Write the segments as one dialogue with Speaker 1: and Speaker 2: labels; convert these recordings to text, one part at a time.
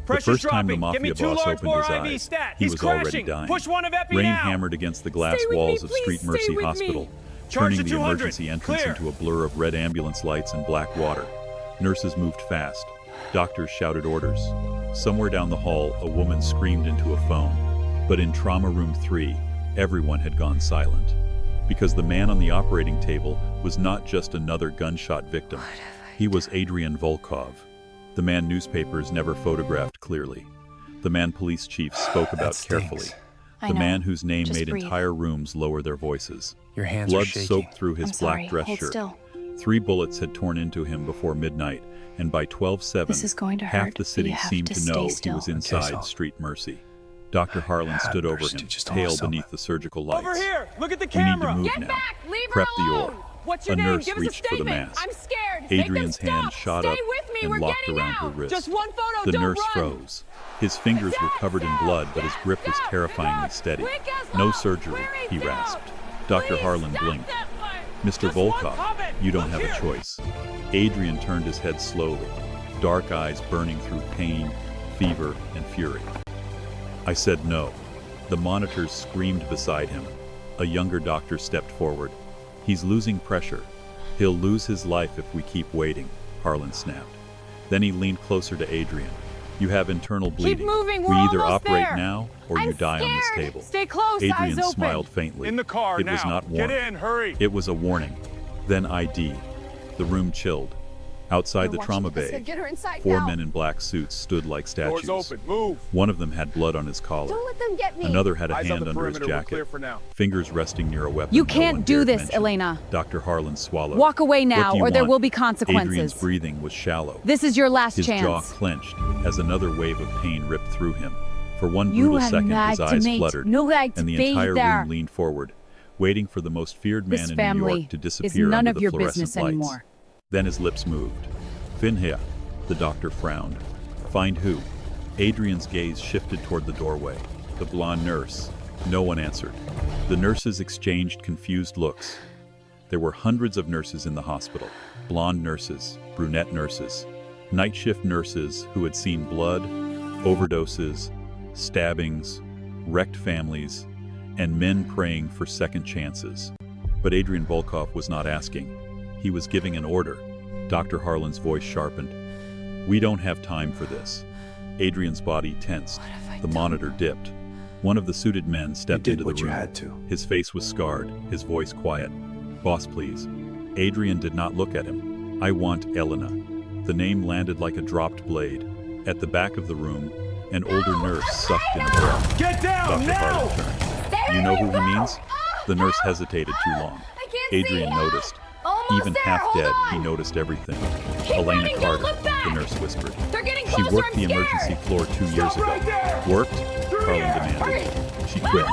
Speaker 1: The
Speaker 2: Pressure's
Speaker 1: first time the
Speaker 2: dropping. Give me
Speaker 1: Mafia
Speaker 2: 2
Speaker 1: boss
Speaker 2: large
Speaker 1: opened
Speaker 2: bore
Speaker 1: his
Speaker 2: IV
Speaker 1: eyes,
Speaker 2: stat.
Speaker 1: he
Speaker 2: He's
Speaker 1: was already
Speaker 2: crashing.
Speaker 1: dying.
Speaker 2: Push one of epi
Speaker 1: Rain
Speaker 2: now.
Speaker 1: hammered against the glass
Speaker 3: Stay with me,
Speaker 1: walls of
Speaker 3: please,
Speaker 1: Street
Speaker 3: stay
Speaker 1: Mercy
Speaker 3: with me.
Speaker 1: Hospital,
Speaker 2: Charge
Speaker 1: turning
Speaker 2: to
Speaker 1: the
Speaker 2: 200.
Speaker 1: emergency entrance
Speaker 2: Clear.
Speaker 1: into a blur of red ambulance lights and black water. Nurses moved fast. Doctors shouted orders. Somewhere down the hall, a woman screamed into a phone. But in Trauma Room 3, everyone had gone silent. Because the man on the operating table was not just another gunshot victim. He was Adrian Volkov, the man newspapers never photographed clearly. The man police chiefs spoke about carefully. The man whose name
Speaker 3: Just
Speaker 1: made
Speaker 3: breathe.
Speaker 1: entire rooms lower their voices.
Speaker 4: Your hands are
Speaker 1: Blood
Speaker 4: shaking.
Speaker 1: soaked through his
Speaker 3: I'm sorry.
Speaker 1: black dress
Speaker 3: Hold
Speaker 1: shirt.
Speaker 3: still.
Speaker 1: 3 bullets had torn into him before midnight, and by 12:07,
Speaker 3: This is going to
Speaker 1: half
Speaker 3: hurt,
Speaker 1: the
Speaker 3: but
Speaker 1: city
Speaker 3: you have
Speaker 1: seemed
Speaker 3: to
Speaker 1: to
Speaker 3: stay
Speaker 1: know he
Speaker 3: still.
Speaker 1: was inside
Speaker 4: Sal.
Speaker 1: Street Mercy. Dr. Harlan stood over
Speaker 4: Bruce,
Speaker 1: him,
Speaker 4: dude, just
Speaker 1: pale
Speaker 4: hold still.
Speaker 1: beneath the surgical lights.
Speaker 2: Over here. Look at the
Speaker 1: We need to
Speaker 2: camera.
Speaker 1: move
Speaker 3: Get
Speaker 1: now.
Speaker 3: back! Leave
Speaker 1: Prep
Speaker 3: her
Speaker 1: the
Speaker 3: alone!
Speaker 1: ore.
Speaker 3: What's
Speaker 1: A
Speaker 3: your name?
Speaker 1: nurse
Speaker 3: Give us a
Speaker 1: reached for the
Speaker 3: statement.
Speaker 1: mask.
Speaker 3: I'm scared.
Speaker 1: Adrian's
Speaker 3: Make them
Speaker 1: hand
Speaker 3: stop.
Speaker 1: shot
Speaker 3: Stay
Speaker 1: up
Speaker 3: with me.
Speaker 1: and
Speaker 3: We're
Speaker 1: locked
Speaker 3: getting
Speaker 1: around
Speaker 3: out.
Speaker 1: her wrist.
Speaker 3: Just one photo.
Speaker 1: The
Speaker 3: Don't
Speaker 1: nurse
Speaker 3: run.
Speaker 1: froze. His fingers were covered in blood, but his grip was terrifyingly steady. No surgery, he rasped. Dr. Harlan blinked. Mr. Volkov, you don't have a choice. Adrian turned his head slowly, dark eyes burning through pain, fever, and fury. I said no. The monitors screamed beside him. A younger doctor stepped forward. He's losing pressure. He'll lose his life if we keep waiting, Harlan snapped. Then he leaned closer to Adrian. You have internal bleeding.
Speaker 3: moving,
Speaker 1: We
Speaker 3: we're
Speaker 1: either
Speaker 3: almost
Speaker 1: operate
Speaker 3: there.
Speaker 1: now or you
Speaker 3: I'm
Speaker 1: die on this
Speaker 3: scared.
Speaker 1: table.
Speaker 3: Stay close,
Speaker 1: Adrian
Speaker 3: eyes open.
Speaker 1: smiled faintly.
Speaker 2: In the car
Speaker 1: It
Speaker 2: now.
Speaker 1: was not warning.
Speaker 2: Get in. Hurry.
Speaker 1: It was a warning. Then ID. The room chilled. Outside the trauma bay,
Speaker 3: Get her inside
Speaker 1: 4
Speaker 3: now.
Speaker 1: men in black suits stood like statues.
Speaker 2: Doors open. Move.
Speaker 1: One of them had blood on his collar.
Speaker 3: Don't let them get me.
Speaker 1: Another had a
Speaker 2: Eyes on
Speaker 1: hand
Speaker 2: the
Speaker 1: under his
Speaker 2: perimeter. We're clear
Speaker 1: jacket,
Speaker 2: for now.
Speaker 1: fingers resting near a weapon.
Speaker 5: You
Speaker 1: no
Speaker 5: can't
Speaker 1: one
Speaker 5: do
Speaker 1: dared
Speaker 5: this,
Speaker 1: mention.
Speaker 5: Elena.
Speaker 1: Dr. Harlan swallowed.
Speaker 5: Walk away
Speaker 1: What
Speaker 5: now,
Speaker 1: do you
Speaker 5: or there
Speaker 1: want?
Speaker 5: will be
Speaker 1: Adrian's
Speaker 5: consequences.
Speaker 1: breathing was shallow.
Speaker 5: This is your last
Speaker 1: His jaw
Speaker 5: chance.
Speaker 1: clenched as another wave of pain ripped through him. For one
Speaker 5: You
Speaker 1: brutal
Speaker 5: have
Speaker 1: second,
Speaker 5: no
Speaker 1: his
Speaker 5: right to
Speaker 1: eyes
Speaker 5: mate,
Speaker 1: fluttered,
Speaker 5: no right to
Speaker 1: and the
Speaker 5: be
Speaker 1: entire
Speaker 5: there.
Speaker 1: room leaned forward, waiting for the most feared man
Speaker 5: This
Speaker 1: in New
Speaker 5: family
Speaker 1: York to
Speaker 5: is
Speaker 1: disappear
Speaker 5: none
Speaker 1: under
Speaker 5: of
Speaker 1: the
Speaker 5: your
Speaker 1: fluorescent
Speaker 5: business
Speaker 1: lights.
Speaker 5: anymore.
Speaker 1: Then his lips moved. Finhea, the doctor frowned. Find who? Adrian's gaze shifted toward the doorway. The blonde nurse. No one answered. The nurses exchanged confused looks. There were hundreds of nurses in the hospital. Blonde nurses, brunette nurses, night shift nurses who had seen blood, overdoses, stabbings, wrecked families, and men praying for second chances. But Adrian Volkov was not asking. He was giving an order. Dr. Harlan's voice sharpened. We don't have time for this. Adrian's body tensed. The monitor dipped. One of the suited men
Speaker 4: You
Speaker 1: stepped
Speaker 4: did
Speaker 1: into the
Speaker 4: what you
Speaker 1: room.
Speaker 4: had to.
Speaker 1: His face was scarred, his voice quiet. Boss, please. Adrian did not look at him. I want Elena. The name landed like a dropped blade. At the back of the room, an older nurse sucked in a breath.
Speaker 2: Get down
Speaker 1: Dr.
Speaker 2: now.
Speaker 1: Harlan turned. You know who he means? The nurse hesitated too long.
Speaker 3: I can't
Speaker 1: Adrian
Speaker 3: see him.
Speaker 1: noticed.
Speaker 3: Almost
Speaker 1: Even
Speaker 3: there.
Speaker 1: half
Speaker 3: Hold
Speaker 1: dead,
Speaker 3: on.
Speaker 1: he noticed everything.
Speaker 3: Keep
Speaker 1: Elena
Speaker 3: running, don't
Speaker 1: Carter,
Speaker 3: look back.
Speaker 1: the nurse whispered.
Speaker 3: They're getting
Speaker 1: She
Speaker 3: closer.
Speaker 1: worked
Speaker 3: I'm
Speaker 1: the
Speaker 3: scared.
Speaker 1: emergency floor 2 years
Speaker 2: Stop
Speaker 1: ago.
Speaker 2: right there.
Speaker 1: Worked? Harlan
Speaker 3: Hurry.
Speaker 1: demanded. She quit.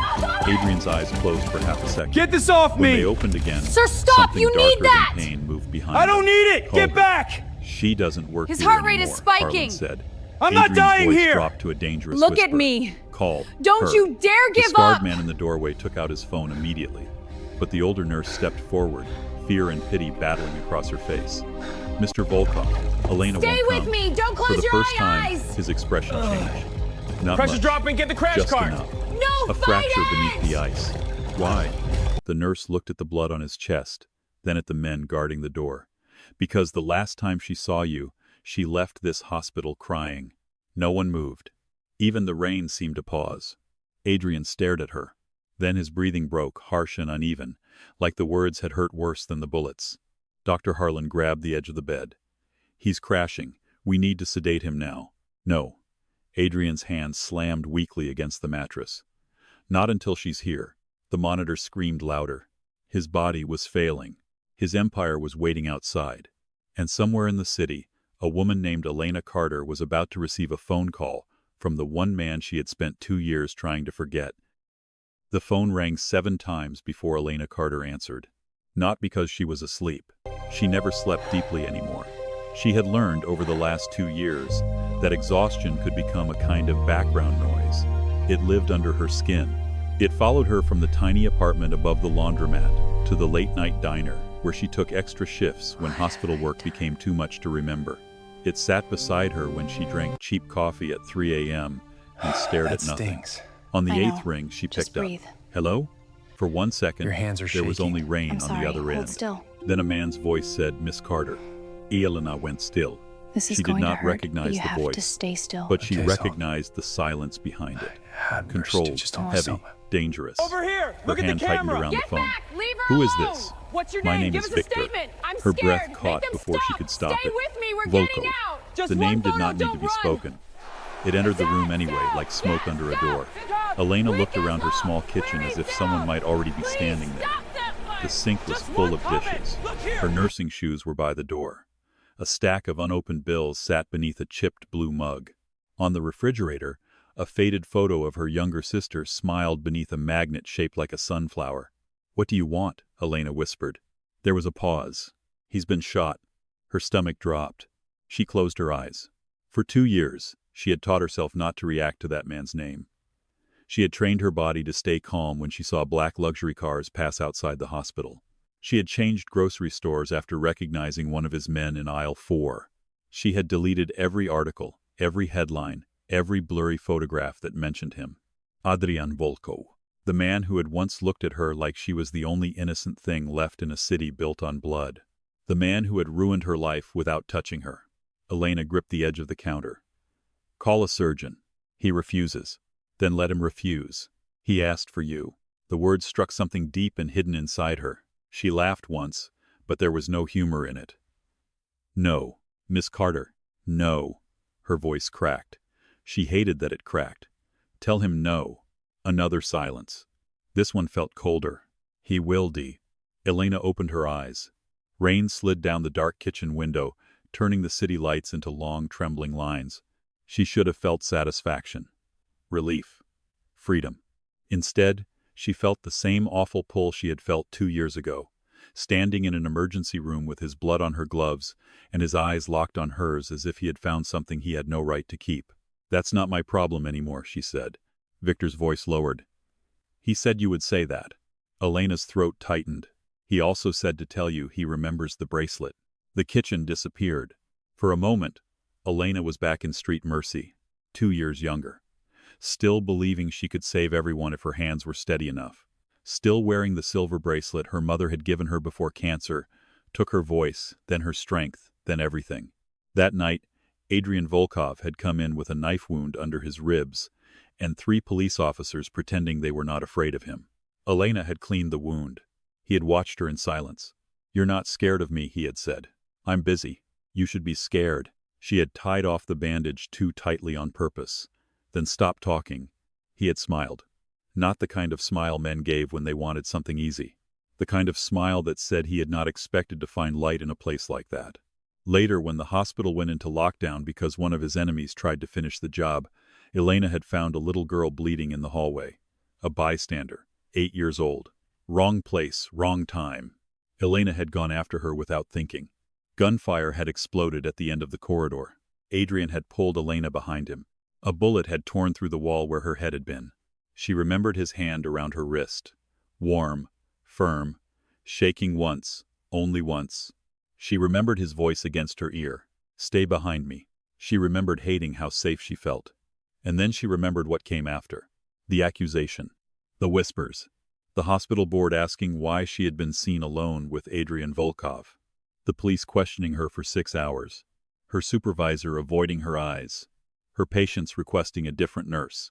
Speaker 1: Adrian's eyes closed for half a second.
Speaker 2: Get this off
Speaker 1: When they
Speaker 2: me.
Speaker 1: opened again,
Speaker 3: Sir, stop.
Speaker 1: something
Speaker 3: You need
Speaker 1: darker
Speaker 3: that.
Speaker 1: than pain moved behind
Speaker 2: I don't
Speaker 1: them.
Speaker 2: need it.
Speaker 1: Hold
Speaker 2: Get
Speaker 1: her.
Speaker 2: back.
Speaker 1: She doesn't work
Speaker 3: His
Speaker 1: here
Speaker 3: heart rate is
Speaker 1: anymore, Harlan
Speaker 3: spiking.
Speaker 1: said.
Speaker 2: I'm not
Speaker 1: Adrian's
Speaker 2: dying
Speaker 1: voice
Speaker 2: here.
Speaker 1: dropped to a dangerous
Speaker 5: Look
Speaker 1: whisper.
Speaker 5: at me.
Speaker 1: Call.
Speaker 5: Don't
Speaker 1: her.
Speaker 5: you dare
Speaker 1: The
Speaker 5: give
Speaker 1: scarred
Speaker 5: up.
Speaker 1: man in the doorway took out his phone immediately. But the older nurse stepped forward, fear and pity battling across her face. Mr. Volkov, Elena
Speaker 3: Stay
Speaker 1: won't
Speaker 3: with
Speaker 1: come.
Speaker 3: me. Don't
Speaker 1: For
Speaker 3: close
Speaker 1: the
Speaker 3: your
Speaker 1: first time,
Speaker 3: eyes.
Speaker 1: his expression changed. Not
Speaker 2: Pressure
Speaker 1: much,
Speaker 2: dropping. Get the crash
Speaker 1: just
Speaker 2: cart.
Speaker 1: enough.
Speaker 3: No,
Speaker 1: A
Speaker 3: fight
Speaker 1: fracture
Speaker 3: it.
Speaker 1: beneath the ice. Why? The nurse looked at the blood on his chest, then at the men guarding the door. Because the last time she saw you, she left this hospital crying. No one moved. Even the rain seemed to pause. Adrian stared at her. Then his breathing broke, harsh and uneven, like the words had hurt worse than the bullets. Dr. Harlan grabbed the edge of the bed. He's crashing. We need to sedate him now. No. Adrian's hand slammed weakly against the mattress. Not until she's here. The monitor screamed louder. His body was failing. His empire was waiting outside. And somewhere in the city, a woman named Elena Carter was about to receive a phone call from the one man she had spent 2 years trying to forget. The phone rang 7 times before Elena Carter answered. Not because she was asleep. She never slept deeply anymore. She had learned over the last 2 years that exhaustion could become a kind of background noise. It lived under her skin. It followed her from the tiny apartment above the laundromat to the late-night diner, where she took extra shifts when hospital work became too much to remember. It sat beside her when she drank cheap coffee at 3 a.m. and stared
Speaker 2: That
Speaker 1: at nothing.
Speaker 2: stings.
Speaker 1: On the
Speaker 3: I know.
Speaker 1: 8th ring, she
Speaker 3: Just
Speaker 1: picked up.
Speaker 3: breathe.
Speaker 1: Hello? For 1 second,
Speaker 2: Your hands are
Speaker 1: there was
Speaker 2: shaking.
Speaker 1: only rain
Speaker 3: I'm
Speaker 1: on
Speaker 3: sorry.
Speaker 1: the other
Speaker 3: Hold
Speaker 1: end.
Speaker 3: still.
Speaker 1: Then a man's voice said, Miss Carter. Elena went still.
Speaker 3: This is
Speaker 1: She did
Speaker 3: going
Speaker 1: not
Speaker 3: to hurt,
Speaker 1: recognize
Speaker 3: but you
Speaker 1: the
Speaker 3: have
Speaker 1: voice,
Speaker 3: to stay still.
Speaker 1: but she
Speaker 2: Okay,
Speaker 1: recognized the silence behind it.
Speaker 2: Had mercy,
Speaker 1: Controlled,
Speaker 2: just don't
Speaker 1: heavy,
Speaker 2: stop.
Speaker 1: dangerous.
Speaker 4: Over here!
Speaker 1: Her
Speaker 4: Look at
Speaker 1: hand
Speaker 4: the
Speaker 1: tightened
Speaker 4: camera!
Speaker 1: around the
Speaker 5: Get
Speaker 1: phone.
Speaker 5: back! Leave her
Speaker 1: Who is
Speaker 5: alone!
Speaker 1: this?
Speaker 5: What's your
Speaker 1: My
Speaker 5: name?
Speaker 1: name
Speaker 5: Give
Speaker 1: is
Speaker 5: us
Speaker 1: Victor.
Speaker 5: a statement. I'm
Speaker 1: Her
Speaker 5: scared.
Speaker 1: breath caught
Speaker 5: Make them
Speaker 1: before she
Speaker 5: stop.
Speaker 1: could stop
Speaker 5: Stay
Speaker 1: it.
Speaker 5: with me. We're
Speaker 1: Volkov.
Speaker 5: getting out. Just
Speaker 1: The
Speaker 5: one
Speaker 1: name did
Speaker 5: photo,
Speaker 1: not need
Speaker 5: don't
Speaker 1: to be
Speaker 5: run.
Speaker 1: spoken. It entered the room anyway,
Speaker 5: Stop.
Speaker 1: like smoke
Speaker 5: Yes,
Speaker 1: under a
Speaker 5: stop.
Speaker 1: door.
Speaker 5: Stop.
Speaker 1: Elena
Speaker 5: Wake
Speaker 1: looked
Speaker 5: us
Speaker 1: around her
Speaker 5: up.
Speaker 1: small kitchen as if
Speaker 5: Please
Speaker 1: someone
Speaker 5: stop.
Speaker 1: might already be
Speaker 5: Please
Speaker 1: standing there.
Speaker 5: stop that fight.
Speaker 1: The sink was
Speaker 5: Just
Speaker 1: full
Speaker 5: one
Speaker 1: of
Speaker 5: comment.
Speaker 1: dishes.
Speaker 5: Look here.
Speaker 1: Her nursing shoes were by the door. A stack of unopened bills sat beneath a chipped blue mug. On the refrigerator, a faded photo of her younger sister smiled beneath a magnet shaped like a sunflower. What do you want? Elena whispered. There was a pause. He's been shot. Her stomach dropped. She closed her eyes. For 2 years, she had taught herself not to react to that man's name. She had trained her body to stay calm when she saw black luxury cars pass outside the hospital. She had changed grocery stores after recognizing one of his men in aisle 4. She had deleted every article, every headline, every blurry photograph that mentioned him. Adrian Volkov, the man who had once looked at her like she was the only innocent thing left in a city built on blood. The man who had ruined her life without touching her. Elena gripped the edge of the counter. Call a surgeon. He refuses. Then let him refuse. He asked for you. The words struck something deep and hidden inside her. She laughed once, but there was no humor in it. No, Miss Carter, no. Her voice cracked. She hated that it cracked. Tell him no. Another silence. This one felt colder. He will, Dee. Elena opened her eyes. Rain slid down the dark kitchen window, turning the city lights into long, trembling lines. She should have felt satisfaction. Relief. Freedom. Instead, she felt the same awful pull she had felt 2 years ago, standing in an emergency room with his blood on her gloves and his eyes locked on hers as if he had found something he had no right to keep. That's not my problem anymore, she said. Victor's voice lowered. He said you would say that. Elena's throat tightened. He also said to tell you he remembers the bracelet. The kitchen disappeared. For a moment, Elena was back in Street Mercy, 2 years younger. Still believing she could save everyone if her hands were steady enough. Still wearing the silver bracelet her mother had given her before cancer, took her voice, then her strength, then everything. That night, Adrian Volkov had come in with a knife wound under his ribs, and 3 police officers pretending they were not afraid of him. Elena had cleaned the wound. He had watched her in silence. You're not scared of me, he had said. I'm busy. You should be scared. She had tied off the bandage too tightly on purpose. Then stopped talking. He had smiled. Not the kind of smile men gave when they wanted something easy. The kind of smile that said he had not expected to find light in a place like that. Later, when the hospital went into lockdown because one of his enemies tried to finish the job, Elena had found a little girl bleeding in the hallway. A bystander, 8 years old. Wrong place, wrong time. Elena had gone after her without thinking. Gunfire had exploded at the end of the corridor. Adrian had pulled Elena behind him. A bullet had torn through the wall where her head had been. She remembered his hand around her wrist. Warm, firm, shaking once, only once. She remembered his voice against her ear. Stay behind me. She remembered hating how safe she felt. And then she remembered what came after. The accusation. The whispers. The hospital board asking why she had been seen alone with Adrian Volkov. The police questioning her for 6 hours. Her supervisor avoiding her eyes. Her patients requesting a different nurse.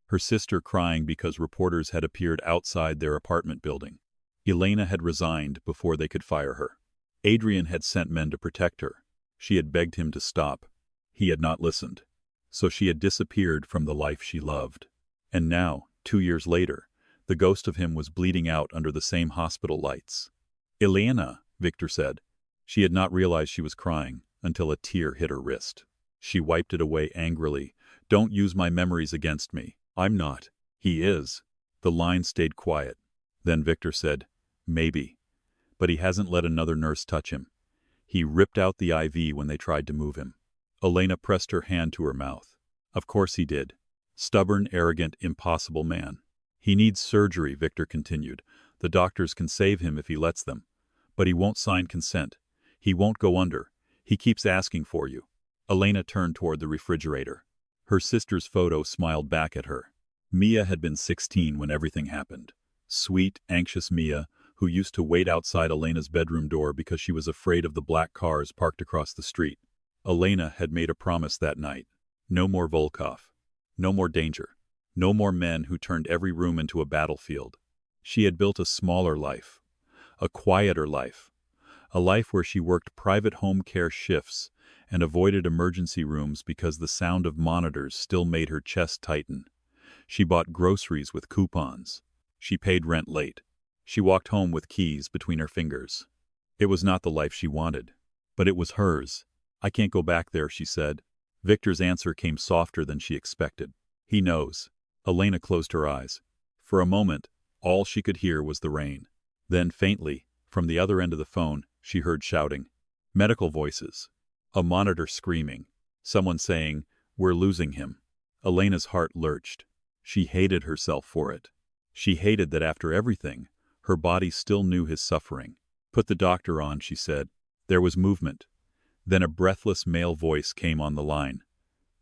Speaker 1: Her sister crying because reporters had appeared outside their apartment building. Elena had resigned before they could fire her. Adrian had sent men to protect her. She had begged him to stop. He had not listened. So she had disappeared from the life she loved. And now, 2 years later, the ghost of him was bleeding out under the same hospital lights. Elena, Victor said. She had not realized she was crying until a tear hit her wrist. She wiped it away angrily. Don't use my memories against me. I'm not. He is. The line stayed quiet. Then Victor said, maybe. But he hasn't let another nurse touch him. He ripped out the IV when they tried to move him. Elena pressed her hand to her mouth. Of course he did. Stubborn, arrogant, impossible man. He needs surgery, Victor continued. The doctors can save him if he lets them. But he won't sign consent. He won't go under. He keeps asking for you. Elena turned toward the refrigerator. Her sister's photo smiled back at her. Mia had been 16 when everything happened. Sweet, anxious Mia, who used to wait outside Elena's bedroom door because she was afraid of the black cars parked across the street. Elena had made a promise that night. No more Volkov. No more danger. No more men who turned every room into a battlefield. She had built a smaller life. A quieter life. A life where she worked private home care shifts and avoided emergency rooms because the sound of monitors still made her chest tighten. She bought groceries with coupons. She paid rent late. She walked home with keys between her fingers. It was not the life she wanted, but it was hers. "I can't go back there," she said. Victor's answer came softer than she expected. "He knows." Elena closed her eyes. For a moment, all she could hear was the rain. Then faintly, from the other end of the phone, she heard shouting. Medical voices. A monitor screaming. Someone saying, "We're losing him." Elena's heart lurched. She hated herself for it. She hated that after everything, her body still knew his suffering. "Put the doctor on," she said. There was movement. Then a breathless male voice came on the line.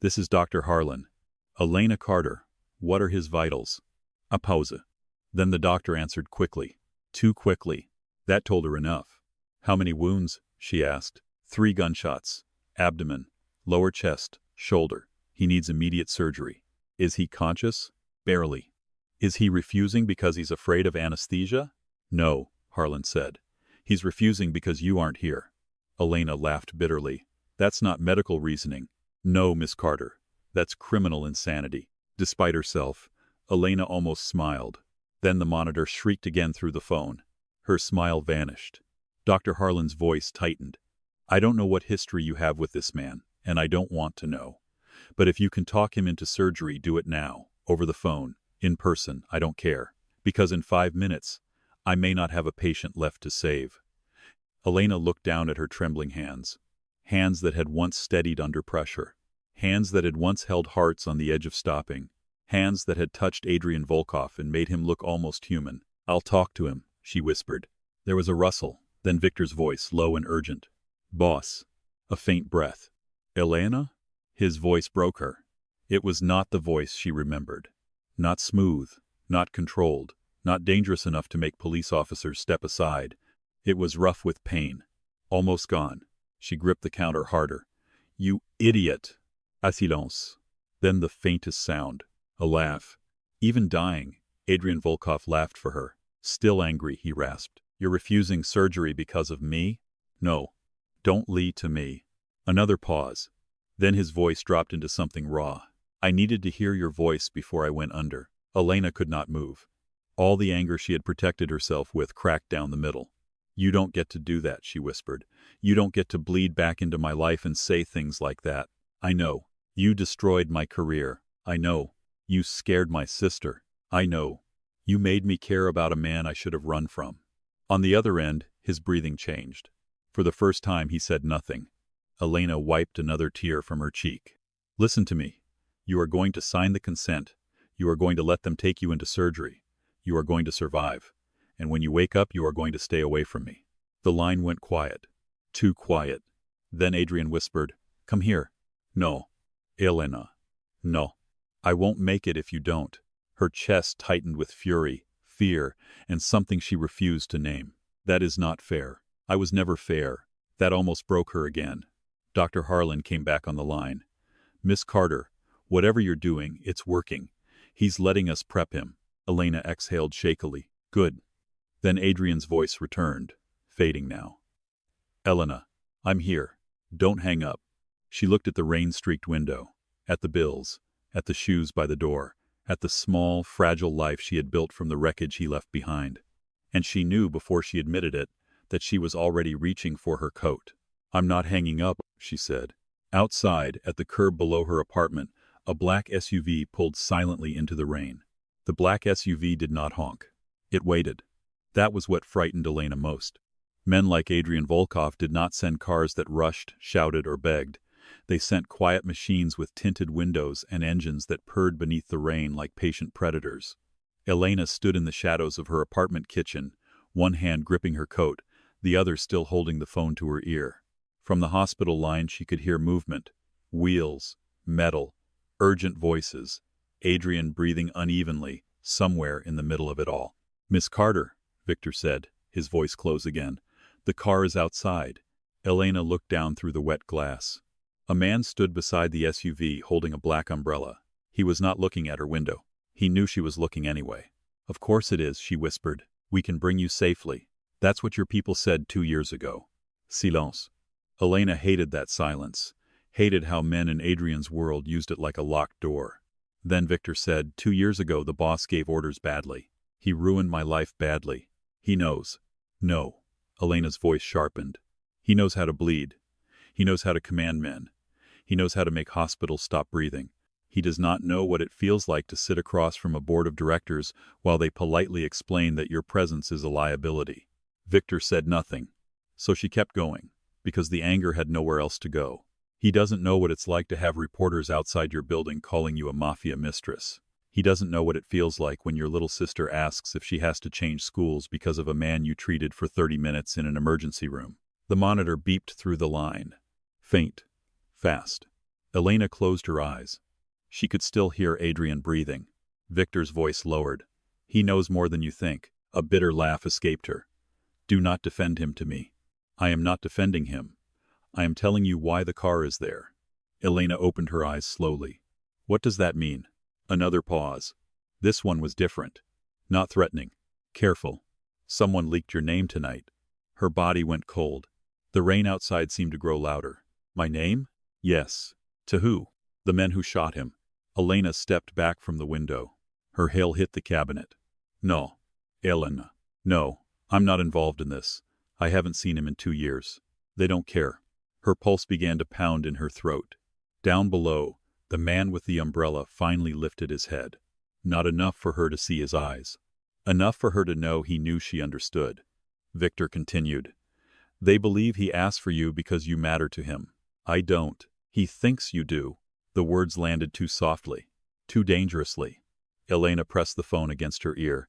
Speaker 1: "This is Dr. Harlan." "Elena Carter. What are his vitals?" A pause. Then the doctor answered quickly. Too quickly. That told her enough. "How many wounds?" she asked. 3 gunshots. Abdomen. Lower chest. Shoulder. He needs immediate surgery. "Is he conscious?" "Barely." "Is he refusing because he's afraid of anesthesia?" "No," Harlan said. "He's refusing because you aren't here." Elena laughed bitterly. "That's not medical reasoning." "No, Miss Carter. That's criminal insanity." Despite herself, Elena almost smiled. Then the monitor shrieked again through the phone. Her smile vanished. Dr. Harlan's voice tightened. "I don't know what history you have with this man, and I don't want to know. But if you can talk him into surgery, do it now, over the phone, in person, I don't care. Because in 5 minutes, I may not have a patient left to save." Elena looked down at her trembling hands. Hands that had once steadied under pressure. Hands that had once held hearts on the edge of stopping. Hands that had touched Adrian Volkov and made him look almost human. "I'll talk to him," she whispered. There was a rustle, then Victor's voice, low and urgent. "Boss." A faint breath. "Elena?" His voice broke her. It was not the voice she remembered. Not smooth, not controlled, not dangerous enough to make police officers step aside. It was rough with pain. Almost gone. She gripped the counter harder. "You idiot!" A silence. Then the faintest sound. A laugh. Even dying, Adrian Volkov laughed for her. Still angry, he rasped. "You're refusing surgery because of me?" "No. Don't lie to me." Another pause. Then his voice dropped into something raw. "I needed to hear your voice before I went under." Elena could not move. All the anger she had protected herself with cracked down the middle. "You don't get to do that," she whispered. "You don't get to bleed back into my life and say things like that. I know. You destroyed my career. I know. You scared my sister. I know. You made me care about a man I should have run from." On the other end, his breathing changed. For the first time, he said nothing. Elena wiped another tear from her cheek. "Listen to me. You are going to sign the consent. You are going to let them take you into surgery. You are going to survive. And when you wake up, you are going to stay away from me." The line went quiet. Too quiet. Then Adrian whispered, "Come here." "No." "Elena." "No. I won't make it if you don't." Her chest tightened with fury, fear, and something she refused to name. "That is not fair. I was never fair." That almost broke her again. Dr. Harlan came back on the line. "Miss Carter, whatever you're doing, it's working. He's letting us prep him." Elena exhaled shakily. "Good." Then Adrian's voice returned, fading now. "Elena, I'm here. Don't hang up." She looked at the rain-streaked window, at the bills, at the shoes by the door, at the small, fragile life she had built from the wreckage he left behind. And she knew before she admitted it that she was already reaching for her coat. "I'm not hanging up," she said. Outside, at the curb below her apartment, a black SUV pulled silently into the rain. The black SUV did not honk. It waited. That was what frightened Elena most. Men like Adrian Volkov did not send cars that rushed, shouted, or begged. They sent quiet machines with tinted windows and engines that purred beneath the rain like patient predators. Elena stood in the shadows of her apartment kitchen, one hand gripping her coat, the other still holding the phone to her ear. From the hospital line she could hear movement, Wheels, metal, urgent voices, Adrian breathing unevenly, somewhere in the middle of it all. "Miss Carter," Victor said, his voice close again. "The car is outside." Elena looked down through the wet glass. A man stood beside the SUV holding a black umbrella. He was not looking at her window. He knew she was looking anyway. "Of course it is," she whispered. "We can bring you safely. That's what your people said 2 years ago." Silence. Elena hated that silence, hated how men in Adrian's world used it like a locked door. Then Victor said, 2 years ago the boss gave orders badly. He ruined my life badly. He knows." "No." Elena's voice sharpened. "He knows how to bleed. He knows how to command men. He knows how to make hospitals stop breathing. He does not know what it feels like to sit across from a board of directors while they politely explain that your presence is a liability." Victor said nothing. So she kept going, because the anger had nowhere else to go. "He doesn't know what it's like to have reporters outside your building calling you a mafia mistress. He doesn't know what it feels like when your little sister asks if she has to change schools because of a man you treated for 30 minutes in an emergency room." The monitor beeped through the line. Faint. Fast. Elena closed her eyes. She could still hear Adrian breathing. Victor's voice lowered. "He knows more than you think." A bitter laugh escaped her. "Do not defend him to me." "I am not defending him. I am telling you why the car is there." Elena opened her eyes slowly. "What does that mean?" Another pause. This one was different. Not threatening. Careful. "Someone leaked your name tonight." Her body went cold. The rain outside seemed to grow louder. "My name?" "Yes." "To who?" "The men who shot him." Elena stepped back from the window. Her hail hit the cabinet. "No." "Elena." "No. I'm not involved in this. I haven't seen him in 2 years. They don't care." Her pulse began to pound in her throat. Down below, the man with the umbrella finally lifted his head. Not enough for her to see his eyes. Enough for her to know he knew she understood. Victor continued. "They believe he asked for you because you matter to him. I don't. He thinks you do." The words landed too softly, too dangerously. Elena pressed the phone against her ear.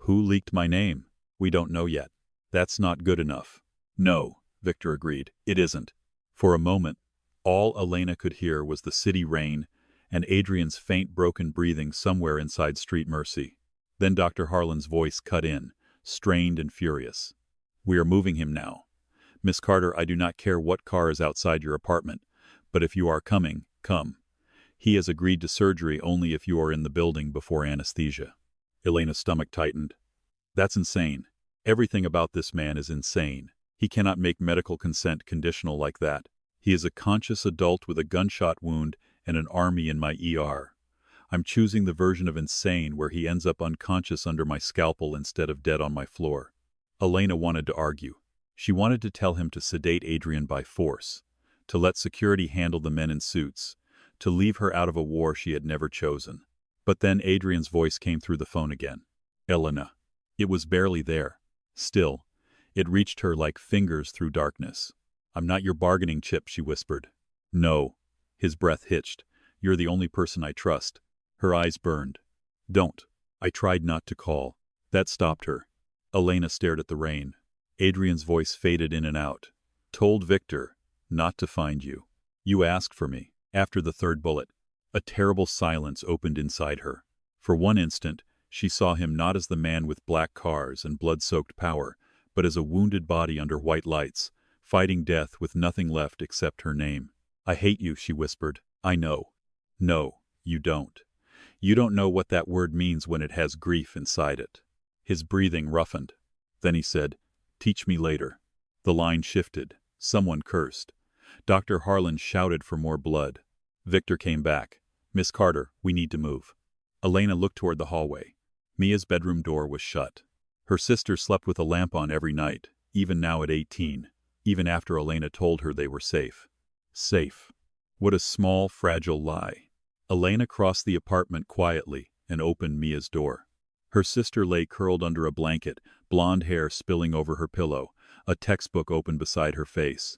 Speaker 1: "Who leaked my name?" "We don't know yet." "That's not good enough." "No," Victor agreed. "It isn't." For a moment, all Elena could hear was the city rain and Adrian's faint broken breathing somewhere inside Street Mercy. Then Dr. Harlan's voice cut in, strained and furious. "We are moving him now. Miss Carter, I do not care what car is outside your apartment, but if you are coming, come. He has agreed to surgery only if you are in the building before anesthesia." Elena's stomach tightened. "That's insane. Everything about this man is insane. He cannot make medical consent conditional like that. He is a conscious adult with a gunshot wound and an army in my ER. I'm choosing the version of insane where he ends up unconscious under my scalpel instead of dead on my floor." Elena wanted to argue. She wanted to tell him to sedate Adrian by force, to let security handle the men in suits, to leave her out of a war she had never chosen. But then Adrian's voice came through the phone again. "Elena." It was barely there. Still, it reached her like fingers through darkness. "I'm not your bargaining chip," she whispered. "No." His breath hitched. "You're the only person I trust." Her eyes burned. "Don't." "I tried not to call." That stopped her. Elena stared at the rain. Adrian's voice faded in and out. "Told Victor not to find you. You asked for me." After the third bullet, a terrible silence opened inside her. For one instant, she saw him not as the man with black cars and blood-soaked power, but as a wounded body under white lights, fighting death with nothing left except her name. "I hate you," she whispered. "I know." "No, you don't. You don't know what that word means when it has grief inside it." His breathing roughened. Then he said, "Teach me later." The line shifted. Someone cursed. Dr. Harlan shouted for more blood. Victor came back. "Miss Carter, we need to move." Elena looked toward the hallway. Mia's bedroom door was shut. Her sister slept with a lamp on every night, even now at 18, even after Elena told her they were safe. Safe. What a small, fragile lie. Elena crossed the apartment quietly and opened Mia's door. Her sister lay curled under a blanket, blonde hair spilling over her pillow, a textbook open beside her face.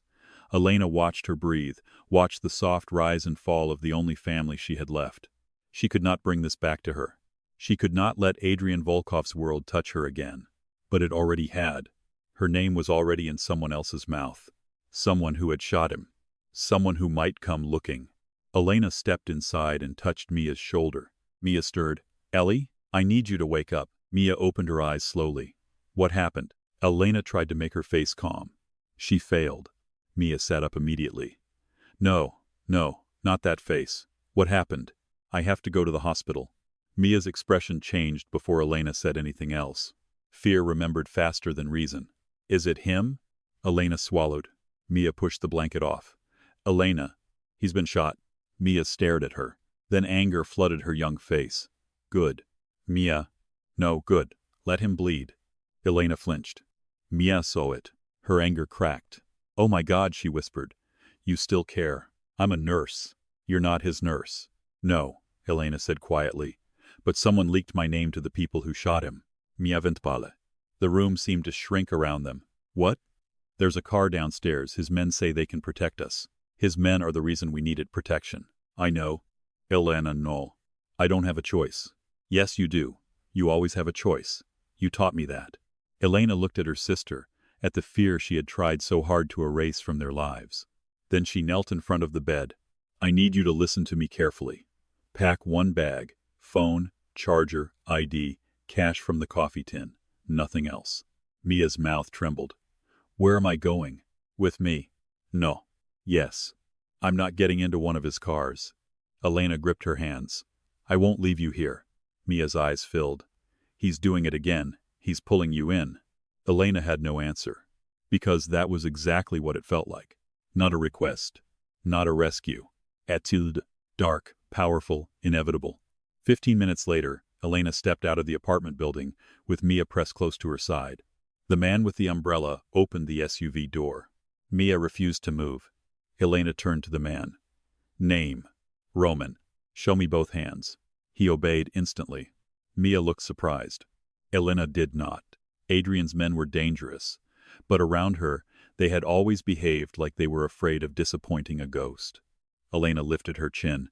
Speaker 1: Elena watched her breathe, watched the soft rise and fall of the only family she had left. She could not bring this back to her. She could not let Adrian Volkov's world touch her again. But it already had. Her name was already in someone else's mouth. Someone who had shot him. Someone who might come looking. Elena stepped inside and touched Mia's shoulder. Mia stirred. Ellie, I need you to wake up. Mia opened her eyes slowly. What happened? Elena tried to make her face calm. She failed. Mia sat up immediately. No, not that face. What happened? I have to go to the hospital. Mia's expression changed before Elena said anything else. Fear remembered faster than reason. Is it him? Elena swallowed. Mia pushed the blanket off. Elena, he's been shot. Mia stared at her. Then anger flooded her young face. Good. Mia. No, good. Let him bleed. Elena flinched. Mia saw it. Her anger cracked. Oh my God, she whispered. You still care. I'm a nurse. You're not his nurse. No, Elena said quietly. But someone leaked my name to the people who shot him. Mia ventpale. The room seemed to shrink around them. What? There's a car downstairs. His men say they can protect us. His men are the reason we needed protection. I know. Elena, no. I don't have a choice. Yes, you do. You always have a choice. You taught me that. Elena looked at her sister, at the fear she had tried so hard to erase from their lives. Then she knelt in front of the bed. I need you to listen to me carefully. Pack one bag, phone, charger, ID, cash from the coffee tin. Nothing else. Mia's mouth trembled. Where am I going? With me. No. Yes. I'm not getting into one of his cars. Elena gripped her hands. I won't leave you here. Mia's eyes filled. He's doing it again. He's pulling you in. Elena had no answer. Because that was exactly what it felt like. Not a request. Not a rescue. Attitude. Dark, powerful, inevitable. 15 minutes later, Elena stepped out of the apartment building, with Mia pressed close to her side. The man with the umbrella opened the SUV door. Mia refused to move. Elena turned to the man. Name. Roman. Show me both hands. He obeyed instantly. Mia looked surprised. Elena did not. Adrian's men were dangerous, but around her, they had always behaved like they were afraid of disappointing a ghost. Elena lifted her chin.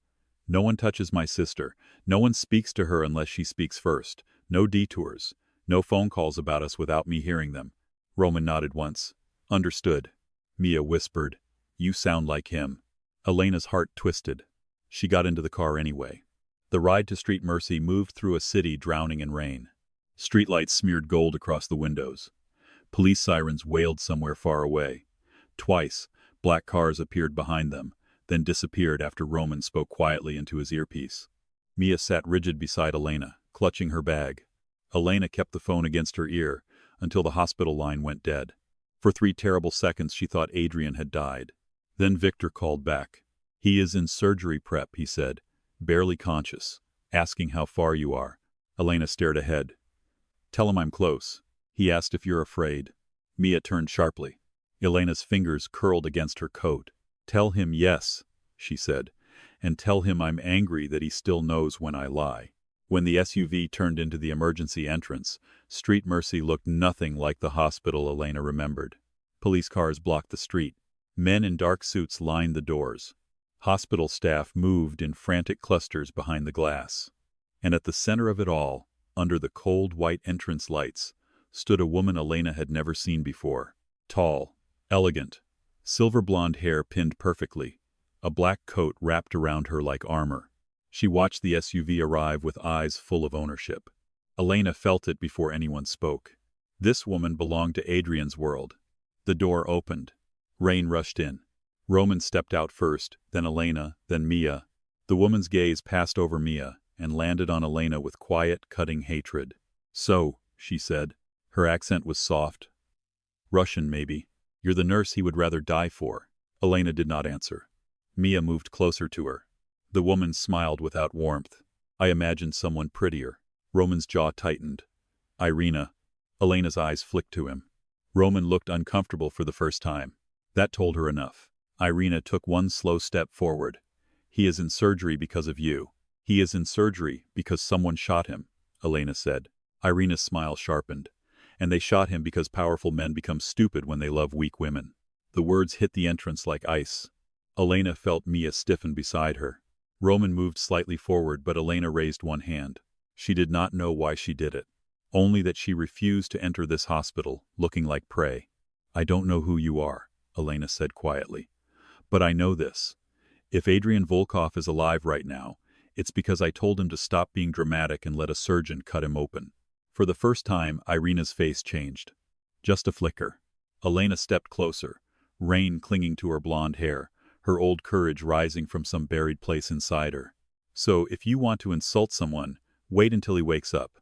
Speaker 1: No one touches my sister. No one speaks to her unless she speaks first. No detours. No phone calls about us without me hearing them. Roman nodded once. Understood. Mia whispered. You sound like him. Elena's heart twisted. She got into the car anyway. The ride to Street Mercy moved through a city drowning in rain. Streetlights smeared gold across the windows. Police sirens wailed somewhere far away. Twice, black cars appeared behind them, then disappeared after Roman spoke quietly into his earpiece. Mia sat rigid beside Elena, clutching her bag. Elena kept the phone against her ear until the hospital line went dead. For 3 terrible seconds she thought Adrian had died. Then Victor called back. He is in surgery prep, he said, barely conscious, asking how far you are. Elena stared ahead. Tell him I'm close. He asked if you're afraid. Mia turned sharply. Elena's fingers curled against her coat. Tell him yes, she said, and tell him I'm angry that he still knows when I lie. When the SUV turned into the emergency entrance, Street Mercy looked nothing like the hospital Elena remembered. Police cars blocked the street. Men in dark suits lined the doors. Hospital staff moved in frantic clusters behind the glass. And at the center of it all, under the cold white entrance lights, stood a woman Elena had never seen before. Tall, elegant, silver blonde hair pinned perfectly, a black coat wrapped around her like armor. She watched the SUV arrive with eyes full of ownership. Elena felt it before anyone spoke. This woman belonged to Adrian's world. The door opened. Rain rushed in. Roman stepped out first, then Elena, then Mia. The woman's gaze passed over Mia and landed on Elena with quiet, cutting hatred. So, she said. Her accent was soft. Russian, maybe. You're the nurse he would rather die for. Elena did not answer. Mia moved closer to her. The woman smiled without warmth. I imagined someone prettier. Roman's jaw tightened. Irina. Elena's eyes flicked to him. Roman looked uncomfortable for the first time. That told her enough. Irina took one slow step forward. He is in surgery because of you. He is in surgery because someone shot him, Elena said. Irina's smile sharpened. And they shot him because powerful men become stupid when they love weak women. The words hit the entrance like ice. Elena felt Mia stiffen beside her. Roman moved slightly forward, but Elena raised one hand. She did not know why she did it. Only that she refused to enter this hospital, looking like prey. I don't know who you are, Elena said quietly. But I know this. If Adrian Volkov is alive right now, it's because I told him to stop being dramatic and let a surgeon cut him open. For the first time, Irina's face changed. Just a flicker. Elena stepped closer, rain clinging to her blonde hair, her old courage rising from some buried place inside her. So, if you want to insult someone, wait until he wakes up.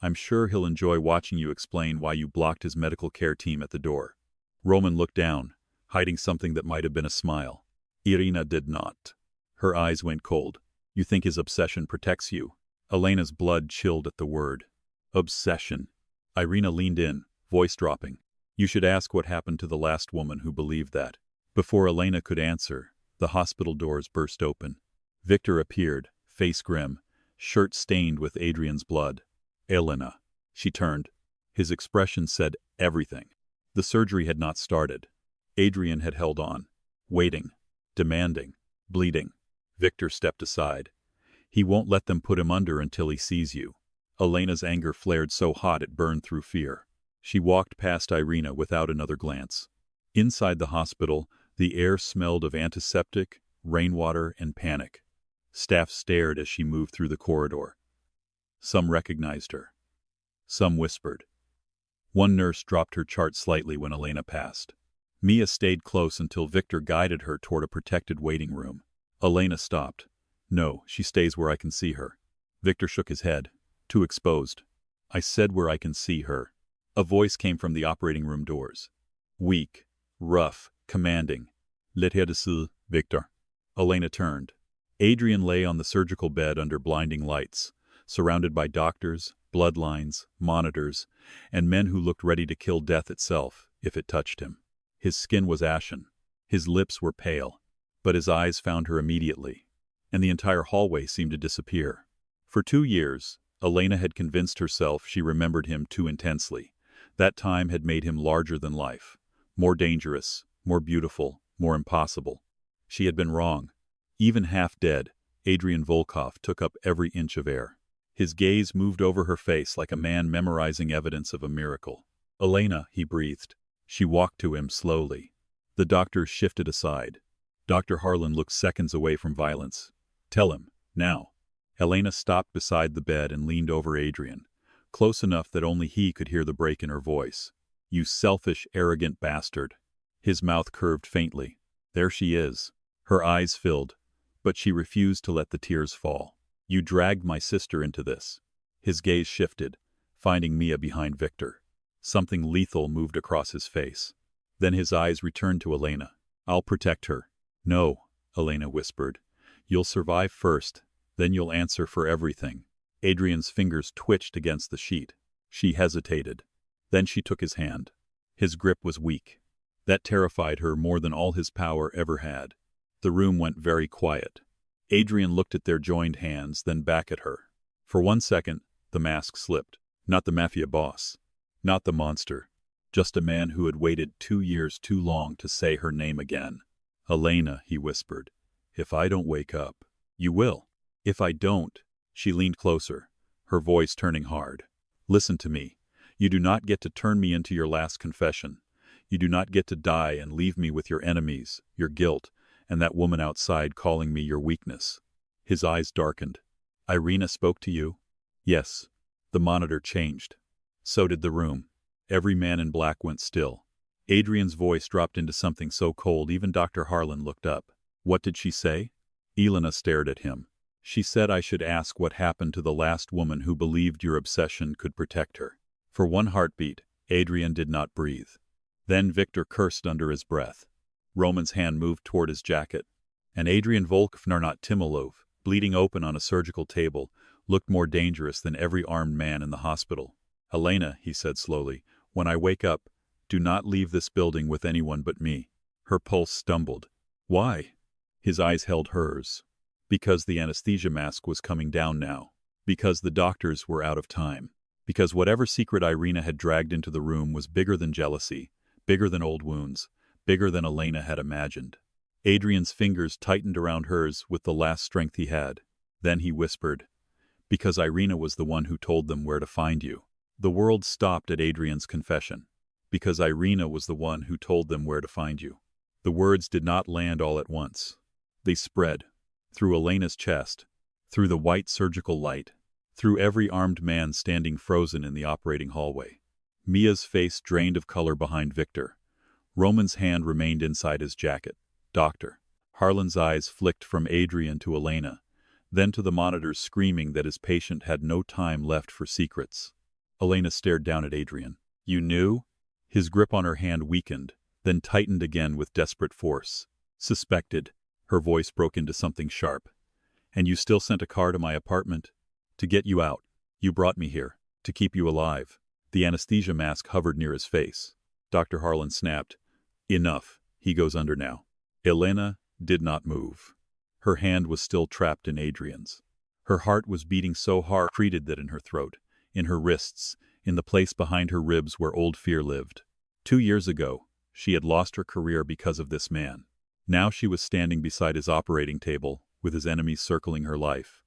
Speaker 1: I'm sure he'll enjoy watching you explain why you blocked his medical care team at the door. Roman looked down, hiding something that might have been a smile. Irina did not. Her eyes went cold. You think his obsession protects you? Elena's blood chilled at the word. Obsession. Irina leaned in, voice dropping. You should ask what happened to the last woman who believed that. Before Elena could answer, the hospital doors burst open. Victor appeared, face grim, shirt stained with Adrian's blood. Elena. She turned. His expression said everything. The surgery had not started. Adrian had held on, waiting, demanding, bleeding. Victor stepped aside. He won't let them put him under until he sees you. Elena's anger flared so hot it burned through fear. She walked past Irina without another glance. Inside the hospital, the air smelled of antiseptic, rainwater, and panic. Staff stared as she moved through the corridor. Some recognized her. Some whispered. One nurse dropped her chart slightly when Elena passed. Mia stayed close until Victor guided her toward a protected waiting room. Elena stopped. No, she stays where I can see her. Victor shook his head. Too exposed. I said where I can see her. A voice came from the operating room doors. Weak, rough, commanding. Let her deside, Victor. Elena turned. Adrian lay on the surgical bed under blinding lights, surrounded by doctors, bloodlines, monitors, and men who looked ready to kill death itself if it touched him. His skin was ashen. His lips were pale. But his eyes found her immediately, and the entire hallway seemed to disappear. For 2 years, Elena had convinced herself she remembered him too intensely. That time had made him larger than life, more dangerous, more beautiful, more impossible. She had been wrong. Even half dead, Adrian Volkov took up every inch of air. His gaze moved over her face like a man memorizing evidence of a miracle. Elena, he breathed. She walked to him slowly. The doctors shifted aside. Dr. Harlan looked seconds away from violence. Tell him, now. Elena stopped beside the bed and leaned over Adrian, close enough that only he could hear the break in her voice. You selfish, arrogant bastard. His mouth curved faintly. There she is. Her eyes filled, but she refused to let the tears fall. You dragged my sister into this. His gaze shifted, finding Mia behind Victor. Something lethal moved across his face. Then his eyes returned to Elena. I'll protect her. No, Elena whispered. You'll survive first, then you'll answer for everything. Adrian's fingers twitched against the sheet. She hesitated. Then she took his hand. His grip was weak. That terrified her more than all his power ever had. The room went very quiet. Adrian looked at their joined hands, then back at her. For 1 second, the mask slipped. Not the Mafia boss. Not the monster. Just a man who had waited 2 years too long to say her name again. Elena, he whispered. If I don't wake up, you will. If I don't, she leaned closer, her voice turning hard. Listen to me. You do not get to turn me into your last confession. You do not get to die and leave me with your enemies, your guilt, and that woman outside calling me your weakness. His eyes darkened. Irina spoke to you? Yes. The monitor changed. So did the room. Every man in black went still. Adrian's voice dropped into something so cold even Dr. Harlan looked up. What did she say? Elena stared at him. She said I should ask what happened to the last woman who believed your obsession could protect her. For 1 heartbeat, Adrian did not breathe. Then Victor cursed under his breath. Roman's hand moved toward his jacket. And Adrian Volkov, not Timolov, bleeding open on a surgical table, looked more dangerous than every armed man in the hospital. Elena, he said slowly, when I wake up, do not leave this building with anyone but me. Her pulse stumbled. Why? His eyes held hers. Because the anesthesia mask was coming down now. Because the doctors were out of time. Because whatever secret Irina had dragged into the room was bigger than jealousy, bigger than old wounds, bigger than Elena had imagined. Adrian's fingers tightened around hers with the last strength he had. Then he whispered, because Irina was the one who told them where to find you. The world stopped at Adrian's confession. Because Irina was the one who told them where to find you. The words did not land all at once. They spread. Through Elena's chest. Through the white surgical light. Through every armed man standing frozen in the operating hallway. Mia's face drained of color behind Victor. Roman's hand remained inside his jacket. Doctor. Harlan's eyes flicked from Adrian to Elena, then to the monitors screaming that his patient had no time left for secrets. Elena stared down at Adrian. You knew? His grip on her hand weakened, then tightened again with desperate force. Suspected. Her voice broke into something sharp. And you still sent a car to my apartment? To get you out. You brought me here. To keep you alive. The anesthesia mask hovered near his face. Dr. Harlan snapped. Enough. He goes under now. Elena did not move. Her hand was still trapped in Adrian's. Her heart was beating so hard, treated that in her throat, in her wrists, in the place behind her ribs where old fear lived. 2 years ago, she had lost her career because of this man. Now she was standing beside his operating table, with his enemies circling her life,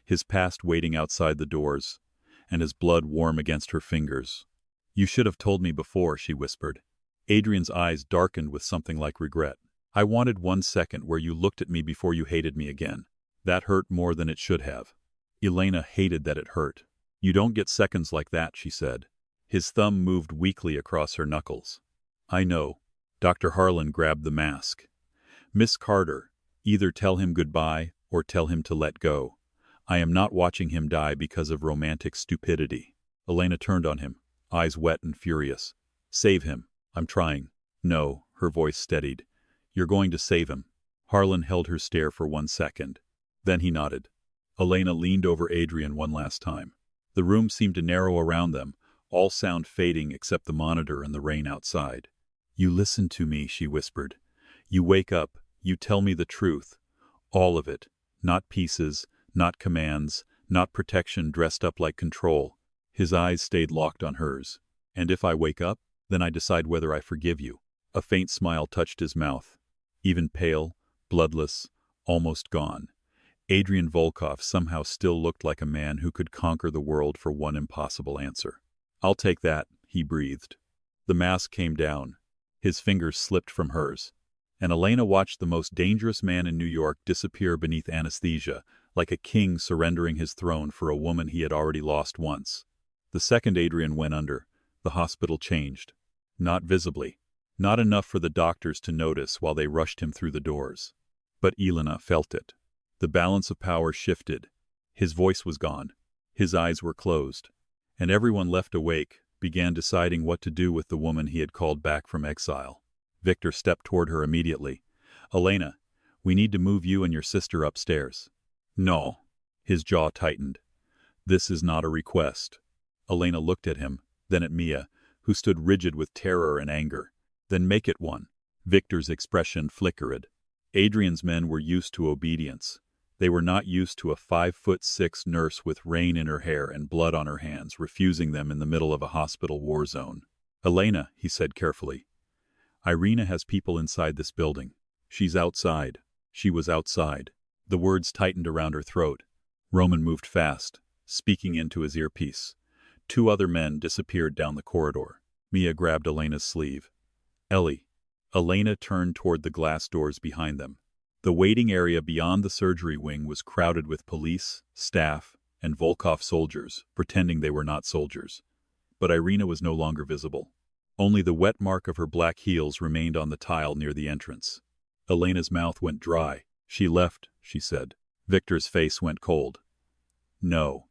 Speaker 1: his past waiting outside the doors, and his blood warm against her fingers. You should have told me before, she whispered. Adrian's eyes darkened with something like regret. I wanted 1 second where you looked at me before you hated me again. That hurt more than it should have. Elena hated that it hurt. You don't get seconds like that, she said. His thumb moved weakly across her knuckles. I know. Dr. Harlan grabbed the mask. Miss Carter, either tell him goodbye or tell him to let go. I am not watching him die because of romantic stupidity. Elena turned on him, eyes wet and furious. Save him. I'm trying. No, her voice steadied. You're going to save him. Harlan held her stare for 1 second. Then he nodded. Elena leaned over Adrian one last time. The room seemed to narrow around them, all sound fading except the monitor and the rain outside. You listen to me, she whispered. You wake up, you tell me the truth. All of it. Not pieces, not commands, not protection dressed up like control. His eyes stayed locked on hers. And if I wake up, then I decide whether I forgive you. A faint smile touched his mouth. Even pale, bloodless, almost gone. Adrian Volkov somehow still looked like a man who could conquer the world for one impossible answer. I'll take that, he breathed. The mask came down. His fingers slipped from hers. And Elena watched the most dangerous man in New York disappear beneath anesthesia, like a king surrendering his throne for a woman he had already lost once. The second Adrian went under, the hospital changed. Not visibly. Not enough for the doctors to notice while they rushed him through the doors. But Elena felt it. The balance of power shifted. His voice was gone. His eyes were closed. And everyone left awake began deciding what to do with the woman he had called back from exile. Victor stepped toward her immediately. Elena, we need to move you and your sister upstairs. No. His jaw tightened. This is not a request. Elena looked at him, then at Mia, who stood rigid with terror and anger. Then make it one. Victor's expression flickered. Adrian's men were used to obedience. They were not used to a 5'6" nurse with rain in her hair and blood on her hands refusing them in the middle of a hospital war zone. Elena, he said carefully. Irina has people inside this building. She's outside. She was outside. The words tightened around her throat. Roman moved fast, speaking into his earpiece. 2 other men disappeared down the corridor. Mia grabbed Elena's sleeve. Ellie. Elena turned toward the glass doors behind them. The waiting area beyond the surgery wing was crowded with police, staff, and Volkov soldiers, pretending they were not soldiers. But Irina was no longer visible. Only the wet mark of her black heels remained on the tile near the entrance. Elena's mouth went dry. She left, she said. Victor's face went cold. No.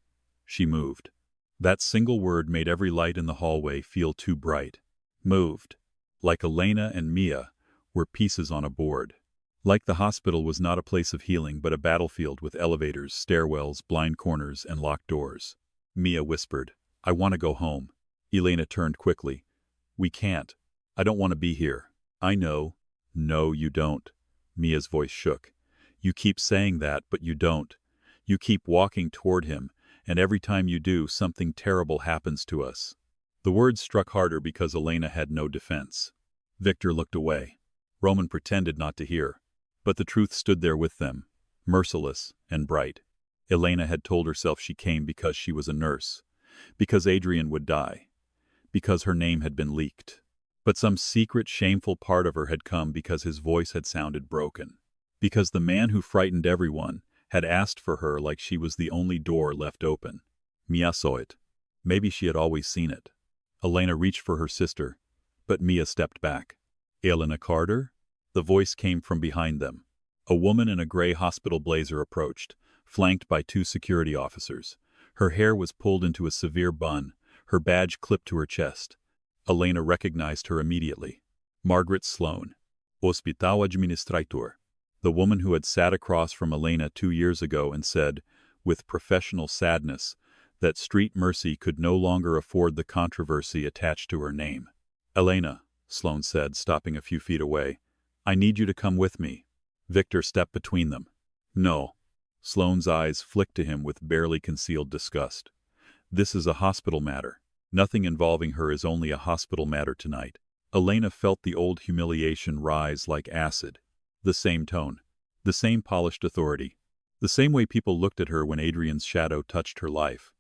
Speaker 1: She moved. That single word made every light in the hallway feel too bright. Moved. Like Elena and Mia, were pieces on a board. Like the hospital was not a place of healing but a battlefield with elevators, stairwells, blind corners, and locked doors. Mia whispered, I want to go home. Elena turned quickly. We can't. I don't want to be here. I know. No, you don't. Mia's voice shook. You keep saying that, but you don't. You keep walking toward him, and every time you do, something terrible happens to us. The words struck harder because Elena had no defense. Victor looked away. Roman pretended not to hear. But the truth stood there with them, merciless and bright. Elena had told herself she came because she was a nurse, because Adrian would die, because her name had been leaked. But some secret, shameful part of her had come because his voice had sounded broken, Because the man who frightened everyone had asked for her like she was the only door left open. Mia saw it. Maybe she had always seen it. Elena reached for her sister, but Mia stepped back. Elena Carter? The voice came from behind them. A woman in a gray hospital blazer approached, flanked by 2 security officers. Her hair was pulled into a severe bun, her badge clipped to her chest. Elena recognized her immediately. Margaret Sloan, Hospital Administrator. The woman who had sat across from Elena 2 years ago and said, with professional sadness, that Street Mercy could no longer afford the controversy attached to her name. Elena, Sloan said, stopping a few feet away, I need you to come with me. Victor stepped between them. No. Sloan's eyes flicked to him with barely concealed disgust. This is a hospital matter. Nothing involving her is only a hospital matter tonight. Elena felt the old humiliation rise like acid. The same tone. The same polished authority. The same way people looked at her when Adrian's shadow touched her life,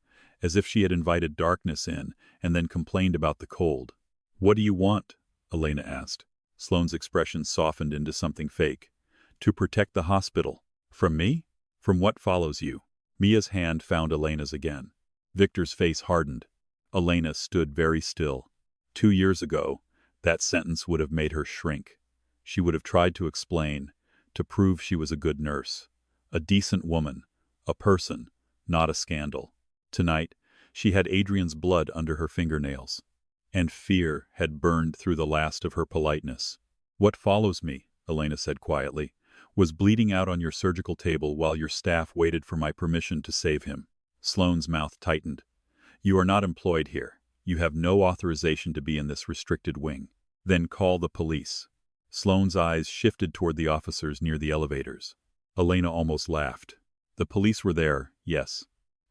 Speaker 1: as if she had invited darkness in and then complained about the cold. What do you want? Elena asked. Sloan's expression softened into something fake. To protect the hospital. From me? From what follows you? Mia's hand found Elena's again. Victor's face hardened. Elena stood very still. 2 years ago, that sentence would have made her shrink. She would have tried to explain, to prove she was a good nurse, a decent woman, a person, not a scandal. Tonight, she had Adrian's blood under her fingernails, and fear had burned through the last of her politeness. What follows me, Elena said quietly, was bleeding out on your surgical table while your staff waited for my permission to save him. Sloan's mouth tightened. You are not employed here. You have no authorization to be in this restricted wing. Then call the police. Sloan's eyes shifted toward the officers near the elevators. Elena almost laughed. The police were there, yes,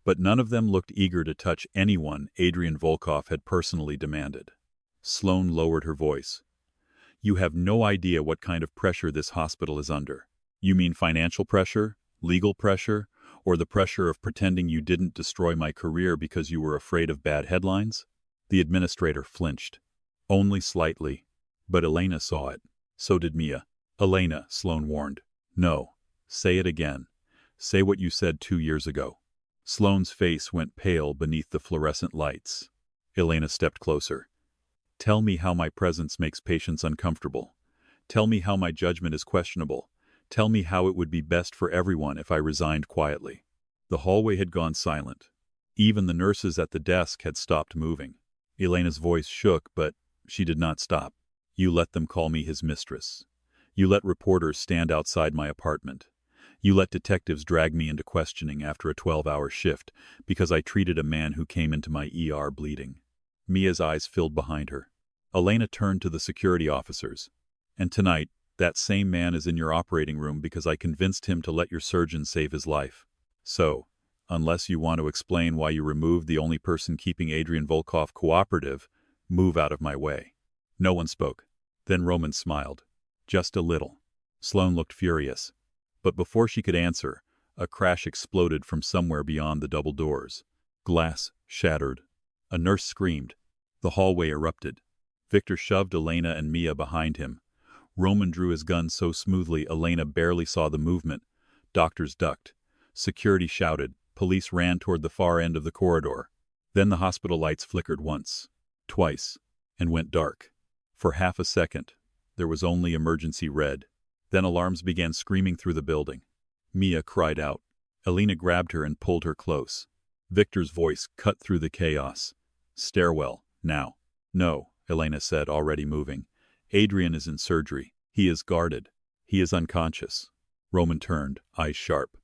Speaker 1: but none of them looked eager to touch anyone Adrian Volkov had personally demanded. Sloan lowered her voice. You have no idea what kind of pressure this hospital is under. You mean financial pressure, legal pressure, or the pressure of pretending you didn't destroy my career because you were afraid of bad headlines? The administrator flinched. Only slightly. But Elena saw it. So did Mia. Elena, Sloan warned. No. Say it again. Say what you said 2 years ago. Sloan's face went pale beneath the fluorescent lights. Elena stepped closer. Tell me how my presence makes patients uncomfortable. Tell me how my judgment is questionable. Tell me how it would be best for everyone if I resigned quietly. The hallway had gone silent. Even the nurses at the desk had stopped moving. Elena's voice shook, but she did not stop. You let them call me his mistress. You let reporters stand outside my apartment. You let detectives drag me into questioning after a 12-hour shift because I treated a man who came into my ER bleeding. Mia's eyes filled behind her. Elena turned to the security officers. And tonight, that same man is in your operating room because I convinced him to let your surgeon save his life. So, unless you want to explain why you removed the only person keeping Adrian Volkov cooperative, move out of my way. No one spoke. Then Roman smiled. Just a little. Sloan looked furious. But before she could answer, a crash exploded from somewhere beyond the double doors. Glass shattered. A nurse screamed. The hallway erupted. Victor shoved Elena and Mia behind him. Roman drew his gun so smoothly Elena barely saw the movement. Doctors ducked. Security shouted. Police ran toward the far end of the corridor. Then the hospital lights flickered once, twice, and went dark. For half a second, there was only emergency red. Then alarms began screaming through the building. Mia cried out. Elena grabbed her and pulled her close. Victor's voice cut through the chaos. Stairwell, now. No, Elena said, already moving. Adrian is in surgery. He is guarded. He is unconscious. Roman turned, eyes sharp.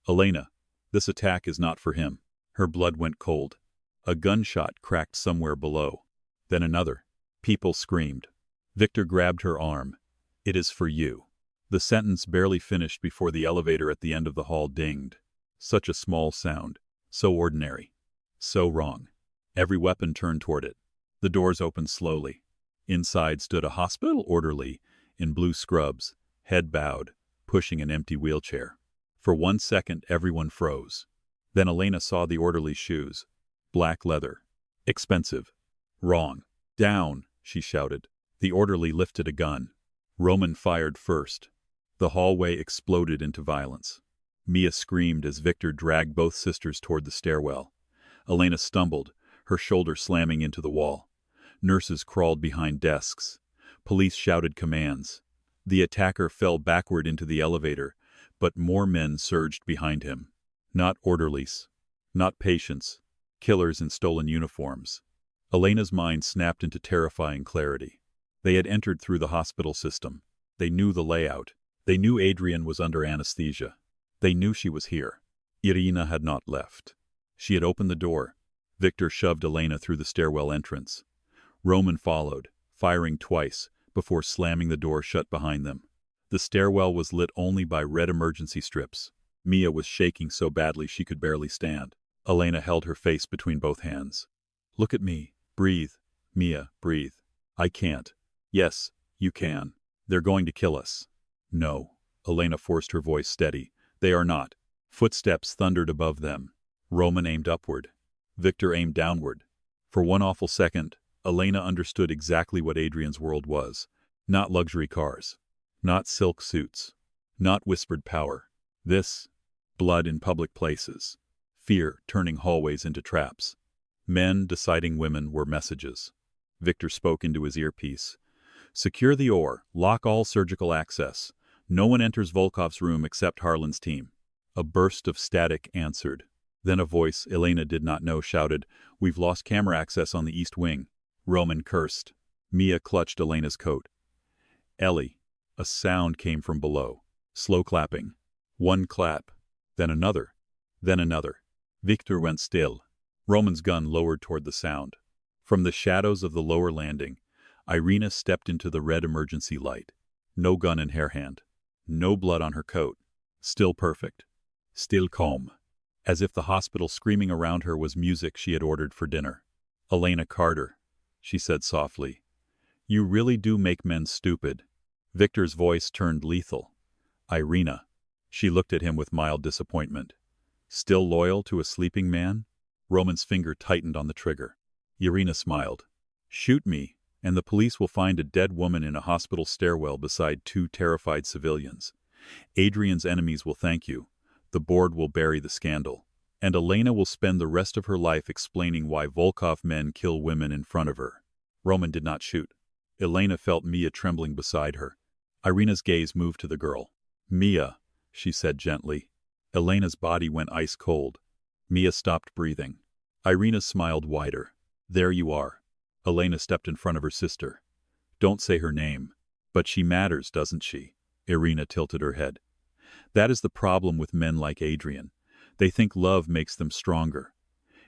Speaker 1: Elena, this attack is not for him. Her blood went cold. A gunshot cracked somewhere below. Then another. People screamed. Victor grabbed her arm. It is for you. The sentence barely finished before the elevator at the end of the hall dinged. Such a small sound. So ordinary. So wrong. Every weapon turned toward it. The doors opened slowly. Inside stood a hospital orderly in blue scrubs, head bowed, pushing an empty wheelchair. For 1 second, everyone froze. Then Elena saw the orderly's shoes. Black leather. Expensive. Wrong. Down, she shouted. The orderly lifted a gun. Roman fired first. The hallway exploded into violence. Mia screamed as Victor dragged both sisters toward the stairwell. Elena stumbled, her shoulder slamming into the wall. Nurses crawled behind desks. Police shouted commands. The attacker fell backward into the elevator, but more men surged behind him. Not orderlies. Not patients. Killers in stolen uniforms. Elena's mind snapped into terrifying clarity. They had entered through the hospital system. They knew the layout. They knew Adrian was under anesthesia. They knew she was here. Irina had not left. She had opened the door. Victor shoved Elena through the stairwell entrance. Roman followed, firing twice, before slamming the door shut behind them. The stairwell was lit only by red emergency strips. Mia was shaking so badly she could barely stand. Elena held her face between both hands. "Look at me. Breathe. Mia, breathe." "I can't." "Yes, you can. They're going to kill us." "No." Elena forced her voice steady. "They are not." Footsteps thundered above them. Roman aimed upward. Victor aimed downward. For one awful second, Elena understood exactly what Adrian's world was. Not luxury cars. Not silk suits. Not whispered power. This, blood in public places. Fear turning hallways into traps. Men deciding women were messages. Victor spoke into his earpiece. "Secure the ore. Lock all surgical access. No one enters Volkov's room except Harlan's team." A burst of static answered. Then a voice Elena did not know shouted, "We've lost camera access on the east wing." Roman cursed. Mia clutched Elena's coat. "Ellie." A sound came from below. Slow clapping. One clap. Then another. Then another. Victor went still. Roman's gun lowered toward the sound. From the shadows of the lower landing, Irina stepped into the red emergency light. No gun in her hand. No blood on her coat. Still perfect. Still calm. As if the hospital screaming around her was music she had ordered for dinner. "Elena Carter," she said softly. "You really do make men stupid." Victor's voice turned lethal. "Irina." She looked at him with mild disappointment. "Still loyal to a sleeping man?" Roman's finger tightened on the trigger. Irina smiled. "Shoot me, and the police will find a dead woman in a hospital stairwell beside two terrified civilians. Adrian's enemies will thank you. The board will bury the scandal. And Elena will spend the rest of her life explaining why Volkov men kill women in front of her." Roman did not shoot. Elena felt Mia trembling beside her. Irina's gaze moved to the girl. "Mia," she said gently. Elena's body went ice cold. Mia stopped breathing. Irina smiled wider. "There you are." Elena stepped in front of her sister. "Don't say her name." "But she matters, doesn't she?" Irina tilted her head. "That is the problem with men like Adrian. They think love makes them stronger.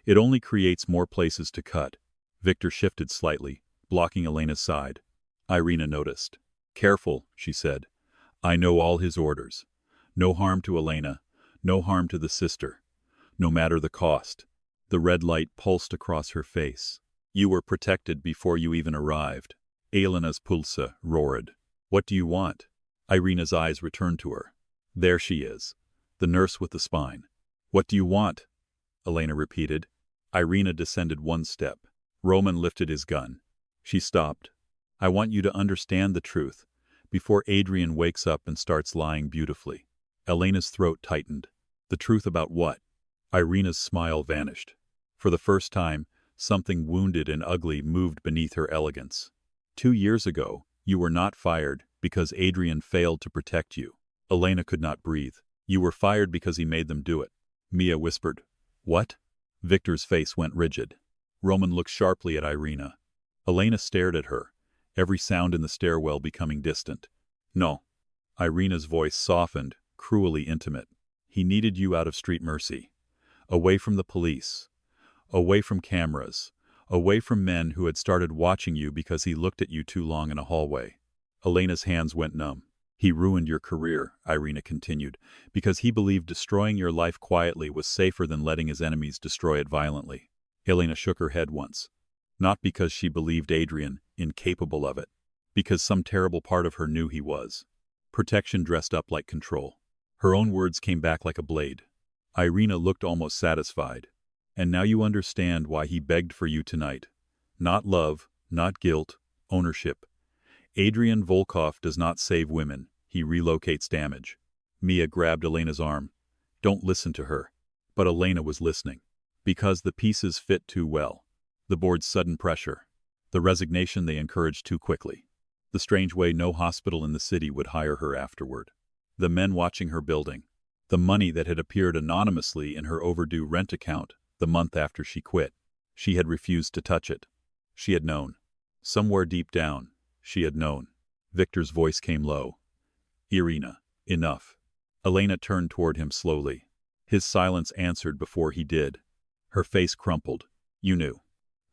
Speaker 1: It only creates more places to cut." Victor shifted slightly, blocking Elena's side. Irina noticed. "Careful," she said. "I know all his orders. No harm to Elena. No harm to the sister. No matter the cost." The red light pulsed across her face. "You were protected before you even arrived." Elena's pulsa roared. "What do you want?" Irina's eyes returned to her. "There she is. The nurse with the spine." "What do you want?" Elena repeated. Irina descended one step. Roman lifted his gun. She stopped. "I want you to understand the truth, before Adrian wakes up and starts lying beautifully." Elena's throat tightened. "The truth about what?" Irina's smile vanished. For the first time, something wounded and ugly moved beneath her elegance. 2 years ago, you were not fired because Adrian failed to protect you. Elena could not breathe. You were fired because he made them do it. Mia whispered. "What?" Victor's face went rigid. Roman looked sharply at Irina. Elena stared at her, every sound in the stairwell becoming distant. "No." Irina's voice softened, cruelly intimate. "He needed you out of street mercy. Away from the police. Away from cameras. Away from men who had started watching you because he looked at you too long in a hallway." Elena's hands went numb. "He ruined your career," Irina continued, "because he believed destroying your life quietly was safer than letting his enemies destroy it violently." Elena shook her head once. Not because she believed Adrian incapable of it, because some terrible part of her knew he was. Protection dressed up like control. Her own words came back like a blade. Irina looked almost satisfied. "And now you understand why he begged for you tonight. Not love, not guilt, ownership. Adrian Volkov does not save women, He relocates damage. Mia grabbed Elena's arm. Don't listen to her. But Elena was listening. Because the pieces fit too well. The board's sudden pressure. The resignation they encouraged too quickly. The strange way no hospital in the city would hire her afterward. The men watching her building. The money that had appeared anonymously in her overdue rent account the month after she quit. She had refused to touch it. She had known. Somewhere deep down, she had known. Victor's voice came low. Irina, enough. Elena turned toward him slowly. His silence answered before he did. Her face crumpled. You knew.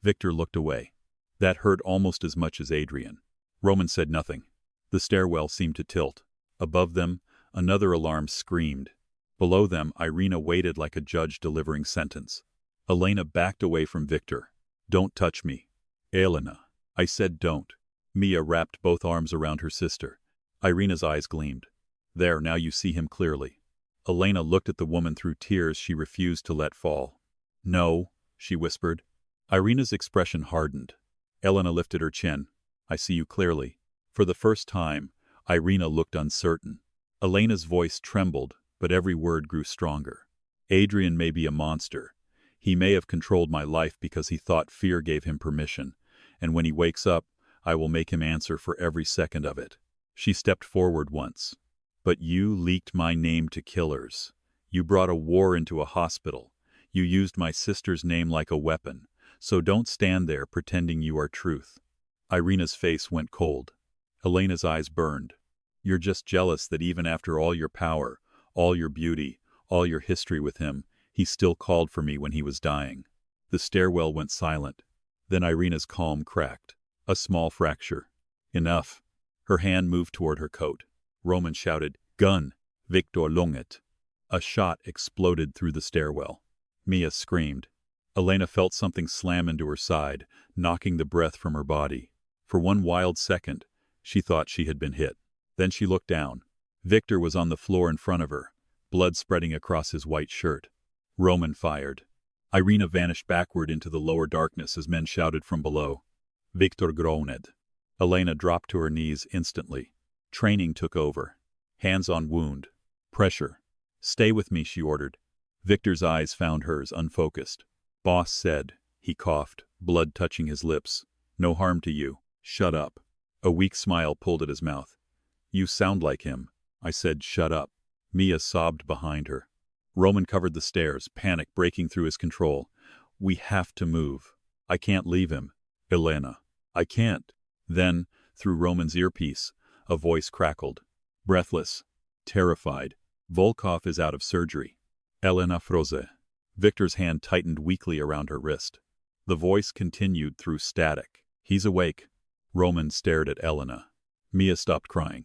Speaker 1: Victor looked away. That hurt almost as much as Adrian. Roman said nothing. The stairwell seemed to tilt. Above them, another alarm screamed. Below them, Irina waited like a judge delivering sentence. Elena backed away from Victor. Don't touch me. Elena. I said don't. Mia wrapped both arms around her sister. Irina's eyes gleamed. There, now you see him clearly. Elena looked at the woman through tears she refused to let fall. No, she whispered. Irina's expression hardened. Elena lifted her chin. I see you clearly. For the first time, Irina looked uncertain. Elena's voice trembled, but every word grew stronger. Adrian may be a monster. He may have controlled my life because he thought fear gave him permission, and when he wakes up, I will make him answer for every second of it. She stepped forward once. But you leaked my name to killers. You brought a war into a hospital. You used my sister's name like a weapon, so don't stand there pretending you are truth. Irina's face went cold. Elena's eyes burned. You're just jealous that even after all your power, all your beauty, all your history with him, he still called for me when he was dying. The stairwell went silent. Then Irina's calm cracked. A small fracture. Enough. Her hand moved toward her coat. Roman shouted, Gun! Victor Longet! A shot exploded through the stairwell. Mia screamed. Elena felt something slam into her side, knocking the breath from her body. For one wild second, she thought she had been hit. Then she looked down. Victor was on the floor in front of her, blood spreading across his white shirt. Roman fired. Irina vanished backward into the lower darkness as men shouted from below. Victor groaned. Elena dropped to her knees instantly. Training took over. Hands on wound. Pressure. Stay with me, she ordered. Victor's eyes found hers, unfocused. Boss said. He coughed, blood touching his lips. No harm to you. Shut up. A weak smile pulled at his mouth. You sound like him. I said, shut up. Mia sobbed behind her. Roman covered the stairs, panic breaking through his control. We have to move. I can't leave him. Elena. I can't. Then, through Roman's earpiece, a voice crackled. Breathless. Terrified. Volkov is out of surgery. Elena froze. Victor's hand tightened weakly around her wrist. The voice continued through static. He's awake. Roman stared at Elena. Mia stopped crying.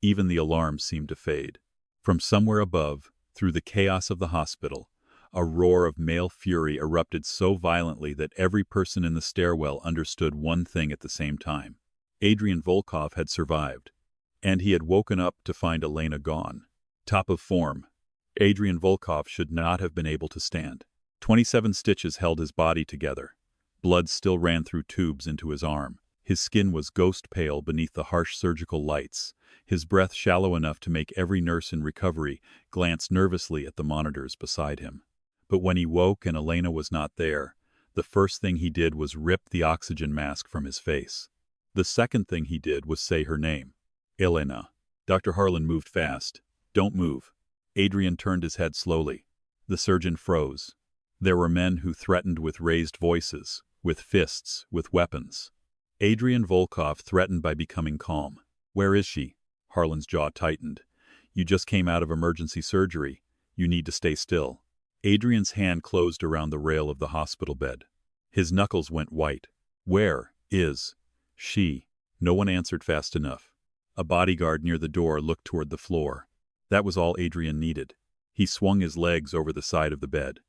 Speaker 1: Even the alarm seemed to fade. From somewhere above, through the chaos of the hospital, a roar of male fury erupted so violently that every person in the stairwell understood one thing at the same time. Adrian Volkov had survived, and he had woken up to find Elena gone. Top of form. Adrian Volkov should not have been able to stand. 27 stitches held his body together. Blood still ran through tubes into his arm. His skin was ghost pale beneath the harsh surgical lights, his breath shallow enough to make every nurse in recovery glance nervously at the monitors beside him. But when he woke and Elena was not there, the first thing he did was rip the oxygen mask from his face. The second thing he did was say her name. Elena. Dr. Harlan moved fast. Don't move. Adrian turned his head slowly. The surgeon froze. There were men who threatened with raised voices, with fists, with weapons. Adrian Volkov threatened by becoming calm. Where is she? Harlan's jaw tightened. You just came out of emergency surgery. You need to stay still. Adrian's hand closed around the rail of the hospital bed. His knuckles went white. Where is she? No one answered fast enough. A bodyguard near the door looked toward the floor. That was all Adrian needed. He swung his legs over the side of the bed.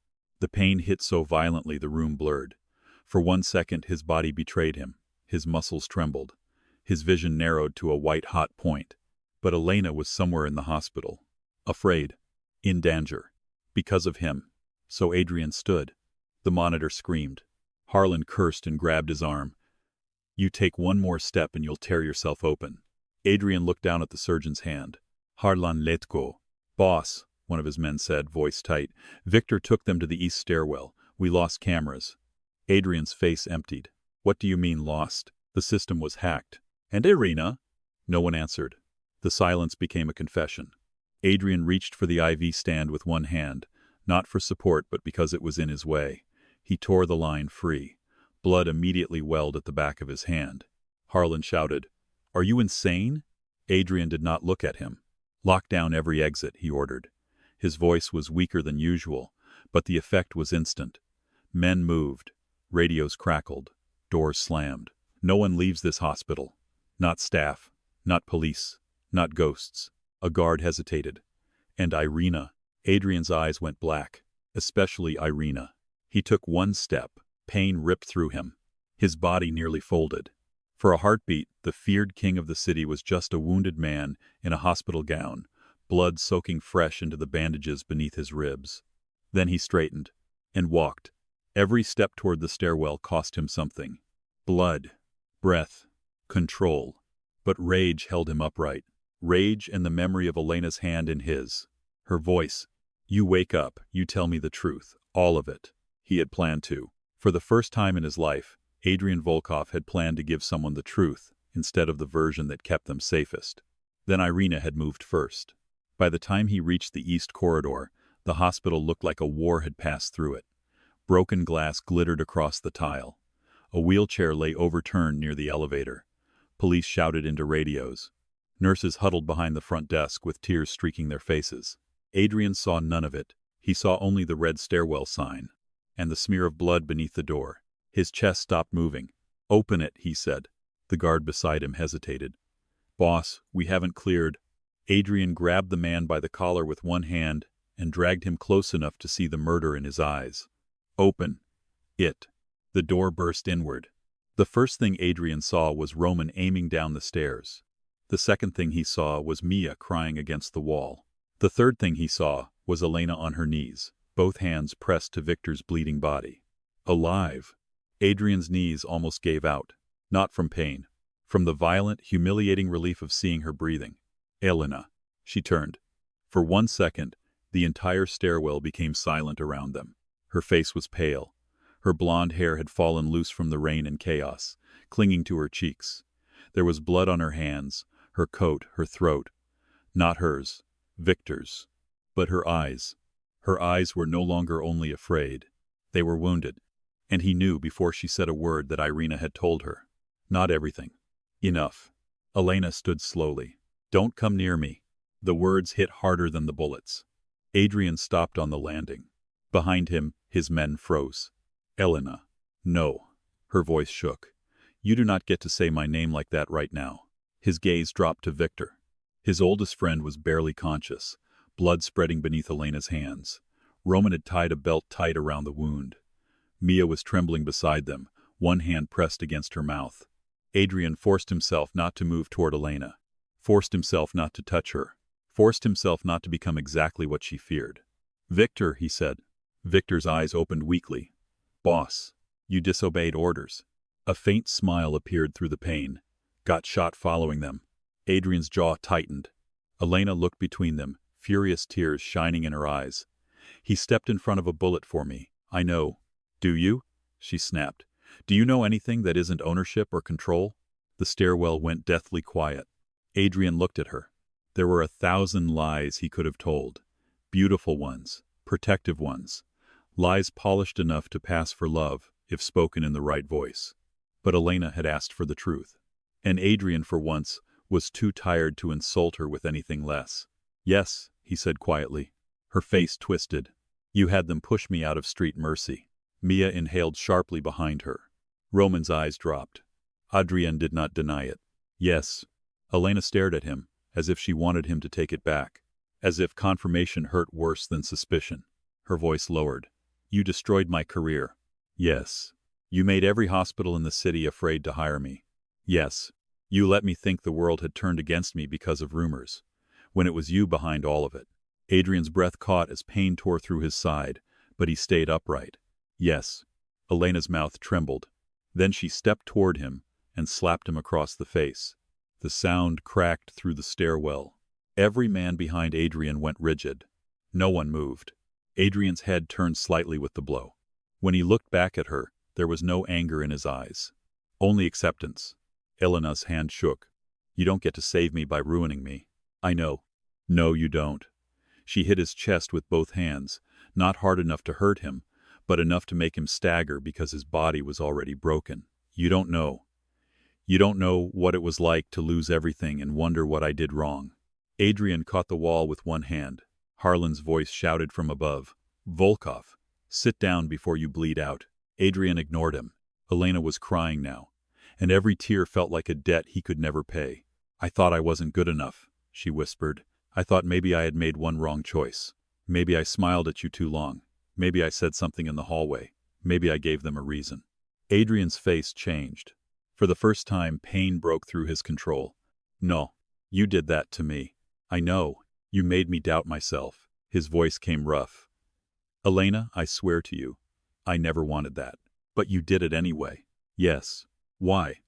Speaker 1: The pain hit so violently the room blurred. For 1 second his body betrayed him. His muscles trembled. His vision narrowed to a white-hot point. But Elena was somewhere in the hospital. Afraid. In danger. Because of him. So Adrian stood. The monitor screamed. Harlan cursed and grabbed his arm. You take one more step and you'll tear yourself open. Adrian looked down at the surgeon's hand. Harlan let go. Boss, one of his men said, voice tight. Victor took them to the east stairwell. We lost cameras. Adrian's face emptied. What do you mean lost? The system was hacked. And Irina? No one answered. The silence became a confession. Adrian reached for the IV stand with one hand, not for support but because it was in his way. He tore the line free. Blood immediately welled at the back of his hand. Harlan shouted, "Are you insane?" Adrian did not look at him. "Lock down every exit," he ordered. His voice was weaker than usual, but the effect was instant. Men moved. Radios crackled. Doors slammed. No one leaves this hospital. Not staff. Not police. Not ghosts. A guard hesitated. And Irina. Adrian's eyes went black. Especially Irina. He took one step. Pain ripped through him. His body nearly folded. For a heartbeat, the feared king of the city was just a wounded man in a hospital gown, blood soaking fresh into the bandages beneath his ribs. Then he straightened and walked. Every step toward the stairwell cost him something. Blood, breath, control. But rage held him upright. Rage and the memory of Elena's hand in his. Her voice. "You wake up, you tell me the truth, all of it." He had planned to. For the first time in his life, Adrian Volkov had planned to give someone the truth, instead of the version that kept them safest. Then Irina had moved first. By the time he reached the east corridor, the hospital looked like a war had passed through it. Broken glass glittered across the tile. A wheelchair lay overturned near the elevator. Police shouted into radios. Nurses huddled behind the front desk with tears streaking their faces. Adrian saw none of it. He saw only the red stairwell sign and the smear of blood beneath the door. His chest stopped moving. "Open it," he said. The guard beside him hesitated. "Boss, we haven't cleared." Adrian grabbed the man by the collar with one hand and dragged him close enough to see the murder in his eyes. "Open it." The door burst inward. The first thing Adrian saw was Roman aiming down the stairs. The second thing he saw was Mia crying against the wall. The third thing he saw was Elena on her knees, both hands pressed to Victor's bleeding body. Alive. Adrian's knees almost gave out. Not from pain. From the violent, humiliating relief of seeing her breathing. Elena. She turned. For 1 second, the entire stairwell became silent around them. Her face was pale. Her blonde hair had fallen loose from the rain and chaos, clinging to her cheeks. There was blood on her hands, her coat, her throat. Not hers. Victor's. But her eyes. Her eyes were no longer only afraid. They were wounded. And he knew before she said a word that Irina had told her. Not everything. Enough. Elena stood slowly. "Don't come near me." The words hit harder than the bullets. Adrian stopped on the landing. Behind him, his men froze. "Elena." "No." Her voice shook. "You do not get to say my name like that right now." His gaze dropped to Victor. His oldest friend was barely conscious, blood spreading beneath Elena's hands. Roman had tied a belt tight around the wound. Mia was trembling beside them, one hand pressed against her mouth. Adrian forced himself not to move toward Elena, forced himself not to touch her, forced himself not to become exactly what she feared. "Victor," he said. Victor's eyes opened weakly. "Boss, you disobeyed orders." A faint smile appeared through the pain. "Got shot following them." Adrian's jaw tightened. Elena looked between them, furious tears shining in her eyes. "He stepped in front of a bullet for me. I know." "Do you?" she snapped. "Do you know anything that isn't ownership or control?" The stairwell went deathly quiet. Adrian looked at her. There were 1,000 lies he could have told. Beautiful ones, protective ones. Lies polished enough to pass for love, if spoken in the right voice. But Elena had asked for the truth. And Adrian, for once, was too tired to insult her with anything less. "Yes," he said quietly. Her face twisted. "You had them push me out of street mercy." Mia inhaled sharply behind her. Roman's eyes dropped. Adrian did not deny it. "Yes." Elena stared at him, as if she wanted him to take it back. As if confirmation hurt worse than suspicion. Her voice lowered. "You destroyed my career." "Yes." "You made every hospital in the city afraid to hire me." "Yes." "You let me think the world had turned against me because of rumors, when it was you behind all of it." Adrian's breath caught as pain tore through his side, but he stayed upright. "Yes." Elena's mouth trembled. Then she stepped toward him and slapped him across the face. The sound cracked through the stairwell. Every man behind Adrian went rigid. No one moved. Adrian's head turned slightly with the blow. When he looked back at her, there was no anger in his eyes. Only acceptance. Elena's hand shook. You don't get to save me by ruining me. I know. No, you don't. She hit his chest with both hands, not hard enough to hurt him, but enough to make him stagger because his body was already broken. You don't know. You don't know what it was like to lose everything and wonder what I did wrong. Adrian caught the wall with one hand. Harlan's voice shouted from above. Volkov, sit down before you bleed out. Adrian ignored him. Elena was crying now, and every tear felt like a debt he could never pay. I thought I wasn't good enough, she whispered. I thought maybe I had made one wrong choice. Maybe I smiled at you too long. Maybe I said something in the hallway. Maybe I gave them a reason. Adrian's face changed. For the first time, pain broke through his control. No, you did that to me. I know. You made me doubt myself. His voice came rough. Elena, I swear to you, I never wanted that. But you did it anyway. Yes. Why?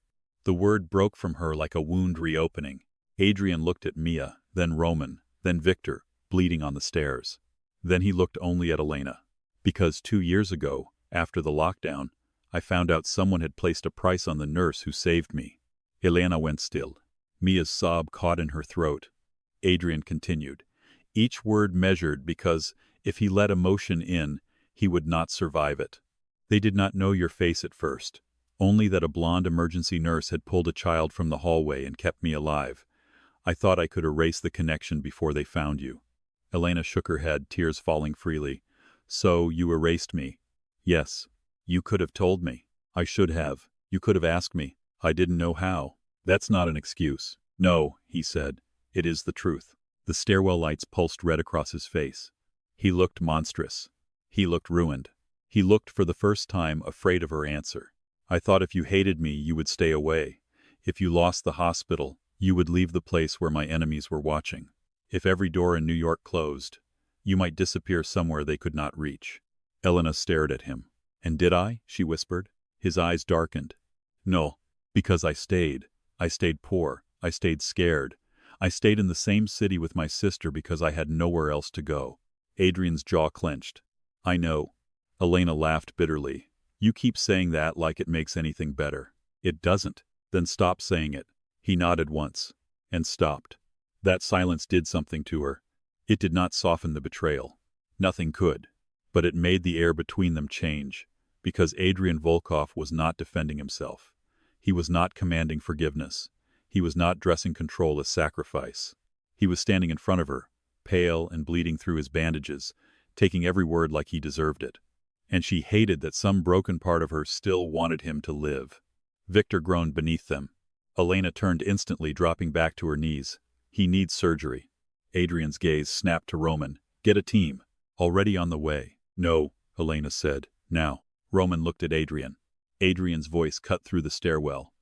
Speaker 1: The word broke from her like a wound reopening. Adrian looked at Mia, then Roman, then Victor, bleeding on the stairs. Then he looked only at Elena. Because 2 years ago, after the lockdown, I found out someone had placed a price on the nurse who saved me. Elena went still. Mia's sob caught in her throat. Adrian continued, each word measured because, if he let emotion in, he would not survive it. They did not know your face at first, only that a blonde emergency nurse had pulled a child from the hallway and kept me alive. I thought I could erase the connection before they found you. Elena shook her head, tears falling freely. So, you erased me? Yes. You could have told me. I should have. You could have asked me. I didn't know how. That's not an excuse. No, he said. It is the truth. The stairwell lights pulsed red across his face. He looked monstrous. He looked ruined. He looked for the first time afraid of her answer. I thought if you hated me, you would stay away. If you lost the hospital, you would leave the place where my enemies were watching. If every door in New York closed, you might disappear somewhere they could not reach. Elena stared at him. And did I? She whispered. His eyes darkened. No, because I stayed. I stayed poor. I stayed scared. I stayed in the same city with my sister because I had nowhere else to go. Adrian's jaw clenched. I know. Elena laughed bitterly. You keep saying that like it makes anything better. It doesn't. Then stop saying it. He nodded once, and stopped. That silence did something to her. It did not soften the betrayal. Nothing could. But it made the air between them change, because Adrian Volkov was not defending himself. He was not commanding forgiveness. He was not dressing control as sacrifice. He was standing in front of her, pale and bleeding through his bandages, taking every word like he deserved it. And she hated that some broken part of her still wanted him to live. Victor groaned beneath them. Elena turned instantly, dropping back to her knees. He needs surgery. Adrian's gaze snapped to Roman. Get a team. Already on the way. No, Elena said. Now. Roman looked at Adrian. Adrian's voice cut through the stairwell.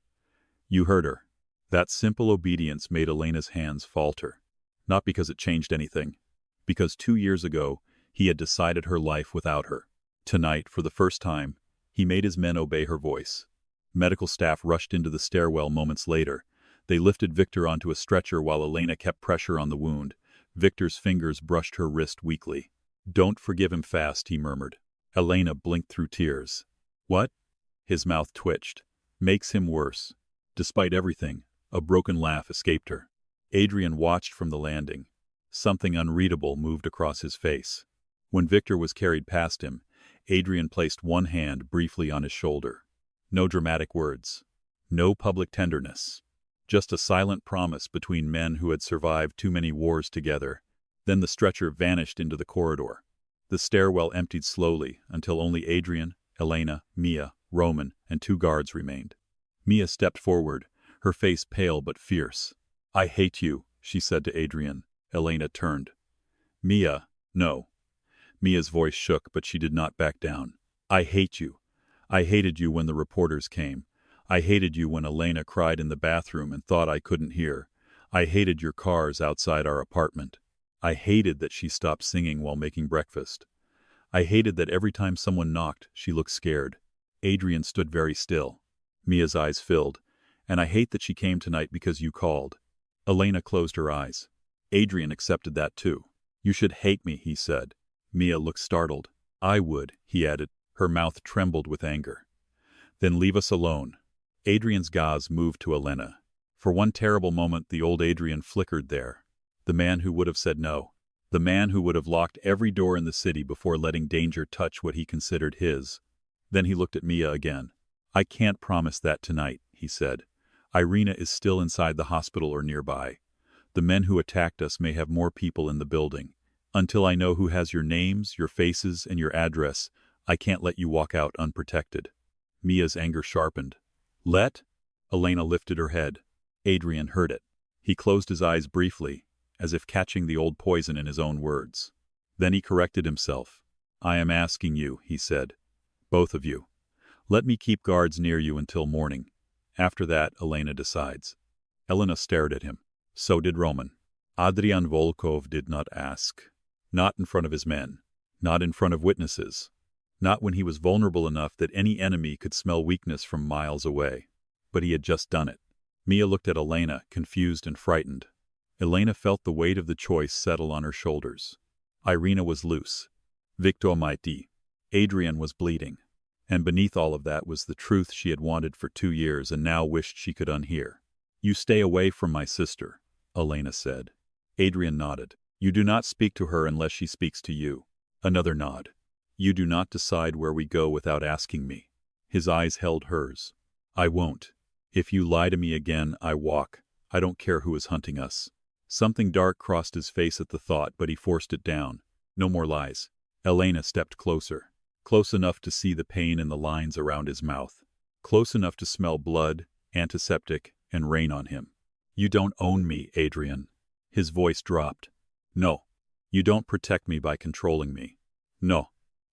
Speaker 1: You heard her. That simple obedience made Elena's hands falter. Not because it changed anything. Because 2 years ago, he had decided her life without her. Tonight, for the first time, he made his men obey her voice. Medical staff rushed into the stairwell moments later. They lifted Victor onto a stretcher while Elena kept pressure on the wound. Victor's fingers brushed her wrist weakly. Don't forgive him fast, he murmured. Elena blinked through tears. What? His mouth twitched. Makes him worse. Despite everything, a broken laugh escaped her. Adrian watched from the landing. Something unreadable moved across his face. When Victor was carried past him, Adrian placed one hand briefly on his shoulder. No dramatic words. No public tenderness. Just a silent promise between men who had survived too many wars together. Then the stretcher vanished into the corridor. The stairwell emptied slowly until only Adrian, Elena, Mia, Roman, and 2 guards remained. Mia stepped forward, her face pale but fierce. I hate you, she said to Adrian. Elena turned. Mia, no. Mia's voice shook, but she did not back down. I hate you. I hated you when the reporters came. I hated you when Elena cried in the bathroom and thought I couldn't hear. I hated your cars outside our apartment. I hated that she stopped singing while making breakfast. I hated that every time someone knocked, she looked scared. Adrian stood very still. Mia's eyes filled. And I hate that she came tonight because you called. Elena closed her eyes. Adrian accepted that too. You should hate me, he said. Mia looked startled. I would, he added. Her mouth trembled with anger. Then leave us alone. Adrian's gaze moved to Elena. For one terrible moment the old Adrian flickered there. The man who would have said no. The man who would have locked every door in the city before letting danger touch what he considered his. Then he looked at Mia again. I can't promise that tonight, he said. Irina is still inside the hospital or nearby. The men who attacked us may have more people in the building. Until I know who has your names, your faces, and your address, I can't let you walk out unprotected. Mia's anger sharpened. Let? Elena lifted her head. Adrian heard it. He closed his eyes briefly, as if catching the old poison in his own words. Then he corrected himself. I am asking you, he said. Both of you. Let me keep guards near you until morning. After that, Elena decides. Elena stared at him. So did Roman. Adrian Volkov did not ask. Not in front of his men. Not in front of witnesses. Not when he was vulnerable enough that any enemy could smell weakness from miles away. But he had just done it. Mia looked at Elena, confused and frightened. Elena felt the weight of the choice settle on her shoulders. Irina was loose. Victor mighty. Adrian was bleeding. And beneath all of that was the truth she had wanted for 2 years and now wished she could unhear. You stay away from my sister, Elena said. Adrian nodded. You do not speak to her unless she speaks to you. Another nod. You do not decide where we go without asking me. His eyes held hers. I won't. If you lie to me again, I walk. I don't care who is hunting us. Something dark crossed his face at the thought, but he forced it down. No more lies. Elena stepped closer. Close enough to see the pain in the lines around his mouth. Close enough to smell blood, antiseptic, and rain on him. You don't own me, Adrian. His voice dropped. No. You don't protect me by controlling me. No.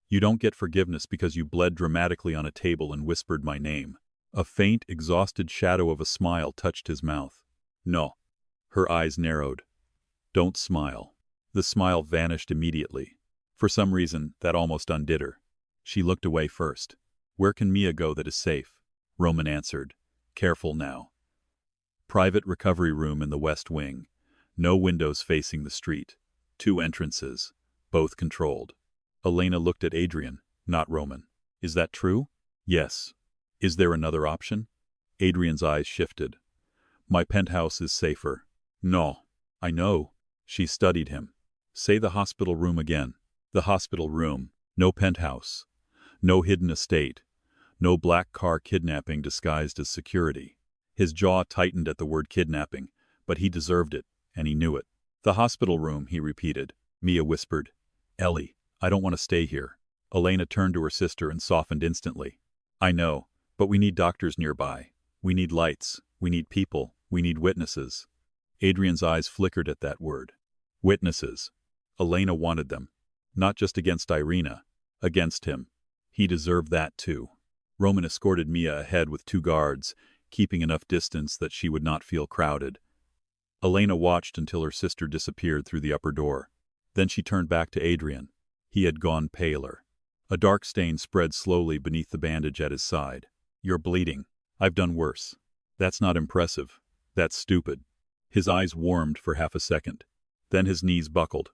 Speaker 1: You don't get forgiveness because you bled dramatically on a table and whispered my name. A faint, exhausted shadow of a smile touched his mouth. No. Her eyes narrowed. Don't smile. The smile vanished immediately. For some reason, that almost undid her. She looked away first. Where can Mia go that is safe? Roman answered. Careful now. Private recovery room in the west wing. No windows facing the street. 2 entrances. Both controlled. Elena looked at Adrian, not Roman. Is that true? Yes. Is there another option? Adrian's eyes shifted. My penthouse is safer. No. I know. She studied him. Say the hospital room again. The hospital room. No penthouse. No hidden estate. No black car kidnapping disguised as security. His jaw tightened at the word kidnapping, but he deserved it, and he knew it. The hospital room, he repeated. Mia whispered. Ellie, I don't want to stay here. Elena turned to her sister and softened instantly. I know, but we need doctors nearby. We need lights. We need people. We need witnesses. Adrian's eyes flickered at that word. Witnesses. Elena wanted them. Not just against Irina. Against him. He deserved that too. Roman escorted Mia ahead with 2 guards, keeping enough distance that she would not feel crowded. Elena watched until her sister disappeared through the upper door. Then she turned back to Adrian. He had gone paler. A dark stain spread slowly beneath the bandage at his side. You're bleeding. I've done worse. That's not impressive. That's stupid. His eyes warmed for half a second. Then his knees buckled.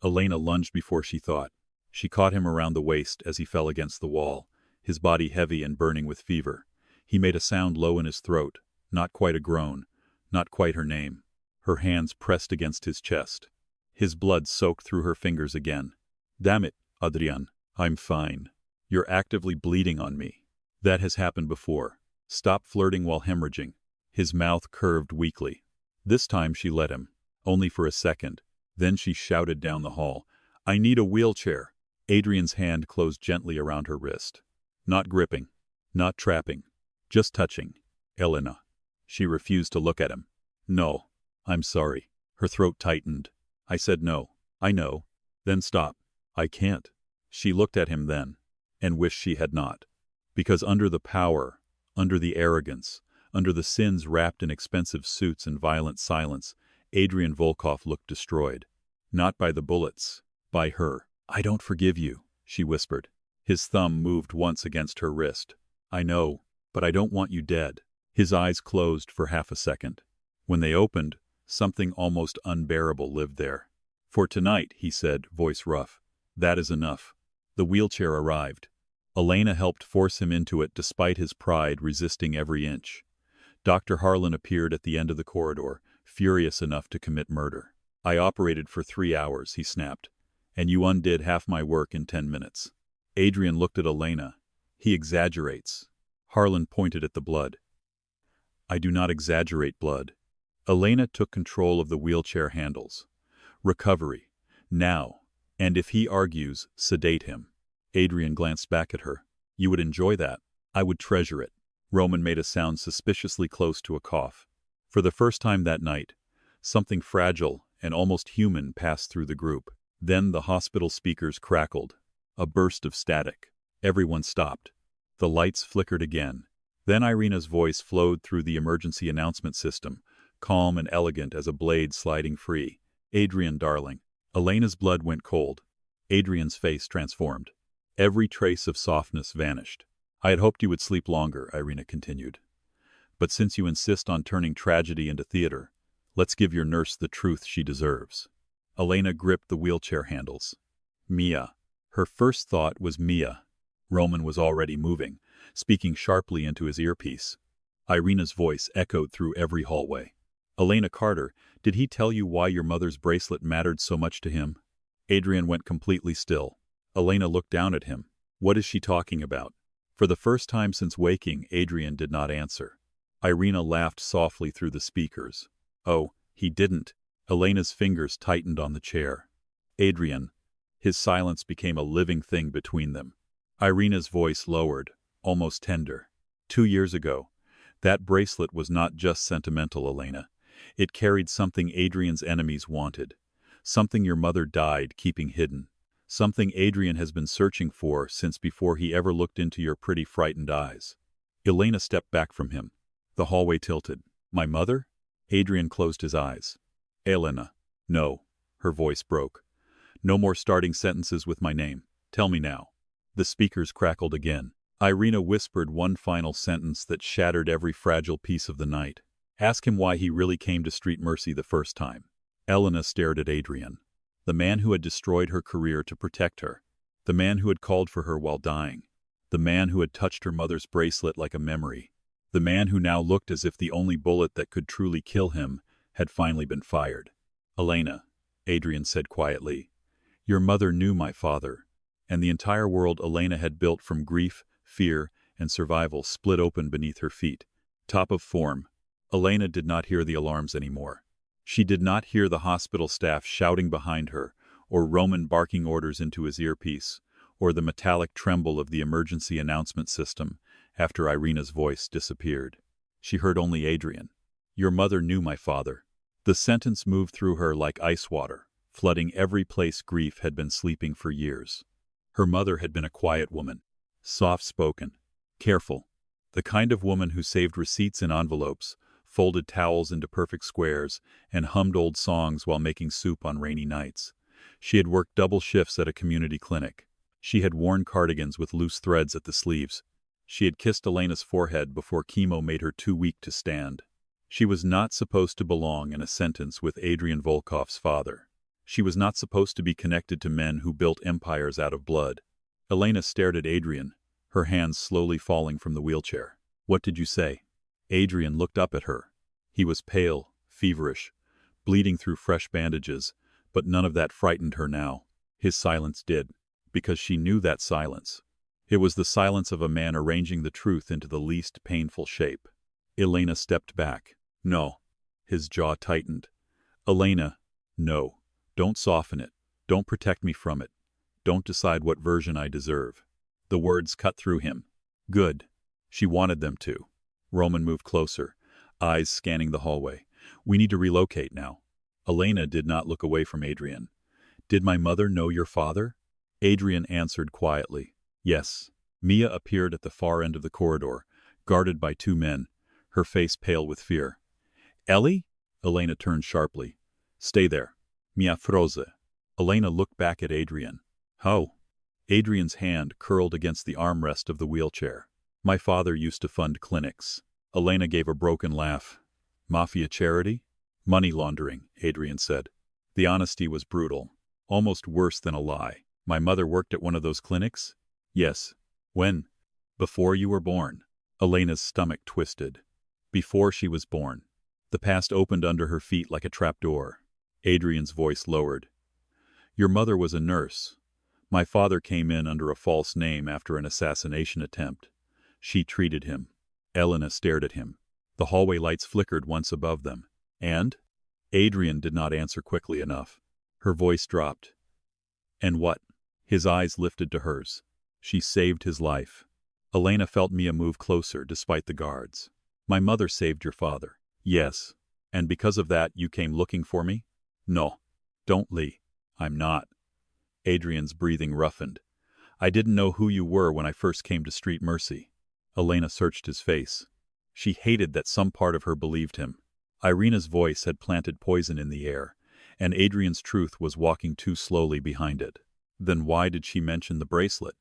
Speaker 1: Elena lunged before she thought. She caught him around the waist as he fell against the wall, his body heavy and burning with fever. He made a sound low in his throat, not quite a groan, not quite her name. Her hands pressed against his chest. His blood soaked through her fingers again. Damn it, Adrian, I'm fine. You're actively bleeding on me. That has happened before. Stop flirting while hemorrhaging. His mouth curved weakly. This time she let him, only for a second. Then she shouted down the hall, I need a wheelchair. Adrian's hand closed gently around her wrist. Not gripping. Not trapping. Just touching. Elena. She refused to look at him. No. I'm sorry. Her throat tightened. I said no. I know. Then stop. I can't. She looked at him then, and wished she had not. Because under the power, under the arrogance, under the sins wrapped in expensive suits and violent silence, Adrian Volkov looked destroyed. Not by the bullets. By her. I don't forgive you, she whispered. His thumb moved once against her wrist. I know, but I don't want you dead. His eyes closed for half a second. When they opened, Something almost unbearable lived there. "For tonight," he said, voice rough. "That is enough." The wheelchair arrived. Elena helped force him into it despite his pride resisting every inch. Dr. Harlan appeared at the end of the corridor, furious enough to commit murder. "I operated for 3 hours," he snapped, "and you undid half my work in 10 minutes. Adrian looked at Elena. "He exaggerates." Harlan pointed at the blood. "I do not exaggerate blood." Elena took control of the wheelchair handles. "Recovery. Now. And if he argues, sedate him." Adrian glanced back at her. "You would enjoy that." "I would treasure it." Roman made a sound suspiciously close to a cough. For the first time that night, something fragile and almost human passed through the group. Then the hospital speakers crackled. A burst of static. Everyone stopped. The lights flickered again. Then Irina's voice flowed through the emergency announcement system, calm and elegant as a blade sliding free. "Adrian, darling." Elena's blood went cold. Adrian's face transformed. Every trace of softness vanished. "I had hoped you would sleep longer," Irina continued. "But since you insist on turning tragedy into theater, let's give your nurse the truth she deserves." Elena gripped the wheelchair handles. "Mia." Her first thought was Mia. Roman was already moving, speaking sharply into his earpiece. Irina's voice echoed through every hallway. "Elena Carter, did he tell you why your mother's bracelet mattered so much to him?" Adrian went completely still. Elena looked down at him. "What is she talking about?" For the first time since waking, Adrian did not answer. Irina laughed softly through the speakers. "Oh, he didn't." Elena's fingers tightened on the chair. "Adrian." His silence became a living thing between them. Irina's voice lowered, almost tender. 2 years ago, that bracelet was not just sentimental, Elena. It carried something Adrian's enemies wanted. Something your mother died keeping hidden. Something Adrian has been searching for since before he ever looked into your pretty frightened eyes. Elena stepped back from him. The hallway tilted. "My mother?" Adrian closed his eyes. "Elena." "No." Her voice broke. "No more starting sentences with my name. Tell me now." The speakers crackled again. Irina whispered one final sentence that shattered every fragile piece of the night. "Ask him why he really came to Street Mercy the first time." Elena stared at Adrian. The man who had destroyed her career to protect her. The man who had called for her while dying. The man who had touched her mother's bracelet like a memory. The man who now looked as if the only bullet that could truly kill him had finally been fired. "Elena," Adrian said quietly, "your mother knew my father." And the entire world Elena had built from grief, fear, and survival split open beneath her feet. Top of form. Elena did not hear the alarms anymore. She did not hear the hospital staff shouting behind her, or Roman barking orders into his earpiece, or the metallic tremble of the emergency announcement system after Irina's voice disappeared. She heard only Adrian. "Your mother knew my father." The sentence moved through her like ice water, flooding every place grief had been sleeping for years. Her mother had been a quiet woman, soft-spoken, careful, the kind of woman who saved receipts in envelopes, folded towels into perfect squares, and hummed old songs while making soup on rainy nights. She had worked double shifts at a community clinic. She had worn cardigans with loose threads at the sleeves. She had kissed Elena's forehead before chemo made her too weak to stand. She was not supposed to belong in a sentence with Adrian Volkov's father. She was not supposed to be connected to men who built empires out of blood. Elena stared at Adrian, her hands slowly falling from the wheelchair. "What did you say?" Adrian looked up at her. He was pale, feverish, bleeding through fresh bandages, but none of that frightened her now. His silence did, because she knew that silence. It was the silence of a man arranging the truth into the least painful shape. Elena stepped back. "No." His jaw tightened. "Elena, no. Don't soften it. Don't protect me from it. Don't decide what version I deserve." The words cut through him. Good. She wanted them to. Roman moved closer, eyes scanning the hallway. "We need to relocate now." Elena did not look away from Adrian. "Did my mother know your father?" Adrian answered quietly. "Yes." Mia appeared at the far end of the corridor, guarded by 2 men, her face pale with fear. "Ellie?" Elena turned sharply. "Stay there." "Mia froze." Elena looked back at Adrian. "How?" Adrian's hand curled against the armrest of the wheelchair. "My father used to fund clinics." Elena gave a broken laugh. "Mafia charity?" Money laundering, Adrian said. The honesty was brutal, almost worse than a lie. My mother worked at one of those clinics? Yes. When? Before you were born. Elena's stomach twisted. Before she was born. The past opened under her feet like a trapdoor. Adrian's voice lowered. Your mother was a nurse. My father came in under a false name after an assassination attempt. She treated him. Elena stared at him. The hallway lights flickered once above them. And? Adrian did not answer quickly enough. Her voice dropped. And what? His eyes lifted to hers. She saved his life. Elena felt Mia move closer despite the guards. My mother saved your father. Yes. And because of that you came looking for me? No. Don't Lee. I'm not. Adrian's breathing roughened. I didn't know who you were when I first came to Street Mercy. Elena searched his face. She hated that some part of her believed him. Irina's voice had planted poison in the air, and Adrian's truth was walking too slowly behind it. Then why did she mention the bracelet?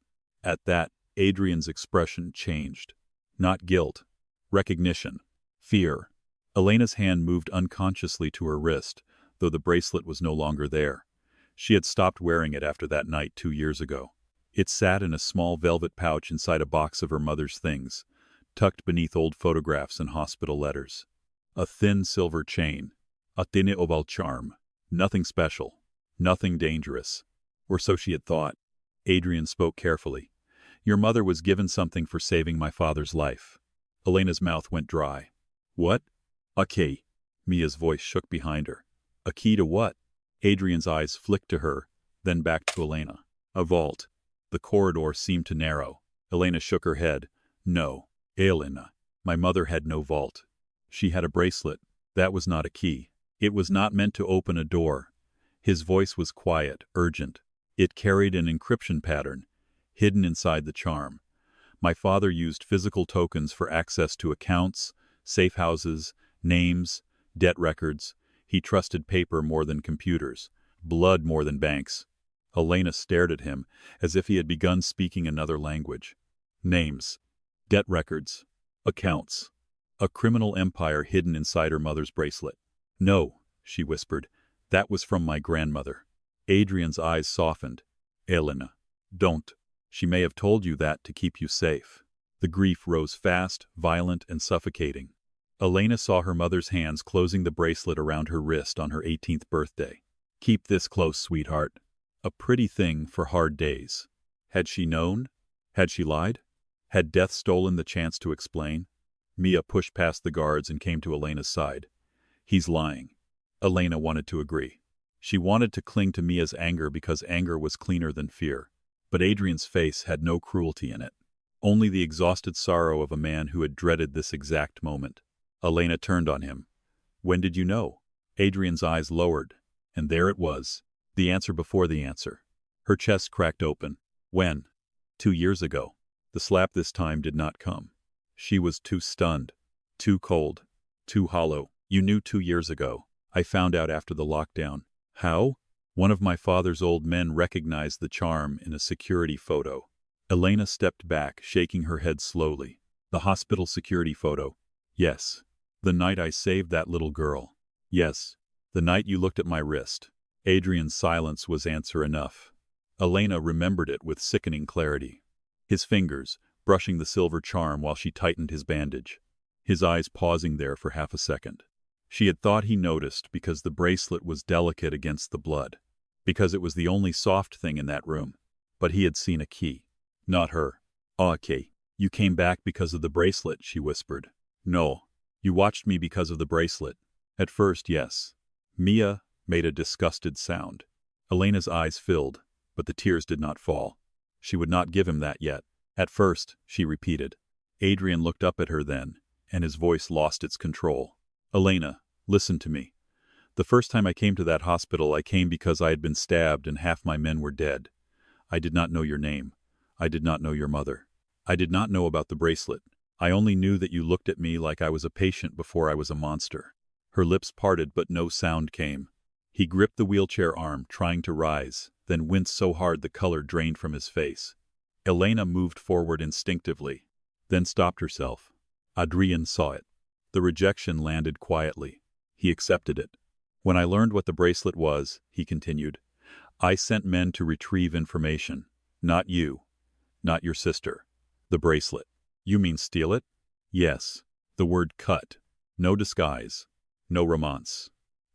Speaker 1: At that, Adrian's expression changed. Not guilt. Recognition. Fear. Elena's hand moved unconsciously to her wrist, though the bracelet was no longer there. She had stopped wearing it after that night 2 years ago. It sat in a small velvet pouch inside a box of her mother's things, tucked beneath old photographs and hospital letters. A thin silver chain. A thin oval charm. Nothing special. Nothing dangerous. Or so she had thought. Adrian spoke carefully. Your mother was given something for saving my father's life. Elena's mouth went dry. What? A key. Mia's voice shook behind her. A key to what? Adrian's eyes flicked to her, then back to Elena. A vault. The corridor seemed to narrow. Elena shook her head. No, Elena. My mother had no vault. She had a bracelet. That was not a key. It was not meant to open a door. His voice was quiet, urgent. It carried an encryption pattern, hidden inside the charm. My father used physical tokens for access to accounts, safe houses, names, debt records. He trusted paper more than computers, blood more than banks. Elena stared at him as if he had begun speaking another language. Names, debt records, accounts. A criminal empire hidden inside her mother's bracelet. No, she whispered. That was from my grandmother. Adrian's eyes softened. Elena, don't. She may have told you that to keep you safe. The grief rose fast, violent, and suffocating. Elena saw her mother's hands closing the bracelet around her wrist on her 18th birthday. Keep this close, sweetheart. A pretty thing for hard days. Had she known? Had she lied? Had death stolen the chance to explain? Mia pushed past the guards and came to Elena's side. He's lying. Elena wanted to agree. She wanted to cling to Mia's anger because anger was cleaner than fear. But Adrian's face had no cruelty in it. Only the exhausted sorrow of a man who had dreaded this exact moment. Elena turned on him. When did you know? Adrian's eyes lowered, and there it was. The answer before the answer. Her chest cracked open. When? 2 years ago. The slap this time did not come. She was too stunned, too cold, too hollow. You knew 2 years ago. I found out after the lockdown. How? One of my father's old men recognized the charm in a security photo. Elena stepped back, shaking her head slowly. The hospital security photo. Yes. The night I saved that little girl. Yes. The night you looked at my wrist. Adrian's silence was answer enough. Elena remembered it with sickening clarity. His fingers, brushing the silver charm while she tightened his bandage. His eyes pausing there for half a second. She had thought he noticed because the bracelet was delicate against the blood, because it was the only soft thing in that room. But he had seen a key. Not her. Ah, key. You came back because of the bracelet, she whispered. No. You watched me because of the bracelet. At first, yes. Mia made a disgusted sound. Elena's eyes filled, but the tears did not fall. She would not give him that yet. At first, she repeated. Adrian looked up at her then, and his voice lost its control. Elena, listen to me. The first time I came to that hospital, I came because I had been stabbed and half my men were dead. I did not know your name. I did not know your mother. I did not know about the bracelet. I only knew that you looked at me like I was a patient before I was a monster. Her lips parted, but no sound came. He gripped the wheelchair arm, trying to rise, then winced so hard the color drained from his face. Elena moved forward instinctively, then stopped herself. Adrian saw it. The rejection landed quietly. He accepted it. When I learned what the bracelet was, he continued, I sent men to retrieve information. Not you. Not your sister. The bracelet. You mean steal it? Yes. The word cut. No disguise. No romance.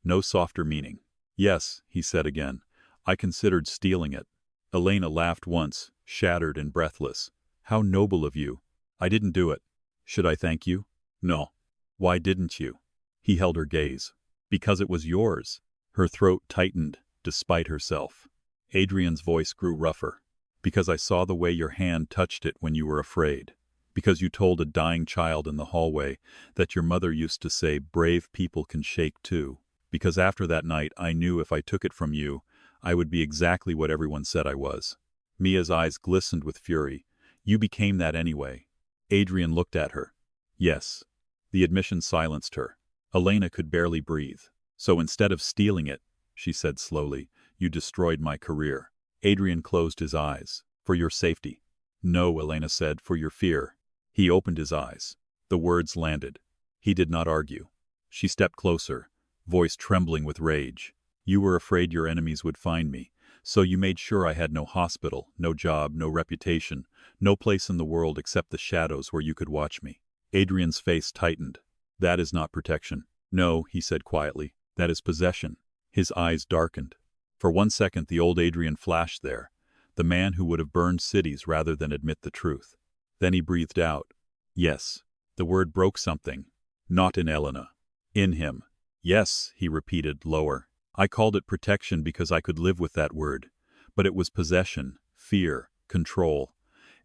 Speaker 1: No softer meaning. Yes, he said again. I considered stealing it. Elena laughed once, shattered and breathless. How noble of you. I didn't do it. Should I thank you? No. Why didn't you? He held her gaze. Because it was yours. Her throat tightened, despite herself. Adrian's voice grew rougher. Because I saw the way your hand touched it when you were afraid. Because you told a dying child in the hallway that your mother used to say brave people can shake too. Because after that night I knew if I took it from you, I would be exactly what everyone said I was. Mia's eyes glistened with fury. You became that anyway. Adrian looked at her. Yes. The admission silenced her. Elena could barely breathe. So instead of stealing it, she said slowly, you destroyed my career. Adrian closed his eyes. For your safety. No, Elena said, for your fear. He opened his eyes. The words landed. He did not argue. She stepped closer, voice trembling with rage. You were afraid your enemies would find me, so you made sure I had no hospital, no job, no reputation, no place in the world except the shadows where you could watch me. Adrian's face tightened. That is not protection. No, he said quietly. That is possession. His eyes darkened. For 1 second the old Adrian flashed there, the man who would have burned cities rather than admit the truth. Then he breathed out. Yes. The word broke something. Not in Elena. In him. Yes, he repeated, lower. I called it protection because I could live with that word. But it was possession, fear, control.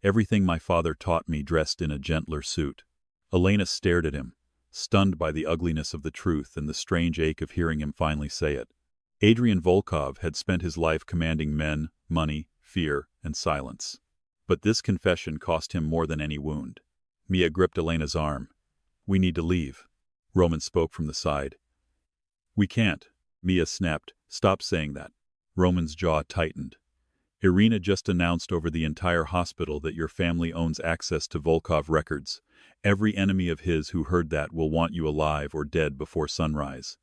Speaker 1: Everything my father taught me dressed in a gentler suit. Elena stared at him, stunned by the ugliness of the truth and the strange ache of hearing him finally say it. Adrian Volkov had spent his life commanding men, money, fear, and silence. But this confession cost him more than any wound. Mia gripped Elena's arm. We need to leave. Roman spoke from the side. We can't. Mia snapped. Stop saying that. Roman's jaw tightened. Irina just announced over the entire hospital that your family owns access to Volkov records. Every enemy of his who heard that will want you alive or dead before sunrise.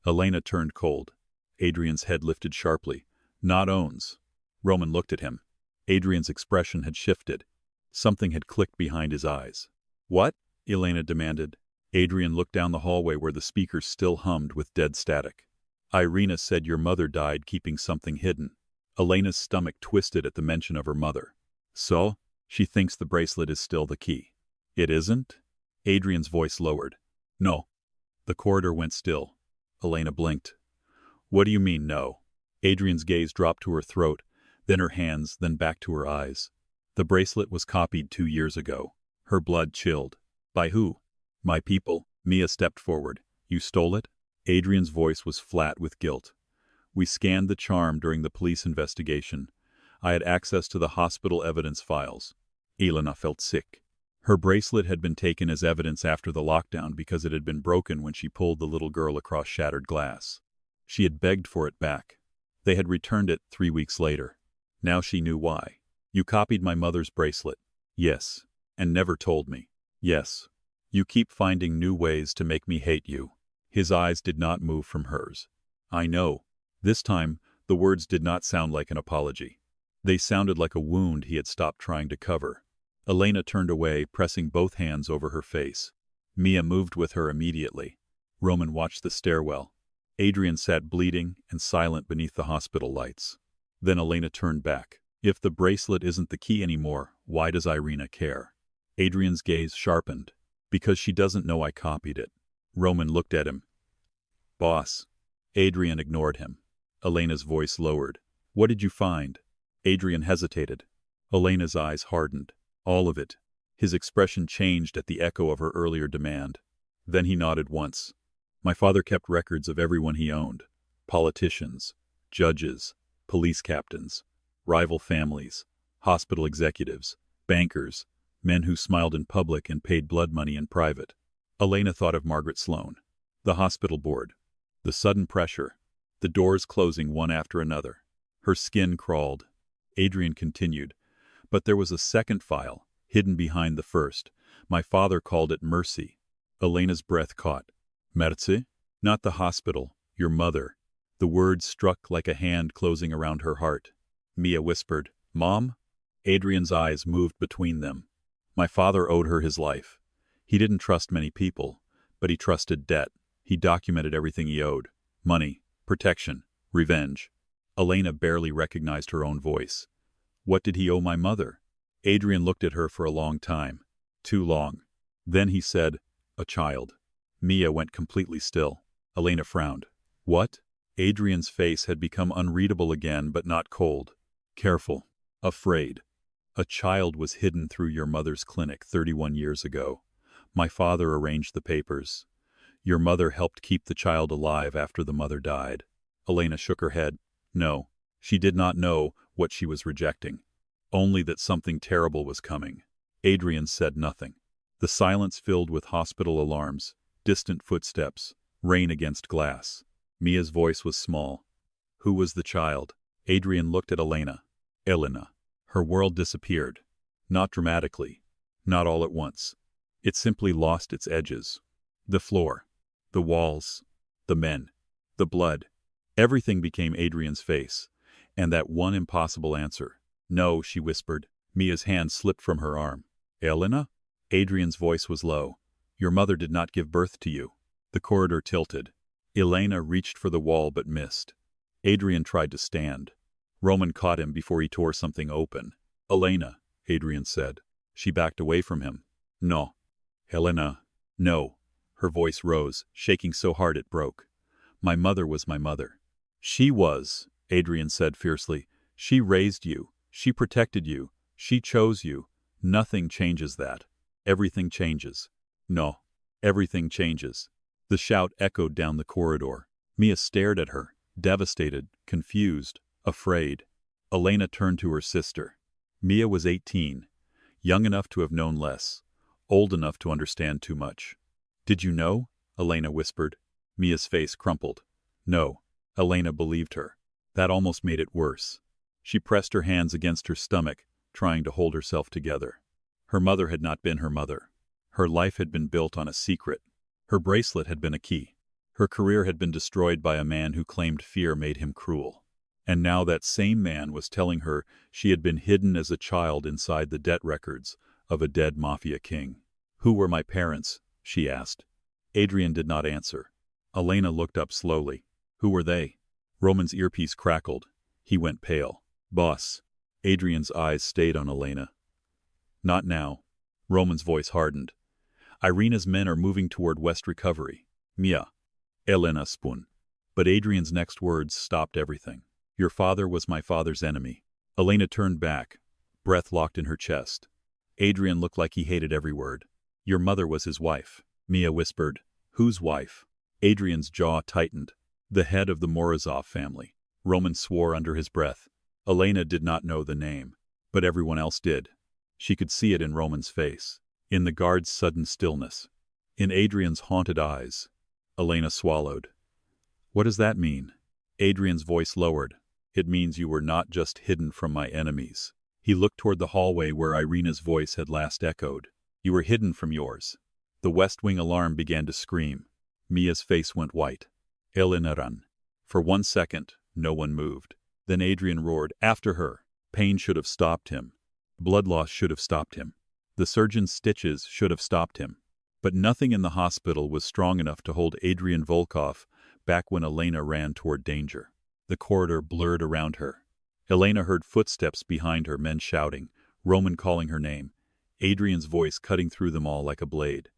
Speaker 1: Elena turned cold. Adrian's head lifted sharply. Not owns. Roman looked at him. Adrian's expression had shifted. Something had clicked behind his eyes. What? Elena demanded. Adrian looked down the hallway where the speakers still hummed with dead static. Irina said your mother died keeping something hidden. Elena's stomach twisted at the mention of her mother. So? She thinks the bracelet is still the key. It isn't? Adrian's voice lowered. No. The corridor went still. Elena blinked. What do you mean, no? Adrian's gaze dropped to her throat, then her hands, then back to her eyes. The bracelet was copied 2 years ago. Her blood chilled. By who? My people. Mia stepped forward. You stole it? Adrian's voice was flat with guilt. We scanned the charm during the police investigation. I had access to the hospital evidence files. Elena felt sick. Her bracelet had been taken as evidence after the lockdown because it had been broken when she pulled the little girl across shattered glass. She had begged for it back. They had returned it 3 weeks later. Now she knew why. You copied my mother's bracelet. Yes. And never told me. Yes. You keep finding new ways to make me hate you. His eyes did not move from hers. I know. This time, the words did not sound like an apology. They sounded like a wound he had stopped trying to cover. Elena turned away, pressing both hands over her face. Mia moved with her immediately. Roman watched the stairwell. Adrian sat bleeding and silent beneath the hospital lights. Then Elena turned back. If the bracelet isn't the key anymore, why does Irina care? Adrian's gaze sharpened. Because she doesn't know I copied it. Roman looked at him. Boss. Adrian ignored him. Elena's voice lowered. What did you find? Adrian hesitated. Elena's eyes hardened. All of it. His expression changed at the echo of her earlier demand. Then he nodded once. My father kept records of everyone he owned. Politicians, judges, police captains, rival families, hospital executives, bankers, men who smiled in public and paid blood money in private. Elena thought of Margaret Sloan. The hospital board. The sudden pressure. The doors closing one after another. Her skin crawled. Adrian continued. But there was a second file, hidden behind the first. My father called it mercy. Elena's breath caught. Mercy? Not the hospital, your mother. The words struck like a hand closing around her heart. Mia whispered, Mom? Adrian's eyes moved between them. My father owed her his life. He didn't trust many people, but he trusted debt. He documented everything he owed. Money, protection, revenge. Elena barely recognized her own voice. What did he owe my mother? Adrian looked at her for a long time. Too long. Then he said, a child. Mia went completely still. Elena frowned. What? Adrian's face had become unreadable again, but not cold. Careful. Afraid. A child was hidden through your mother's clinic 31 years ago. My father arranged the papers. Your mother helped keep the child alive after the mother died. Elena shook her head. No, she did not know what she was rejecting. Only that something terrible was coming. Adrian said nothing. The silence filled with hospital alarms, distant footsteps, rain against glass. Mia's voice was small. Who was the child? Adrian looked at Elena. Elena. Her world disappeared. Not dramatically. Not all at once. It simply lost its edges. The floor. The walls. The men. The blood. Everything became Adrian's face. And that one impossible answer. No, she whispered. Mia's hand slipped from her arm. Elena? Adrian's voice was low. Your mother did not give birth to you. The corridor tilted. Elena reached for the wall but missed. Adrian tried to stand. Roman caught him before he tore something open. Elena, Adrian said. She backed away from him. No. Helena. No. Her voice rose, shaking so hard it broke. My mother was my mother. She was, Adrian said fiercely. She raised you. She protected you. She chose you. Nothing changes that. Everything changes. No. Everything changes. The shout echoed down the corridor. Mia stared at her, devastated, confused, afraid. Elena turned to her sister. Mia was 18, young enough to have known less, old enough to understand too much. Did you know? Elena whispered. Mia's face crumpled. No. Elena believed her. That almost made it worse. She pressed her hands against her stomach, trying to hold herself together. Her mother had not been her mother. Her life had been built on a secret. Her bracelet had been a key. Her career had been destroyed by a man who claimed fear made him cruel. And now that same man was telling her she had been hidden as a child inside the debt records of a dead Mafia king. Who were my parents? She asked. Adrian did not answer. Elena looked up slowly. Who were they? Roman's earpiece crackled. He went pale. Boss. Adrian's eyes stayed on Elena. Not now. Roman's voice hardened. Irina's men are moving toward West Recovery. Mia. Elena spoon. But Adrian's next words stopped everything. Your father was my father's enemy. Elena turned back, breath locked in her chest. Adrian looked like he hated every word. Your mother was his wife. Mia whispered. Whose wife? Adrian's jaw tightened. The head of the Morozov family. Roman swore under his breath. Elena did not know the name, but everyone else did. She could see it in Roman's face, in the guard's sudden stillness, in Adrian's haunted eyes. Elena swallowed. What does that mean? Adrian's voice lowered. It means you were not just hidden from my enemies. He looked toward the hallway where Irina's voice had last echoed. You were hidden from yours. The West Wing alarm began to scream. Mia's face went white. Elena ran. For 1 second, no one moved. Then Adrian roared, after her. Pain should have stopped him. Blood loss should have stopped him. The surgeon's stitches should have stopped him. But nothing in the hospital was strong enough to hold Adrian Volkov back when Elena ran toward danger. The corridor blurred around her. Elena heard footsteps behind her, men shouting, Roman calling her name, Adrian's voice cutting through them all like a blade.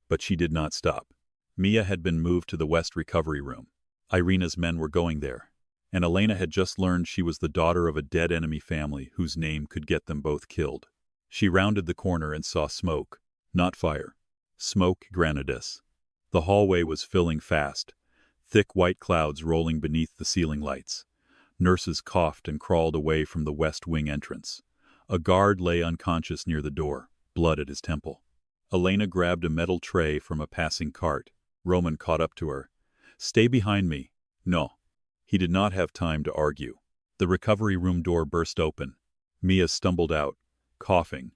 Speaker 1: But she did not stop. Mia had been moved to the West Recovery Room. Irina's men were going there. And Elena had just learned she was the daughter of a dead enemy family whose name could get them both killed. She rounded the corner and saw smoke. Not fire. Smoke granadus. The hallway was filling fast. Thick white clouds rolling beneath the ceiling lights. Nurses coughed and crawled away from the West Wing entrance. A guard lay unconscious near the door, blood at his temple. Elena grabbed a metal tray from a passing cart. Roman caught up to her. Stay behind me. No. He did not have time to argue. The recovery room door burst open. Mia stumbled out, coughing,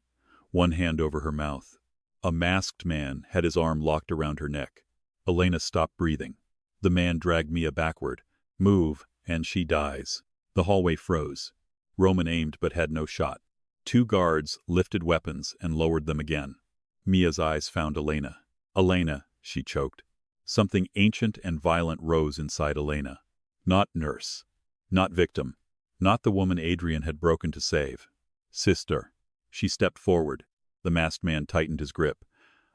Speaker 1: one hand over her mouth. A masked man had his arm locked around her neck. Elena stopped breathing. The man dragged Mia backward. Move, and she dies. The hallway froze. Roman aimed but had no shot. 2 guards lifted weapons and lowered them again. Mia's eyes found Elena. Elena, she choked. Something ancient and violent rose inside Elena. Not nurse. Not victim. Not the woman Adrian had broken to save. Sister. She stepped forward. The masked man tightened his grip.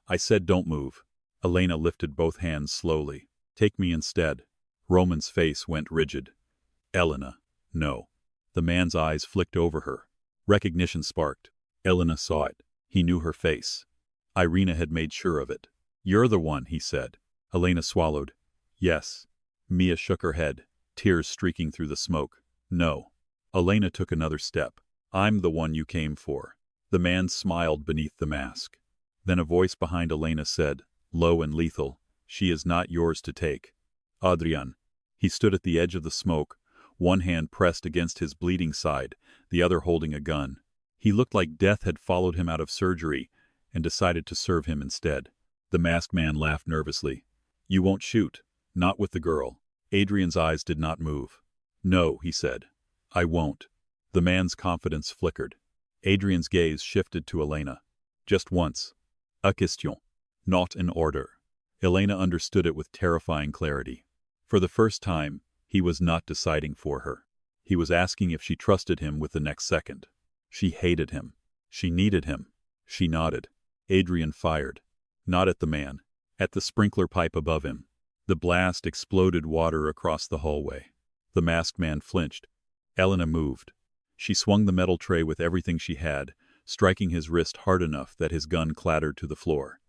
Speaker 1: I said don't move. Elena lifted both hands slowly. Take me instead. Roman's face went rigid. Elena. No. The man's eyes flicked over her. Recognition sparked. Elena saw it. He knew her face. Irina had made sure of it. You're the one, he said. Elena swallowed. Yes. Mia shook her head, tears streaking through the smoke. No. Elena took another step. I'm the one you came for. The man smiled beneath the mask. Then a voice behind Elena said, low and lethal, she is not yours to take. Adrian. He stood at the edge of the smoke, one hand pressed against his bleeding side, the other holding a gun. He looked like death had followed him out of surgery and decided to serve him instead. The masked man laughed nervously. You won't shoot. Not with the girl. Adrian's eyes did not move. No, he said. I won't. The man's confidence flickered. Adrian's gaze shifted to Elena. Just once. A question. Not an order. Elena understood it with terrifying clarity. For the first time, he was not deciding for her. He was asking if she trusted him with the next second. She hated him. She needed him. She nodded. Adrian fired. Not at the man. At the sprinkler pipe above him. The blast exploded water across the hallway. The masked man flinched. Elena moved. She swung the metal tray with everything she had, striking his wrist hard enough that his gun clattered to the floor.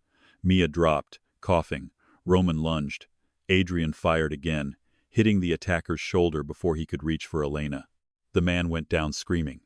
Speaker 1: Mia dropped, coughing. Roman lunged. Adrian fired again, hitting the attacker's shoulder before he could reach for Elena. The man went down screaming.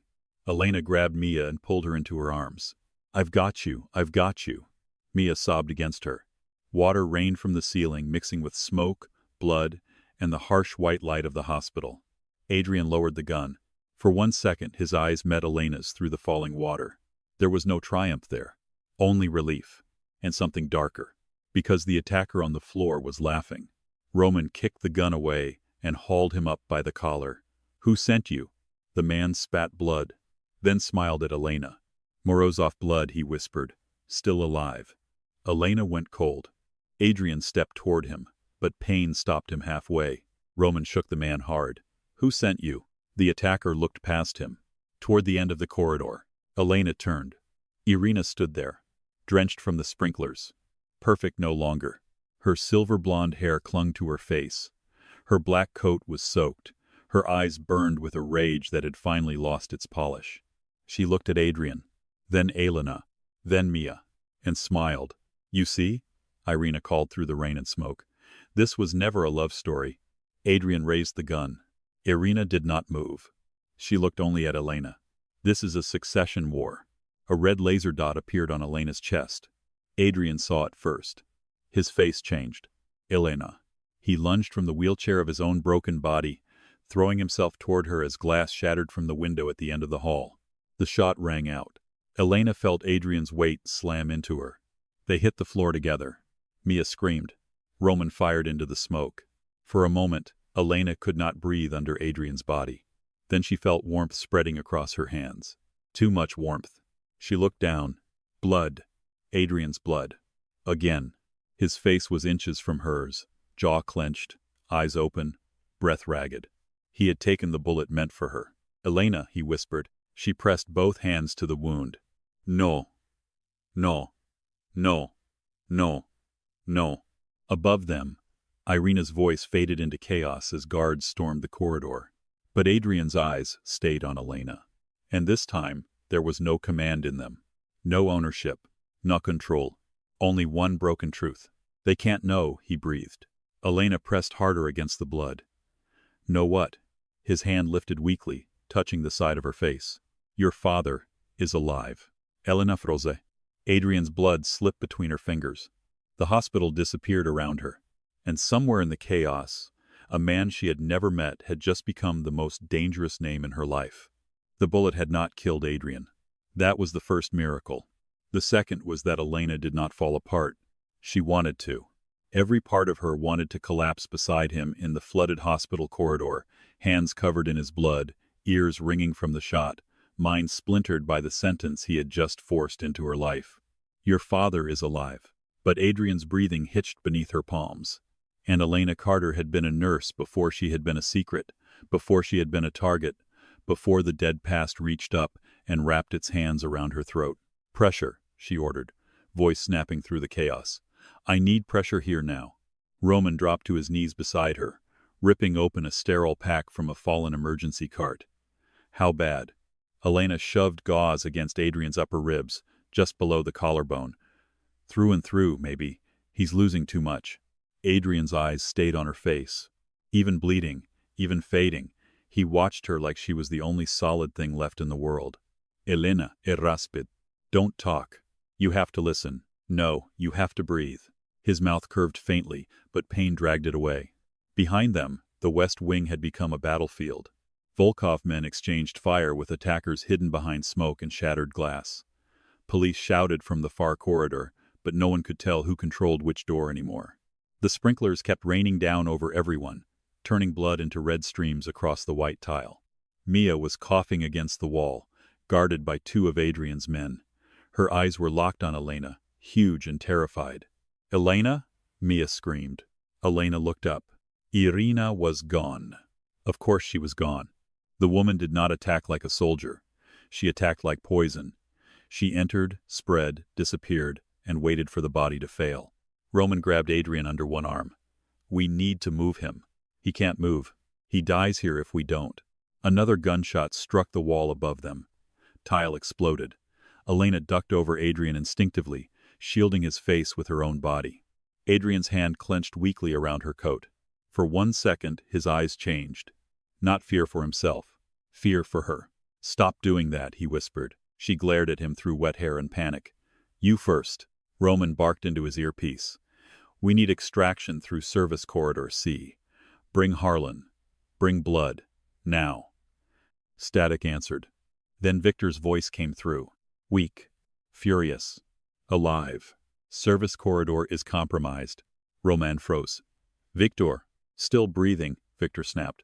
Speaker 1: Elena grabbed Mia and pulled her into her arms. I've got you, I've got you. Mia sobbed against her. Water rained from the ceiling, mixing with smoke, blood, and the harsh white light of the hospital. Adrian lowered the gun. For 1 second, his eyes met Elena's through the falling water. There was no triumph there, only relief, and something darker, because the attacker on the floor was laughing. Roman kicked the gun away and hauled him up by the collar. Who sent you? The man spat blood, then smiled at Elena. Morozov blood, he whispered, still alive. Elena went cold. Adrian stepped toward him, but pain stopped him halfway. Roman shook the man hard. Who sent you? The attacker looked past him, toward the end of the corridor. Elena turned. Irina stood there, drenched from the sprinklers. Perfect no longer. Her silver blonde hair clung to her face. Her black coat was soaked. Her eyes burned with a rage that had finally lost its polish. She looked at Adrian, then Elena, then Mia, and smiled. You see? Irina called through the rain and smoke. This was never a love story. Adrian raised the gun. Irina did not move. She looked only at Elena. This is a succession war. A red laser dot appeared on Elena's chest. Adrian saw it first. His face changed. Elena. He lunged from the wheelchair of his own broken body, throwing himself toward her as glass shattered from the window at the end of the hall. The shot rang out. Elena felt Adrian's weight slam into her. They hit the floor together. Mia screamed. Roman fired into the smoke. For a moment, Elena could not breathe under Adrian's body. Then she felt warmth spreading across her hands. Too much warmth. She looked down. Blood. Adrian's blood. Again. His face was inches from hers, jaw clenched, eyes open, breath ragged. He had taken the bullet meant for her. Elena, he whispered. She pressed both hands to the wound. No. No. No. No. No. Above them, Irina's voice faded into chaos as guards stormed the corridor. But Adrian's eyes stayed on Elena. And this time, there was no command in them. No ownership. No control. Only one broken truth. They can't know, he breathed. Elena pressed harder against the blood. Know what? His hand lifted weakly, touching the side of her face. Your father is alive. Elena froze. Adrian's blood slipped between her fingers. The hospital disappeared around her. And somewhere in the chaos, a man she had never met had just become the most dangerous name in her life. The bullet had not killed Adrian. That was the first miracle. The second was that Elena did not fall apart. She wanted to. Every part of her wanted to collapse beside him in the flooded hospital corridor, hands covered in his blood, ears ringing from the shot, mind splintered by the sentence he had just forced into her life. Your father is alive. But Adrian's breathing hitched beneath her palms. And Elena Carter had been a nurse before she had been a secret, before she had been a target, before the dead past reached up and wrapped its hands around her throat. Pressure, she ordered, voice snapping through the chaos. I need pressure here now. Roman dropped to his knees beside her, ripping open a sterile pack from a fallen emergency cart. How bad? Elena shoved gauze against Adrian's upper ribs, just below the collarbone. Through and through, maybe. He's losing too much. Adrian's eyes stayed on her face. Even bleeding, even fading, he watched her like she was the only solid thing left in the world. Elena, irraspid. Don't talk. You have to listen. No, you have to breathe. His mouth curved faintly, but pain dragged it away. Behind them, the West Wing had become a battlefield. Volkov men exchanged fire with attackers hidden behind smoke and shattered glass. Police shouted from the far corridor, but no one could tell who controlled which door anymore. The sprinklers kept raining down over everyone, turning blood into red streams across the white tile. Mia was coughing against the wall, guarded by two of Adrian's men. Her eyes were locked on Elena, huge and terrified. Elena? Mia screamed. Elena looked up. Irina was gone. Of course she was gone. The woman did not attack like a soldier. She attacked like poison. She entered, spread, disappeared, and waited for the body to fail. Roman grabbed Adrian under one arm. We need to move him. He can't move. He dies here if we don't. Another gunshot struck the wall above them. Tile exploded. Elena ducked over Adrian instinctively, shielding his face with her own body. Adrian's hand clenched weakly around her coat. For 1 second, his eyes changed. Not fear for himself. Fear for her. Stop doing that, he whispered. She glared at him through wet hair and panic. You first. Roman barked into his earpiece. We need extraction through Service Corridor C. Bring Harlan. Bring blood. Now. Static answered. Then Victor's voice came through. Weak. Furious. Alive. Service Corridor is compromised. Roman froze. Victor. Still breathing, Victor snapped.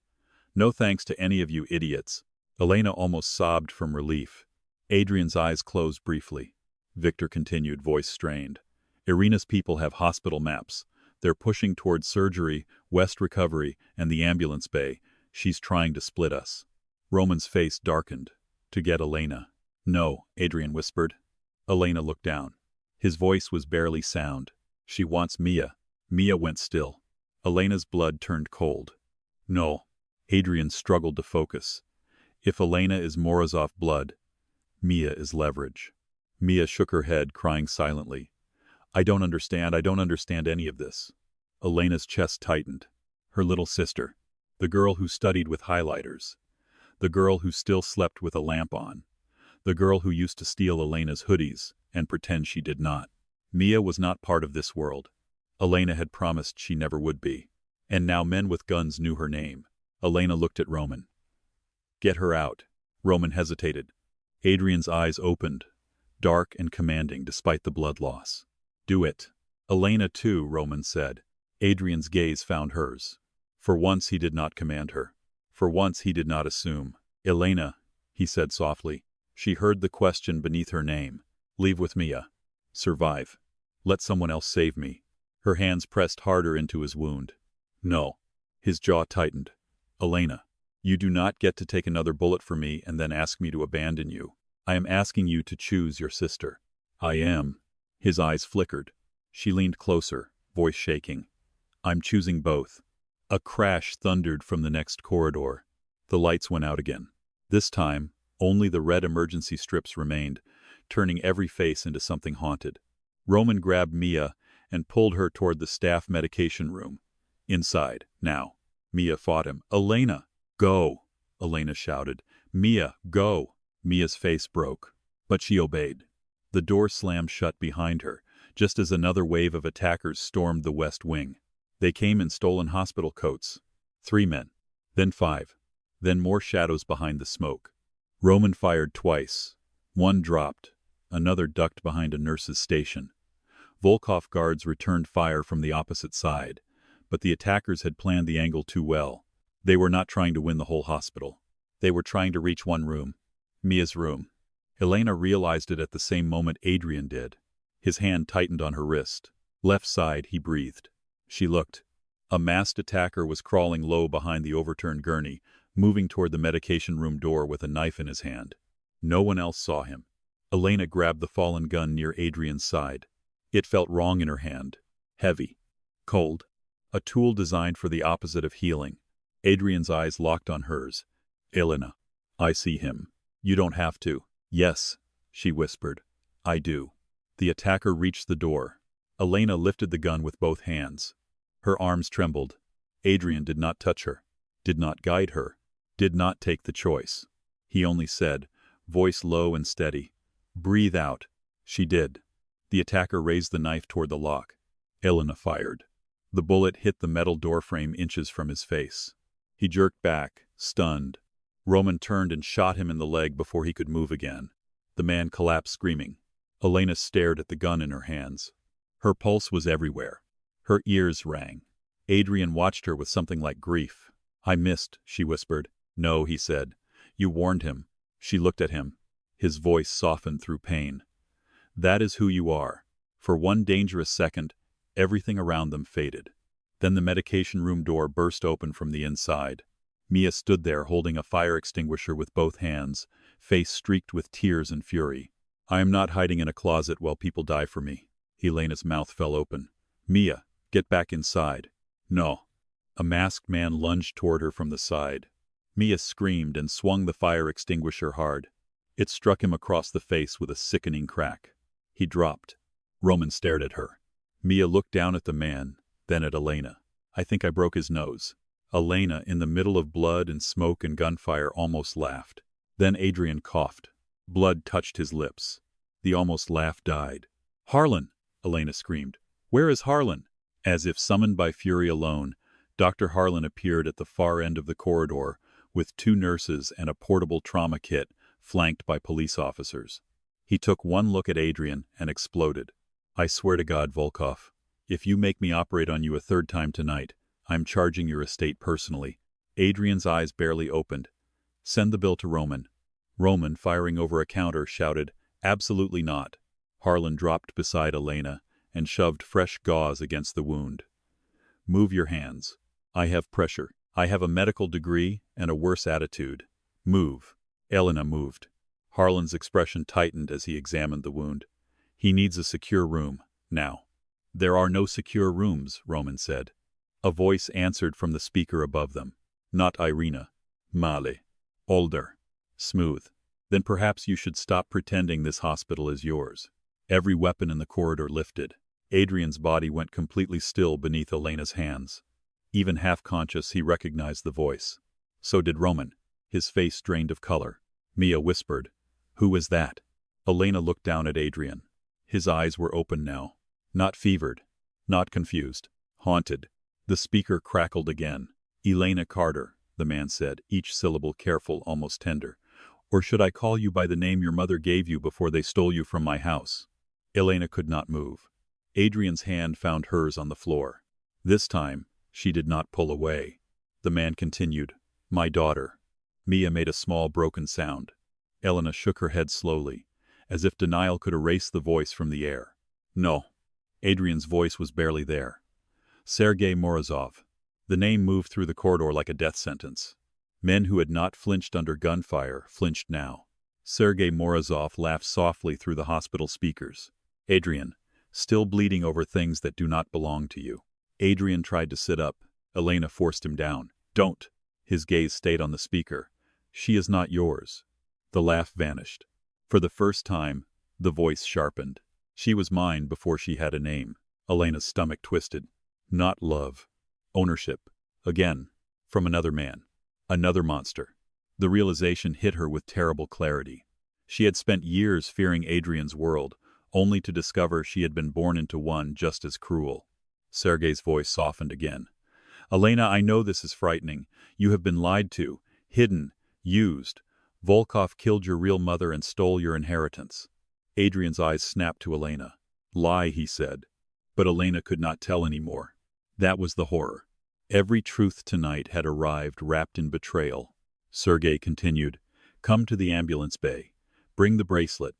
Speaker 1: No thanks to any of you idiots. Elena almost sobbed from relief. Adrian's eyes closed briefly. Victor continued, voice strained. Irina's people have hospital maps. They're pushing towards surgery, West Recovery, and the ambulance bay. She's trying to split us. Roman's face darkened. To get Elena. No, Adrian whispered. Elena looked down. His voice was barely sound. She wants Mia. Mia went still. Elena's blood turned cold. No. Adrian struggled to focus. If Elena is Morozov blood, Mia is leverage. Mia shook her head, crying silently. I don't understand any of this. Elena's chest tightened. Her little sister. The girl who studied with highlighters. The girl who still slept with a lamp on. The girl who used to steal Elena's hoodies and pretend she did not. Mia was not part of this world. Elena had promised she never would be. And now men with guns knew her name. Elena looked at Roman. Get her out. Roman hesitated. Adrian's eyes opened, dark and commanding despite the blood loss. Do it. Elena too, Roman said. Adrian's gaze found hers. For once he did not command her. For once he did not assume. Elena, he said softly. She heard the question beneath her name. Leave with Mia. Survive. Let someone else save me. Her hands pressed harder into his wound. No. His jaw tightened. Elena, you do not get to take another bullet for me and then ask me to abandon you. I am asking you to choose your sister. I am. His eyes flickered. She leaned closer, voice shaking. I'm choosing both. A crash thundered from the next corridor. The lights went out again. This time, only the red emergency strips remained, turning every face into something haunted. Roman grabbed Mia and pulled her toward the staff medication room. Inside, now. Mia fought him. Elena, go! Elena shouted. Mia, go! Mia's face broke, but she obeyed. The door slammed shut behind her, just as another wave of attackers stormed the West Wing. They came in stolen hospital coats. 3 men. Then 5. Then more shadows behind the smoke. Roman fired twice. One dropped. Another ducked behind a nurse's station. Volkov guards returned fire from the opposite side, but the attackers had planned the angle too well. They were not trying to win the whole hospital. They were trying to reach one room. Mia's room. Elena realized it at the same moment Adrian did. His hand tightened on her wrist. Left side, he breathed. She looked. A masked attacker was crawling low behind the overturned gurney, moving toward the medication room door with a knife in his hand. No one else saw him. Elena grabbed the fallen gun near Adrian's side. It felt wrong in her hand. Heavy. Cold. A tool designed for the opposite of healing. Adrian's eyes locked on hers. Elena. I see him. You don't have to. Yes, she whispered. I do. The attacker reached the door. Elena lifted the gun with both hands. Her arms trembled. Adrian did not touch her, did not guide her, did not take the choice. He only said, voice low and steady, breathe out. She did. The attacker raised the knife toward the lock. Elena fired. The bullet hit the metal doorframe inches from his face. He jerked back, stunned. Roman turned and shot him in the leg before he could move again. The man collapsed screaming. Elena stared at the gun in her hands. Her pulse was everywhere. Her ears rang. Adrian watched her with something like grief. I missed, she whispered. No, he said. You warned him. She looked at him. His voice softened through pain. That is who you are. For one dangerous second, everything around them faded. Then the medication room door burst open from the inside. Mia stood there holding a fire extinguisher with both hands, face streaked with tears and fury. I am not hiding in a closet while people die for me. Elena's mouth fell open. Mia, get back inside. No. A masked man lunged toward her from the side. Mia screamed and swung the fire extinguisher hard. It struck him across the face with a sickening crack. He dropped. Roman stared at her. Mia looked down at the man, then at Elena. I think I broke his nose. Elena, in the middle of blood and smoke and gunfire, almost laughed. Then Adrian coughed. Blood touched his lips. The almost laugh died. Harlan! Elena screamed. Where is Harlan? As if summoned by fury alone, Dr. Harlan appeared at the far end of the corridor with 2 nurses and a portable trauma kit flanked by police officers. He took one look at Adrian and exploded. I swear to God, Volkov, if you make me operate on you a 3rd time tonight, I'm charging your estate personally. Adrian's eyes barely opened. Send the bill to Roman. Roman, firing over a counter, shouted, Absolutely not. Harlan dropped beside Elena and shoved fresh gauze against the wound. Move your hands. I have pressure. I have a medical degree and a worse attitude. Move. Elena moved. Harlan's expression tightened as he examined the wound. He needs a secure room, now. There are no secure rooms, Roman said. A voice answered from the speaker above them. Not Irina. Male. Older. Smooth. Then perhaps you should stop pretending this hospital is yours. Every weapon in the corridor lifted. Adrian's body went completely still beneath Elena's hands. Even half-conscious, he recognized the voice. So did Roman. His face drained of color. Mia whispered, Who is that? Elena looked down at Adrian. His eyes were open now. Not fevered. Not confused. Haunted. The speaker crackled again. Elena Carter, the man said, each syllable careful, almost tender. Or should I call you by the name your mother gave you before they stole you from my house? Elena could not move. Adrian's hand found hers on the floor. This time, she did not pull away. The man continued, My daughter. Mia made a small broken sound. Elena shook her head slowly, as if denial could erase the voice from the air. No. Adrian's voice was barely there. Sergei Morozov. The name moved through the corridor like a death sentence. Men who had not flinched under gunfire flinched now. Sergei Morozov laughed softly through the hospital speakers. Adrian, still bleeding over things that do not belong to you. Adrian tried to sit up. Elena forced him down. Don't. His gaze stayed on the speaker. She is not yours. The laugh vanished. For the first time, the voice sharpened. She was mine before she had a name. Elena's stomach twisted. Not love. Ownership. Again. From another man. Another monster. The realization hit her with terrible clarity. She had spent years fearing Adrian's world, only to discover she had been born into one just as cruel. Sergei's voice softened again. Elena, I know this is frightening. You have been lied to, hidden, used. Volkov killed your real mother and stole your inheritance. Adrian's eyes snapped to Elena. Lie, he said. But Elena could not tell any more. That was the horror. Every truth tonight had arrived wrapped in betrayal. Sergei continued, "Come to the ambulance bay. Bring the bracelet.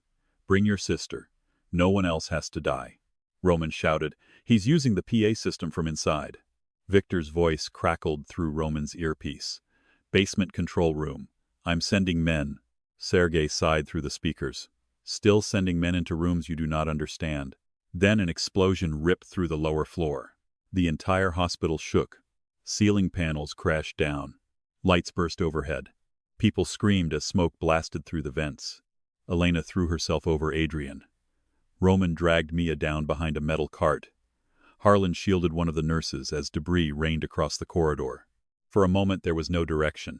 Speaker 1: Bring your sister. No one else has to die." Roman shouted, "He's using the PA system from inside." Victor's voice crackled through Roman's earpiece. "Basement control room. I'm sending men." Sergei sighed through the speakers. "Still sending men into rooms you do not understand." Then an explosion ripped through the lower floor. The entire hospital shook. Ceiling panels crashed down. Lights burst overhead. People screamed as smoke blasted through the vents. Elena threw herself over Adrian. Roman dragged Mia down behind a metal cart. Harlan shielded one of the nurses as debris rained across the corridor. For a moment there was no direction.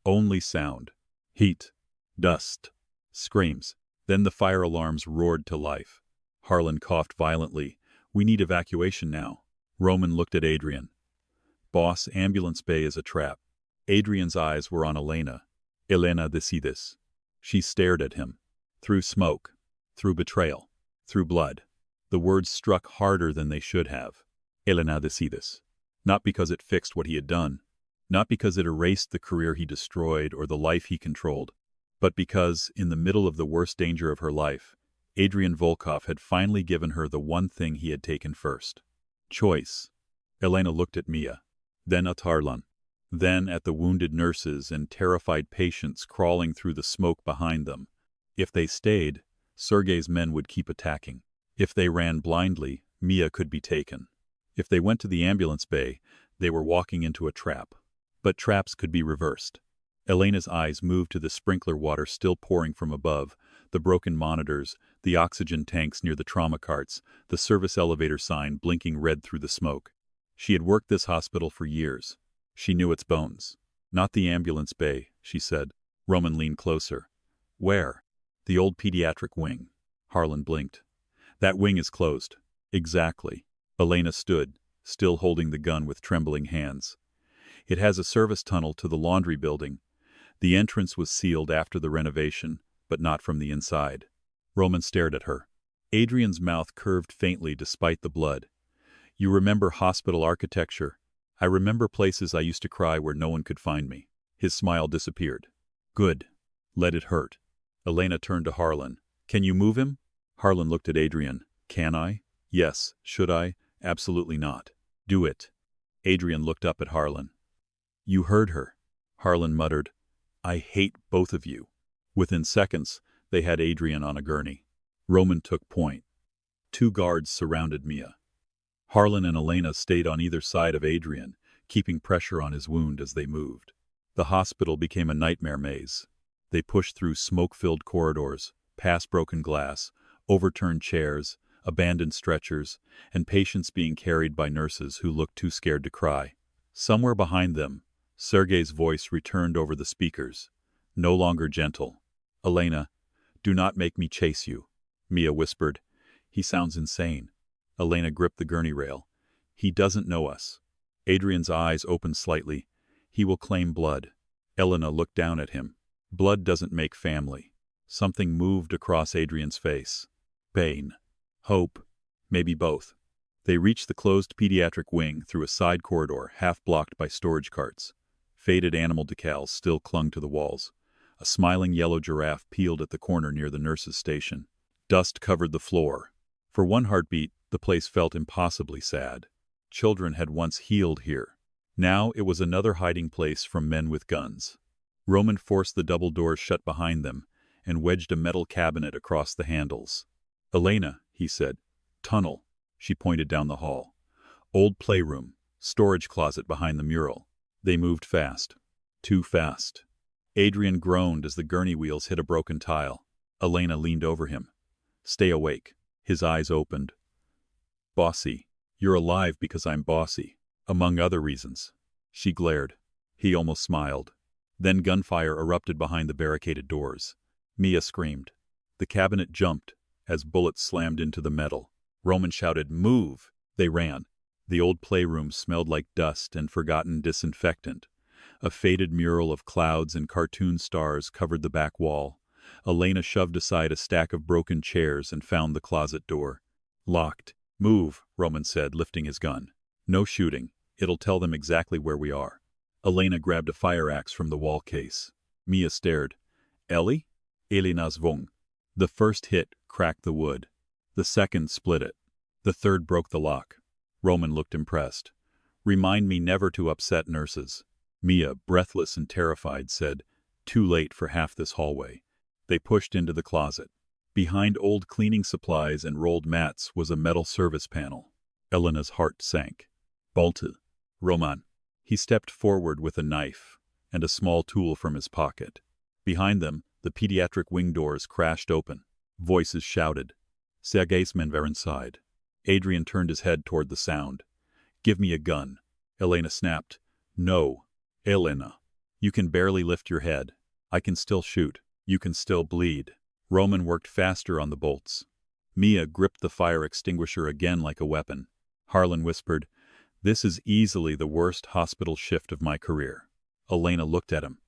Speaker 1: Only sound. Heat. Dust. Screams. Then the fire alarms roared to life. Harlan coughed violently. "We need evacuation now." Roman looked at Adrian. "Boss, ambulance bay is a trap." Adrian's eyes were on Elena. "Elena, decides." She stared at him. Through smoke. Through betrayal. Through blood. The words struck harder than they should have. Elena, decides. Not because it fixed what he had done. Not because it erased the career he destroyed or the life he controlled. But because, in the middle of the worst danger of her life, Adrian Volkov had finally given her the one thing he had taken first. Choice. Elena looked at Mia. Then at Harlan. Then at the wounded nurses and terrified patients crawling through the smoke behind them. If they stayed, Sergei's men would keep attacking. If they ran blindly, Mia could be taken. If they went to the ambulance bay, they were walking into a trap. But traps could be reversed. Elena's eyes moved to the sprinkler water still pouring from above, the broken monitors, the oxygen tanks near the trauma carts, the service elevator sign blinking red through the smoke. She had worked this hospital for years. She knew its bones. "Not the ambulance bay," she said. Roman leaned closer. "Where?" "The old pediatric wing." Harlan blinked. "That wing is closed." "Exactly." Elena stood, still holding the gun with trembling hands. "It has a service tunnel to the laundry building. The entrance was sealed after the renovation, but not from the inside." Roman stared at her. Adrian's mouth curved faintly despite the blood. "You remember hospital architecture? I remember places I used to cry where no one could find me." His smile disappeared. "Good. Let it hurt." Elena turned to Harlan. "Can you move him?" Harlan looked at Adrian. "Can I?" "Yes. Should I?" "Absolutely not." "Do it." Adrian looked up at Harlan. "You heard her." Harlan muttered, "I hate both of you." Within seconds, they had Adrian on a gurney. Roman took point. 2 guards surrounded Mia. Harlan and Elena stayed on either side of Adrian, keeping pressure on his wound as they moved. The hospital became a nightmare maze. They pushed through smoke-filled corridors, past broken glass, overturned chairs, abandoned stretchers, and patients being carried by nurses who looked too scared to cry. Somewhere behind them, Sergei's voice returned over the speakers, no longer gentle. "Elena, do not make me chase you." Mia whispered, "He sounds insane." Elena gripped the gurney rail. "He doesn't know us." Adrian's eyes opened slightly. "He will claim blood." Elena looked down at him. "Blood doesn't make family." Something moved across Adrian's face. Pain. Hope. Maybe both. They reached the closed pediatric wing through a side corridor half-blocked by storage carts. Faded animal decals still clung to the walls. A smiling yellow giraffe peeled at the corner near the nurse's station. Dust covered the floor. For one heartbeat, the place felt impossibly sad. Children had once healed here. Now it was another hiding place from men with guns. Roman forced the double doors shut behind them and wedged a metal cabinet across the handles. "Elena," he said. "Tunnel." She pointed down the hall. "Old playroom. Storage closet behind the mural." They moved fast. Too fast. Adrian groaned as the gurney wheels hit a broken tile. Elena leaned over him. "Stay awake." His eyes opened. "Bossy. You're alive because I'm bossy. Among other reasons." She glared. He almost smiled. Then gunfire erupted behind the barricaded doors. Mia screamed. The cabinet jumped as bullets slammed into the metal. Roman shouted, "Move!" They ran. The old playroom smelled like dust and forgotten disinfectant. A faded mural of clouds and cartoon stars covered the back wall. Elena shoved aside a stack of broken chairs and found the closet door. Locked. Move, Roman said, lifting his gun. No shooting. It'll tell them exactly where we are. Elena grabbed a fire axe from the wall case. Mia stared. Ellie? Elena's Vung. The first hit cracked the wood. The second split it. The third broke the lock. Roman looked impressed. Remind me never to upset nurses. Mia, breathless and terrified, said, too late for half this hallway. They pushed into the closet. Behind old cleaning supplies and rolled mats was a metal service panel. Elena's heart sank. Balte. Roman. He stepped forward with a knife and a small tool from his pocket. Behind them, the pediatric wing doors crashed open. Voices shouted. Sergei's men were inside. Adrian turned his head toward the sound. Give me a gun. Elena snapped. No. Elena. You can barely lift your head. I can still shoot. You can still bleed. Roman worked faster on the bolts. Mia gripped the fire extinguisher again like a weapon. Harlan whispered, this is easily the worst hospital shift of my career. Elena looked at him.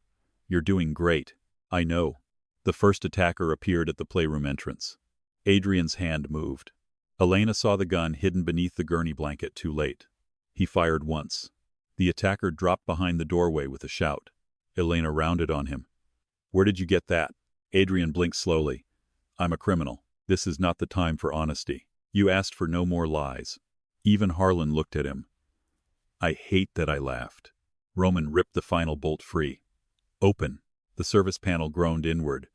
Speaker 1: You're doing great. I know. The first attacker appeared at the playroom entrance. Adrian's hand moved. Elena saw the gun hidden beneath the gurney blanket too late. He fired once. The attacker dropped behind the doorway with a shout. Elena rounded on him. Where did you get that? Adrian blinked slowly. I'm a criminal. This is not the time for honesty. You asked for no more lies. Even Harlan looked at him. I hate that I laughed. Roman ripped the final bolt free. Open. The service panel groaned inward,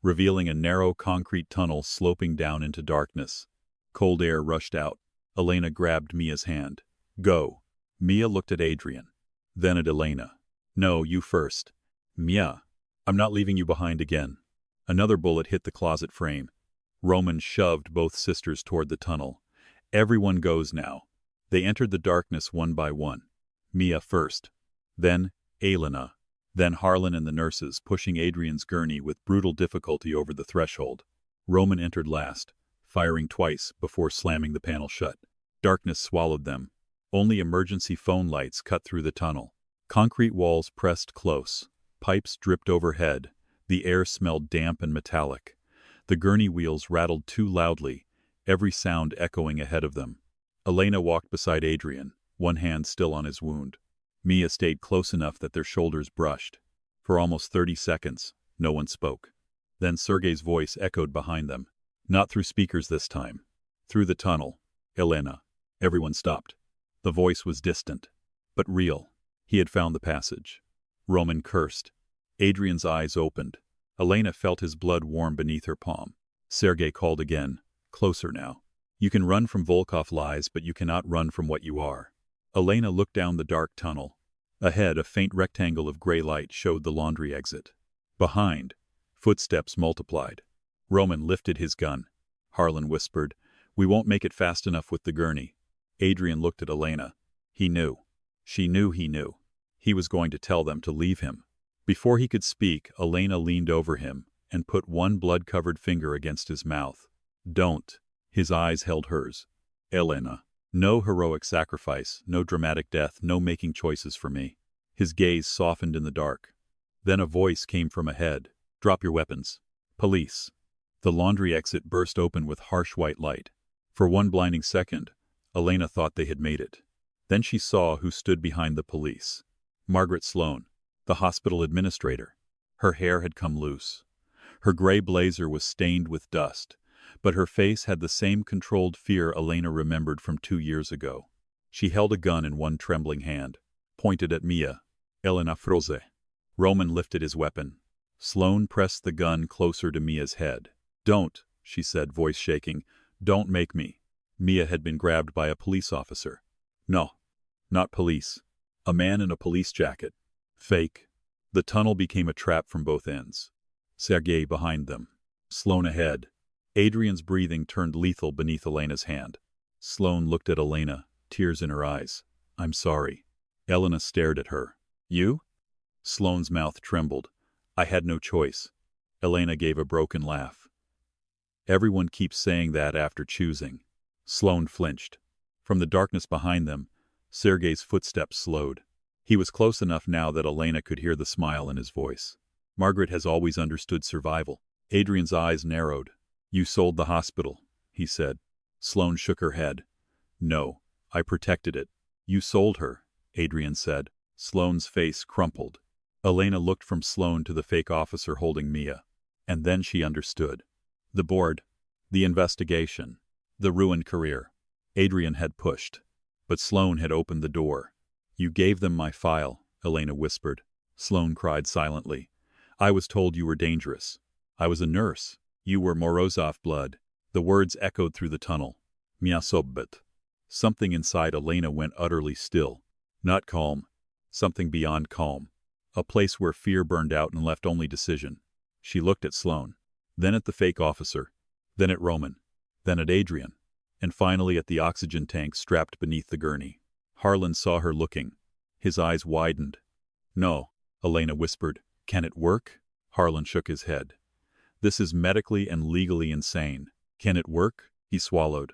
Speaker 1: revealing a narrow concrete tunnel sloping down into darkness. Cold air rushed out. Elena grabbed Mia's hand. Go. Mia looked at Adrian. Then at Elena. No, you first. Mia. I'm not leaving you behind again. Another bullet hit the closet frame. Roman shoved both sisters toward the tunnel. Everyone goes now. They entered the darkness one by one. Mia first. Then Elena. Then Harlan and the nurses pushing Adrian's gurney with brutal difficulty over the threshold. Roman entered last, firing twice before slamming the panel shut. Darkness swallowed them. Only emergency phone lights cut through the tunnel. Concrete walls pressed close. Pipes dripped overhead. The air smelled damp and metallic. The gurney wheels rattled too loudly, every sound echoing ahead of them. Elena walked beside Adrian, one hand still on his wound. Mia stayed close enough that their shoulders brushed. For almost 30 seconds, no one spoke. Then Sergei's voice echoed behind them. Not through speakers this time. Through the tunnel. Elena. Everyone stopped. The voice was distant, but real. He had found the passage. Roman cursed. Adrian's eyes opened. Elena felt his blood warm beneath her palm. Sergei called again. Closer now. You can run from Volkov lies, but you cannot run from what you are. Elena looked down the dark tunnel. Ahead, a faint rectangle of gray light showed the laundry exit. Behind, footsteps multiplied. Roman lifted his gun. Harlan whispered, we won't make it fast enough with the gurney. Adrian looked at Elena. He knew. She knew he knew. He was going to tell them to leave him. Before he could speak, Elena leaned over him and put one blood-covered finger against his mouth. Don't. His eyes held hers. Elena. No heroic sacrifice, no dramatic death, no making choices for me. His gaze softened in the dark. Then a voice came from ahead. Drop your weapons. Police. The laundry exit burst open with harsh white light. For one blinding second, Elena thought they had made it. Then she saw who stood behind the police. Margaret Sloan, the hospital administrator. Her hair had come loose. Her gray blazer was stained with dust, but her face had the same controlled fear Elena remembered from 2 years ago. She held a gun in one trembling hand, pointed at Mia. Elena froze. Roman lifted his weapon. Sloan pressed the gun closer to Mia's head. Don't, she said, voice shaking. Don't make me. Mia had been grabbed by a police officer. No, not police. A man in a police jacket. Fake. The tunnel became a trap from both ends. Sergei behind them. Sloan ahead. Adrian's breathing turned lethal beneath Elena's hand. Sloan looked at Elena, tears in her eyes. I'm sorry. Elena stared at her. You? Sloan's mouth trembled. I had no choice. Elena gave a broken laugh. Everyone keeps saying that after choosing. Sloan flinched. From the darkness behind them, Sergei's footsteps slowed. He was close enough now that Elena could hear the smile in his voice. Margaret has always understood survival. Adrian's eyes narrowed. You sold the hospital, he said. Sloane shook her head. No, I protected it. You sold her, Adrian said. Sloane's face crumpled. Elena looked from Sloane to the fake officer holding Mia. And then she understood. The board, the investigation, the ruined career. Adrian had pushed. But Sloane had opened the door. You gave them my file, Elena whispered. Sloane cried silently. I was told you were dangerous. I was a nurse. You were Morozov blood. The words echoed through the tunnel. Miasobit. Something inside Elena went utterly still. Not calm. Something beyond calm. A place where fear burned out and left only decision. She looked at Sloane. Then at the fake officer. Then at Roman. Then at Adrian. And finally at the oxygen tank strapped beneath the gurney. Harlan saw her looking. His eyes widened. No, Elena whispered. Can it work? Harlan shook his head. This is medically and legally insane. Can it work? He swallowed.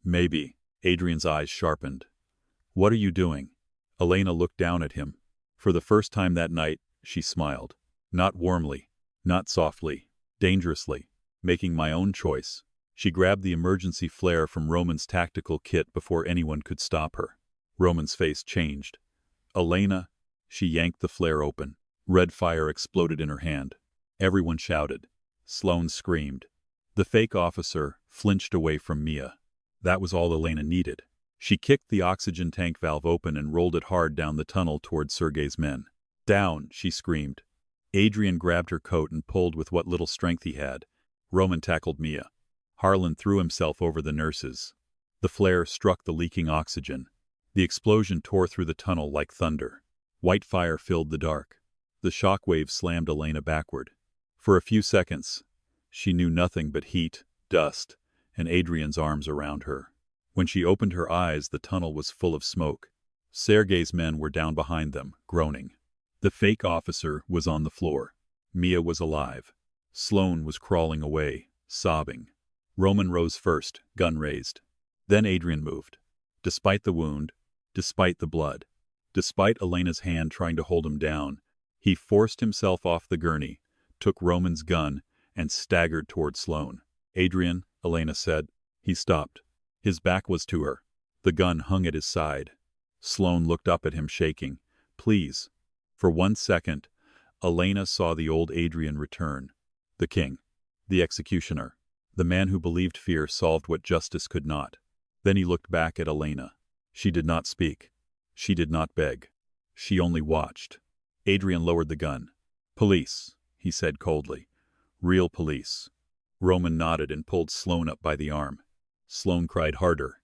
Speaker 1: Maybe. Adrian's eyes sharpened. What are you doing? Elena looked down at him. For the first time that night, she smiled. Not warmly. Not softly. Dangerously. Making my own choice. She grabbed the emergency flare from Roman's tactical kit before anyone could stop her. Roman's face changed. Elena. She yanked the flare open. Red fire exploded in her hand. Everyone shouted. Sloane screamed. The fake officer flinched away from Mia. That was all Elena needed. She kicked the oxygen tank valve open and rolled it hard down the tunnel toward Sergei's men. Down, she screamed. Adrian grabbed her coat and pulled with what little strength he had. Roman tackled Mia. Harlan threw himself over the nurses. The flare struck the leaking oxygen. The explosion tore through the tunnel like thunder. White fire filled the dark. The shockwave slammed Elena backward. For a few seconds, she knew nothing but heat, dust, and Adrian's arms around her. When she opened her eyes, the tunnel was full of smoke. Sergei's men were down behind them, groaning. The fake officer was on the floor. Mia was alive. Sloane was crawling away, sobbing. Roman rose first, gun raised. Then Adrian moved. Despite the wound, despite the blood, despite Elena's hand trying to hold him down, he forced himself off the gurney, took Roman's gun, and staggered toward Sloane. Adrian, Elena said. He stopped. His back was to her. The gun hung at his side. Sloane looked up at him, shaking. Please. For 1 second, Elena saw the old Adrian return. The king. The executioner. The man who believed fear solved what justice could not. Then he looked back at Elena. She did not speak. She did not beg. She only watched. Adrian lowered the gun. Police, he said coldly. Real police. Roman nodded and pulled Sloane up by the arm. Sloane cried harder.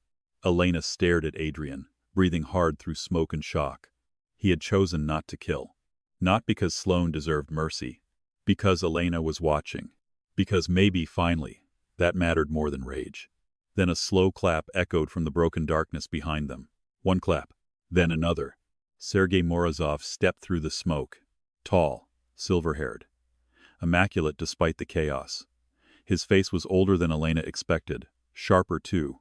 Speaker 1: Elena stared at Adrian, breathing hard through smoke and shock. He had chosen not to kill. Not because Sloane deserved mercy. Because Elena was watching. Because maybe, finally, that mattered more than rage. Then a slow clap echoed from the broken darkness behind them. One clap. Then another. Sergei Morozov stepped through the smoke. Tall, silver-haired. Immaculate despite the chaos. His face was older than Elena expected. Sharper, too,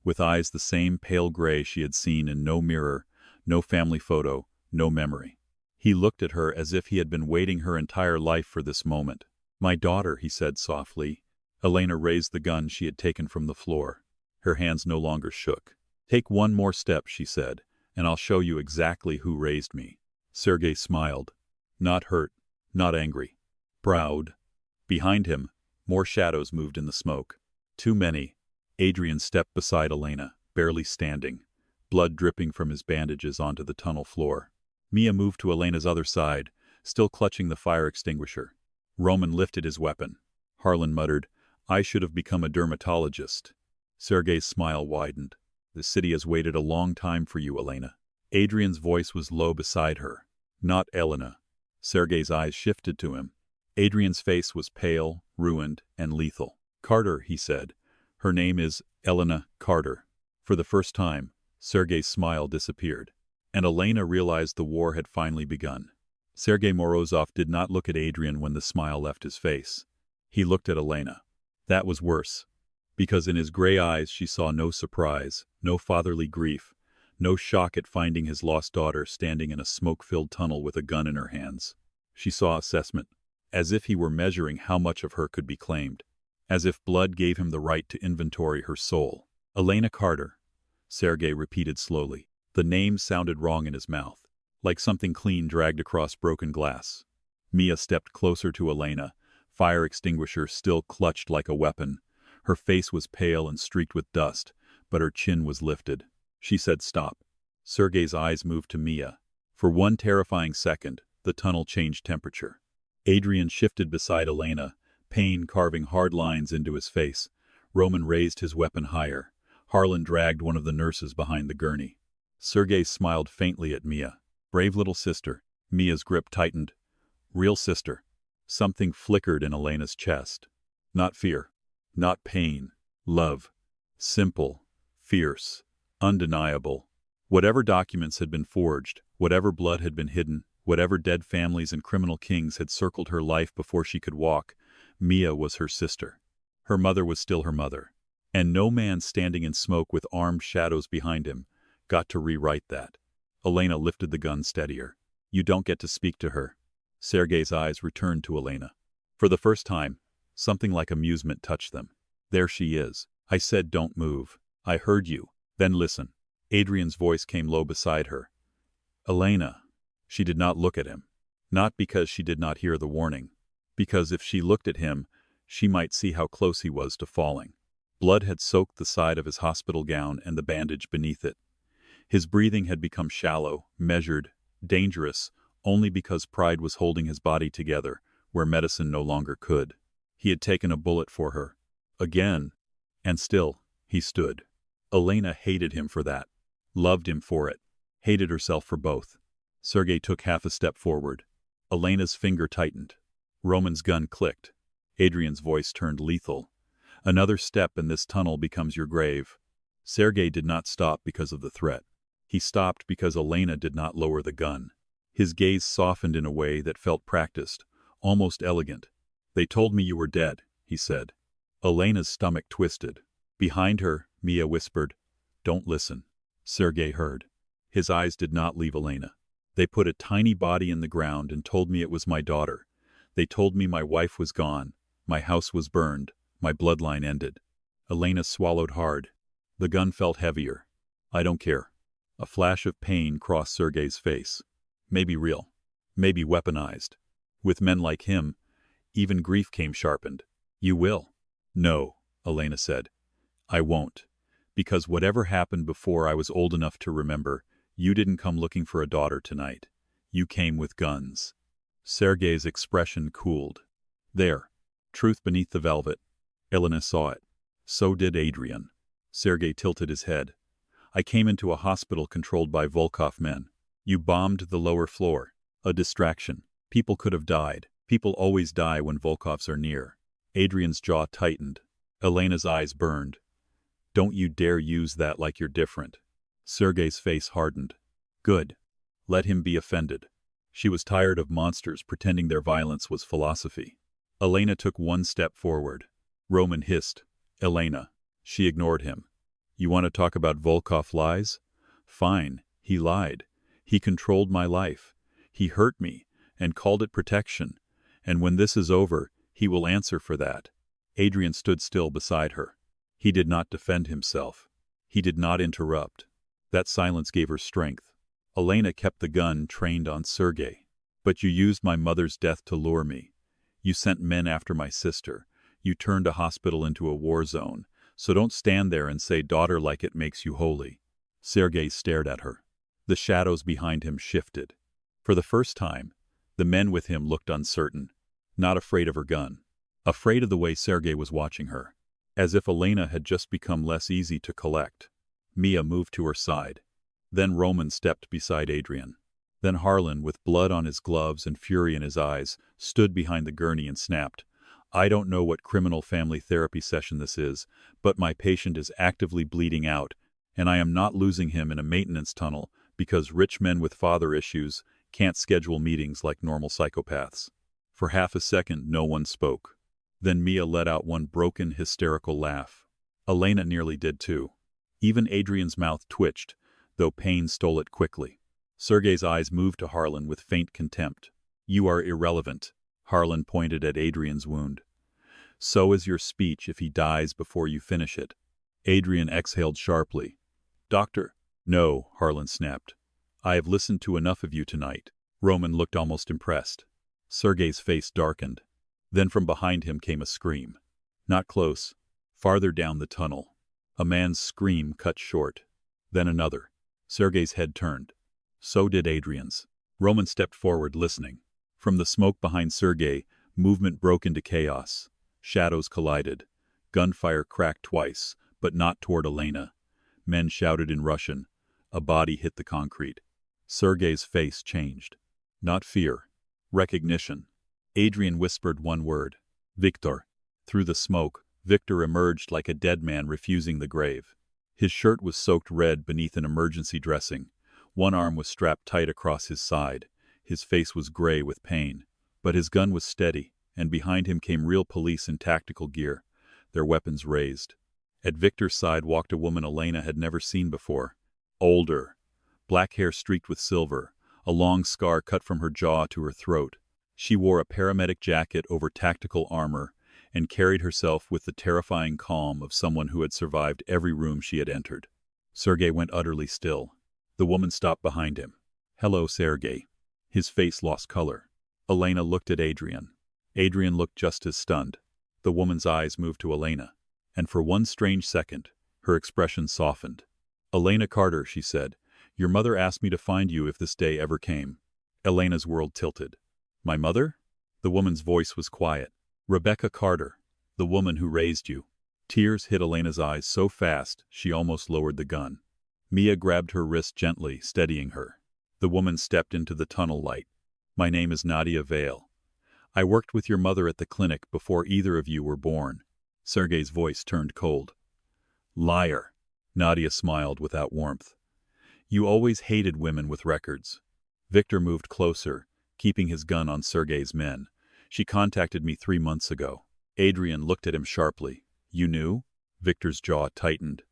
Speaker 1: with eyes the same pale gray she had seen in no mirror, no family photo, no memory. He looked at her as if he had been waiting her entire life for this moment. My daughter, he said softly. Elena raised the gun she had taken from the floor. Her hands no longer shook. Take one more step, she said, and I'll show you exactly who raised me. Sergei smiled. Not hurt, not angry. Proud. Behind him, more shadows moved in the smoke. Too many. Adrian stepped beside Elena, barely standing, blood dripping from his bandages onto the tunnel floor. Mia moved to Elena's other side, still clutching the fire extinguisher. Roman lifted his weapon. Harlan muttered, I should have become a dermatologist. Sergei's smile widened. The city has waited a long time for you, Elena. Adrian's voice was low beside her. Not Elena. Sergei's eyes shifted to him. Adrian's face was pale, ruined, and lethal. Carter, he said. Her name is Elena Carter. For the first time, Sergei's smile disappeared. And Elena realized the war had finally begun. Sergei Morozov did not look at Adrian when the smile left his face. He looked at Elena. That was worse. Because in his gray eyes she saw no surprise, no fatherly grief, no shock at finding his lost daughter standing in a smoke-filled tunnel with a gun in her hands. She saw assessment, as if he were measuring how much of her could be claimed. as if blood gave him the right to inventory her soul. Elena Carter, Sergei repeated slowly. The name sounded wrong in his mouth, like something clean dragged across broken glass. Mia stepped closer to Elena, fire extinguisher still clutched like a weapon. Her face was pale and streaked with dust, but her chin was lifted. She said, "Stop." Sergei's eyes moved to Mia. For one terrifying second, the tunnel changed temperature. Adrian shifted beside Elena, pain carving hard lines into his face. Roman raised his weapon higher. Harlan dragged one of the nurses behind the gurney. Sergei smiled faintly at Mia. "Brave little sister." Mia's grip tightened. "Real sister." Something flickered in Elena's chest. Not fear. Not pain. Love. Simple. Fierce. Undeniable. Whatever documents had been forged, whatever blood had been hidden, whatever dead families and criminal kings had circled her life before she could walk, Mia was her sister. Her mother was still her mother. And no man standing in smoke with armed shadows behind him got to rewrite that. Elena lifted the gun steadier. "You don't get to speak to her." Sergei's eyes returned to Elena. For the first time, something like amusement touched them. "There she is. I said don't move. I heard you. Then listen." Adrian's voice came low beside her. "Elena." She did not look at him. Not because she did not hear the warning. Because if she looked at him, she might see how close he was to falling. Blood had soaked the side of his hospital gown and the bandage beneath it. His breathing had become shallow, measured, dangerous, only because pride was holding his body together where medicine no longer could. He had taken a bullet for her. Again. And still, he stood. Elena hated him for that. Loved him for it. Hated herself for both. Sergei took half a step forward. Elena's finger tightened. Roman's gun clicked. Adrian's voice turned lethal. "Another step and this tunnel becomes your grave." Sergei did not stop because of the threat. He stopped because Elena did not lower the gun. His gaze softened in a way that felt practiced, almost elegant. "They told me you were dead," he said. Elena's stomach twisted. Behind her, Mia whispered, "Don't listen." Sergei heard. His eyes did not leave Elena. "They put a tiny body in the ground and told me it was my daughter. They told me my wife was gone, my house was burned, my bloodline ended." Elena swallowed hard. The gun felt heavier. "I don't care." A flash of pain crossed Sergei's face. Maybe real. Maybe weaponized. With men like him, even grief came sharpened. "You will." "No," Elena said. "I won't. Because whatever happened before I was old enough to remember, you didn't come looking for a daughter tonight. You came with guns." Sergei's expression cooled. There. Truth beneath the velvet. Elena saw it. So did Adrian. Sergei tilted his head. "I came into a hospital controlled by Volkov men. You bombed the lower floor. A distraction. People could have died. People always die when Volkovs are near." Adrian's jaw tightened. Elena's eyes burned. "Don't you dare use that like you're different." Sergei's face hardened. "Good. Let him be offended." She was tired of monsters pretending their violence was philosophy. Elena took one step forward. Roman hissed, "Elena." She ignored him. "You want to talk about Volkov lies? Fine, he lied. He controlled my life. He hurt me, and called it protection. And when this is over, he will answer for that." Adrian stood still beside her. He did not defend himself. He did not interrupt. That silence gave her strength. Elena kept the gun trained on Sergei. "But you used my mother's death to lure me. You sent men after my sister. You turned a hospital into a war zone. So don't stand there and say daughter like it makes you holy." Sergei stared at her. The shadows behind him shifted. For the first time, the men with him looked uncertain, not afraid of her gun, afraid of the way Sergei was watching her, as if Elena had just become less easy to collect. Mia moved to her side. Then Roman stepped beside Adrian. Then Harlan, with blood on his gloves and fury in his eyes, stood behind the gurney and snapped, "I don't know what criminal family therapy session this is, but my patient is actively bleeding out, and I am not losing him in a maintenance tunnel because rich men with father issues can't schedule meetings like normal psychopaths." For half a second, no one spoke. Then Mia let out one broken, hysterical laugh. Elena nearly did too. Even Adrian's mouth twitched, though pain stole it quickly. Sergei's eyes moved to Harlan with faint contempt. "You are irrelevant." Harlan pointed at Adrian's wound. So is your speech if he dies before you finish it. Adrian exhaled sharply. Doctor. No, Harlan snapped. I have listened to enough of you tonight. Roman looked almost impressed. Sergei's face darkened. Then from behind him came a scream. Not close. Farther down the tunnel. A man's scream cut short. Then another. Sergei's head turned. So did Adrian's. Roman stepped forward, listening. From the smoke behind Sergei, movement broke into chaos. Shadows collided. Gunfire cracked twice, but not toward Elena. Men shouted in Russian. A body hit the concrete. Sergei's face changed. Not fear. Recognition. Adrian whispered one word. Victor. Through the smoke, Victor emerged like a dead man refusing the grave. His shirt was soaked red beneath an emergency dressing. One arm was strapped tight across his side. His face was gray with pain. But his gun was steady, and behind him came real police in tactical gear, their weapons raised. At Victor's side walked a woman Elena had never seen before. Older. Black hair streaked with silver, a long scar cut from her jaw to her throat. She wore a paramedic jacket over tactical armor and carried herself with the terrifying calm of someone who had survived every room she had entered. Sergei went utterly still. The woman stopped behind him. Hello, Sergei. His face lost color. Elena looked at Adrian. Adrian looked just as stunned. The woman's eyes moved to Elena, and for one strange second, her expression softened. Elena Carter, she said, your mother asked me to find you if this day ever came. Elena's world tilted. My mother? The woman's voice was quiet. Rebecca Carter, the woman who raised you. Tears hit Elena's eyes so fast she almost lowered the gun. Mia grabbed her wrist gently, steadying her. The woman stepped into the tunnel light. My name is Nadia Vale. I worked with your mother at the clinic before either of you were born. Sergei's voice turned cold. Liar. Nadia smiled without warmth. You always hated women with records. Victor moved closer, keeping his gun on Sergei's men. She contacted me 3 months ago. Adrian looked at him sharply. You knew? Victor's jaw tightened.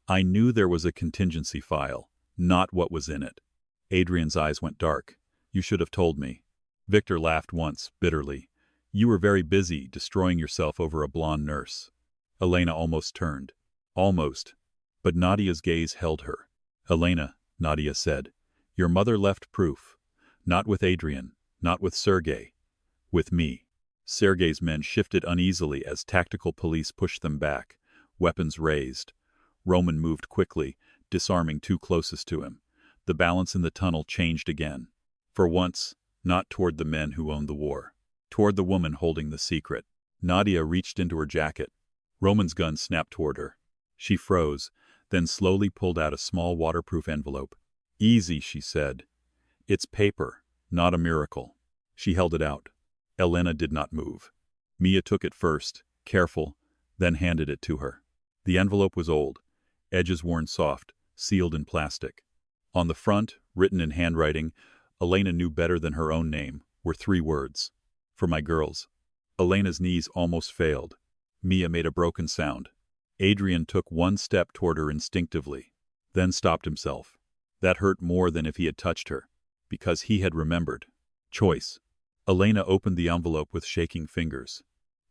Speaker 1: I knew there was a contingency file, not what was in it. Adrian's eyes went dark. You should have told me. Victor laughed once, bitterly. You were very busy destroying yourself over a blonde nurse. Elena almost turned. Almost. But Nadia's gaze held her. Elena, Nadia said, your mother left proof. Not with Adrian, not with Sergei. With me. Sergei's men shifted uneasily as tactical police pushed them back, weapons raised. Roman moved quickly, disarming two closest to him. The balance in the tunnel changed again. For once, not toward the men who owned the war. Toward the woman holding the secret. Nadia reached into her jacket. Roman's gun snapped toward her. She froze, then slowly pulled out a small waterproof envelope. Easy, she said. It's paper, not a miracle. She held it out. Elena did not move. Mia took it first, careful, then handed it to her. The envelope was old, edges worn soft, sealed in plastic. On the front, written in handwriting, Elena knew better than her own name, were 3 words. For my girls. Elena's knees almost failed. Mia made a broken sound. Adrian took one step toward her instinctively, then stopped himself. That hurt more than if he had touched her, because he had remembered. Choice. Elena opened the envelope with shaking fingers.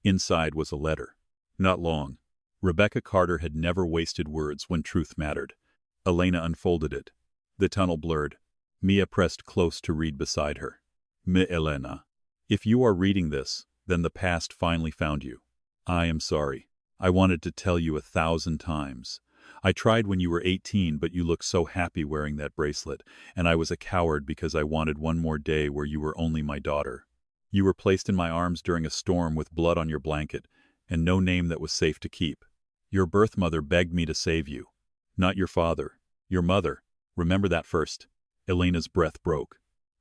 Speaker 1: Inside was a letter. Not long. Rebecca Carter had never wasted words when truth mattered. Elena unfolded it. The tunnel blurred. Mia pressed close to read beside her. Me Elena. If you are reading this, then the past finally found you. I am sorry. I wanted to tell you 1,000 times. I tried when you were 18, but you looked so happy wearing that bracelet, and I was a coward because I wanted one more day where you were only my daughter. You were placed in my arms during a storm with blood on your blanket, and no name that was safe to keep. Your birth mother begged me to save you. Not your father. Your mother. Remember that first. Elena's breath broke.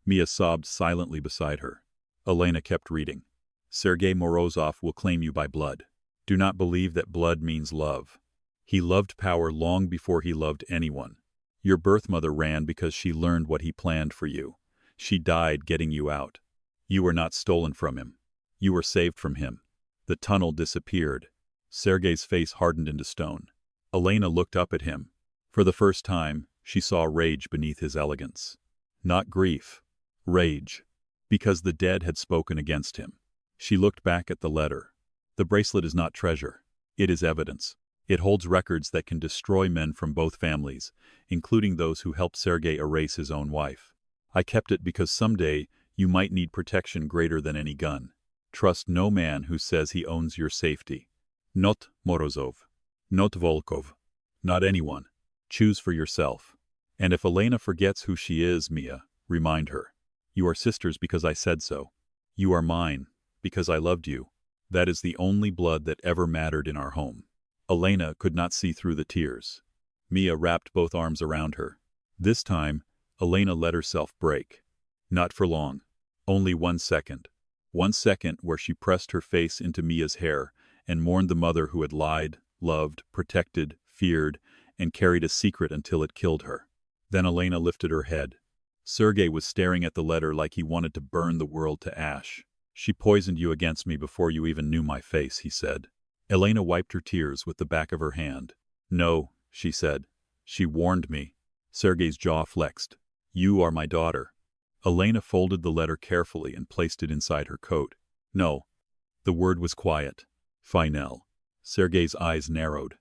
Speaker 1: Mia sobbed silently beside her. Elena kept reading. Sergei Morozov will claim you by blood. Do not believe that blood means love. He loved power long before he loved anyone. Your birth mother ran because she learned what he planned for you. She died getting you out. You were not stolen from him. You were saved from him. The tunnel disappeared. Sergei's face hardened into stone. Elena looked up at him. For the first time, she saw rage beneath his elegance. Not grief. Rage. Because the dead had spoken against him. She looked back at the letter. The bracelet is not treasure. It is evidence. It holds records that can destroy men from both families, including those who helped Sergei erase his own wife. I kept it because someday you might need protection greater than any gun. Trust no man who says he owns your safety. Not Morozov. Not Volkov. Not anyone. Choose for yourself. And if Elena forgets who she is, Mia, remind her. You are sisters because I said so. You are mine, because I loved you. That is the only blood that ever mattered in our home. Elena could not see through the tears. Mia wrapped both arms around her. This time, Elena let herself break. Not for long. Only 1 second. 1 second where she pressed her face into Mia's hair and mourned the mother who had lied, loved, protected, feared, and carried a secret until it killed her. Then Elena lifted her head. Sergei was staring at the letter like he wanted to burn the world to ash. She poisoned you against me before you even knew my face, he said. Elena wiped her tears with the back of her hand. No, she said. She warned me. Sergei's jaw flexed. You are my daughter. Elena folded the letter carefully and placed it inside her coat. No. The word was quiet. Final. Sergei's eyes narrowed.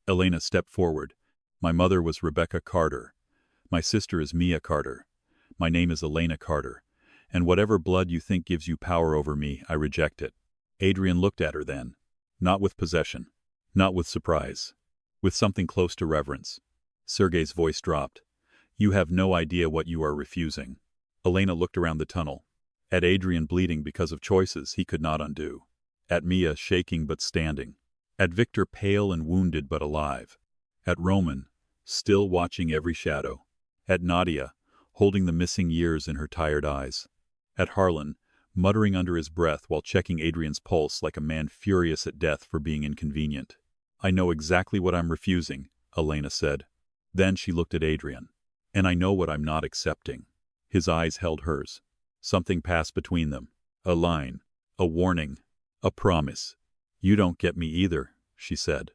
Speaker 1: Elena stepped forward. My mother was Rebecca Carter. My sister is Mia Carter. My name is Elena Carter. And whatever blood you think gives you power over me, I reject it. Adrian looked at her then. Not with possession. Not with surprise. With something close to reverence. Sergei's voice dropped. You have no idea what you are refusing. Elena looked around the tunnel. At Adrian bleeding because of choices he could not undo. At Mia shaking but standing. At Victor pale and wounded but alive. At Roman, still watching every shadow. At Nadia, holding the missing years in her tired eyes. At Harlan, muttering under his breath while checking Adrian's pulse like a man furious at death for being inconvenient. I know exactly what I'm refusing, Elena said. Then she looked at Adrian. And I know what I'm not accepting. His eyes held hers. Something passed between them. A line. A warning. A promise. You don't get me either, she said.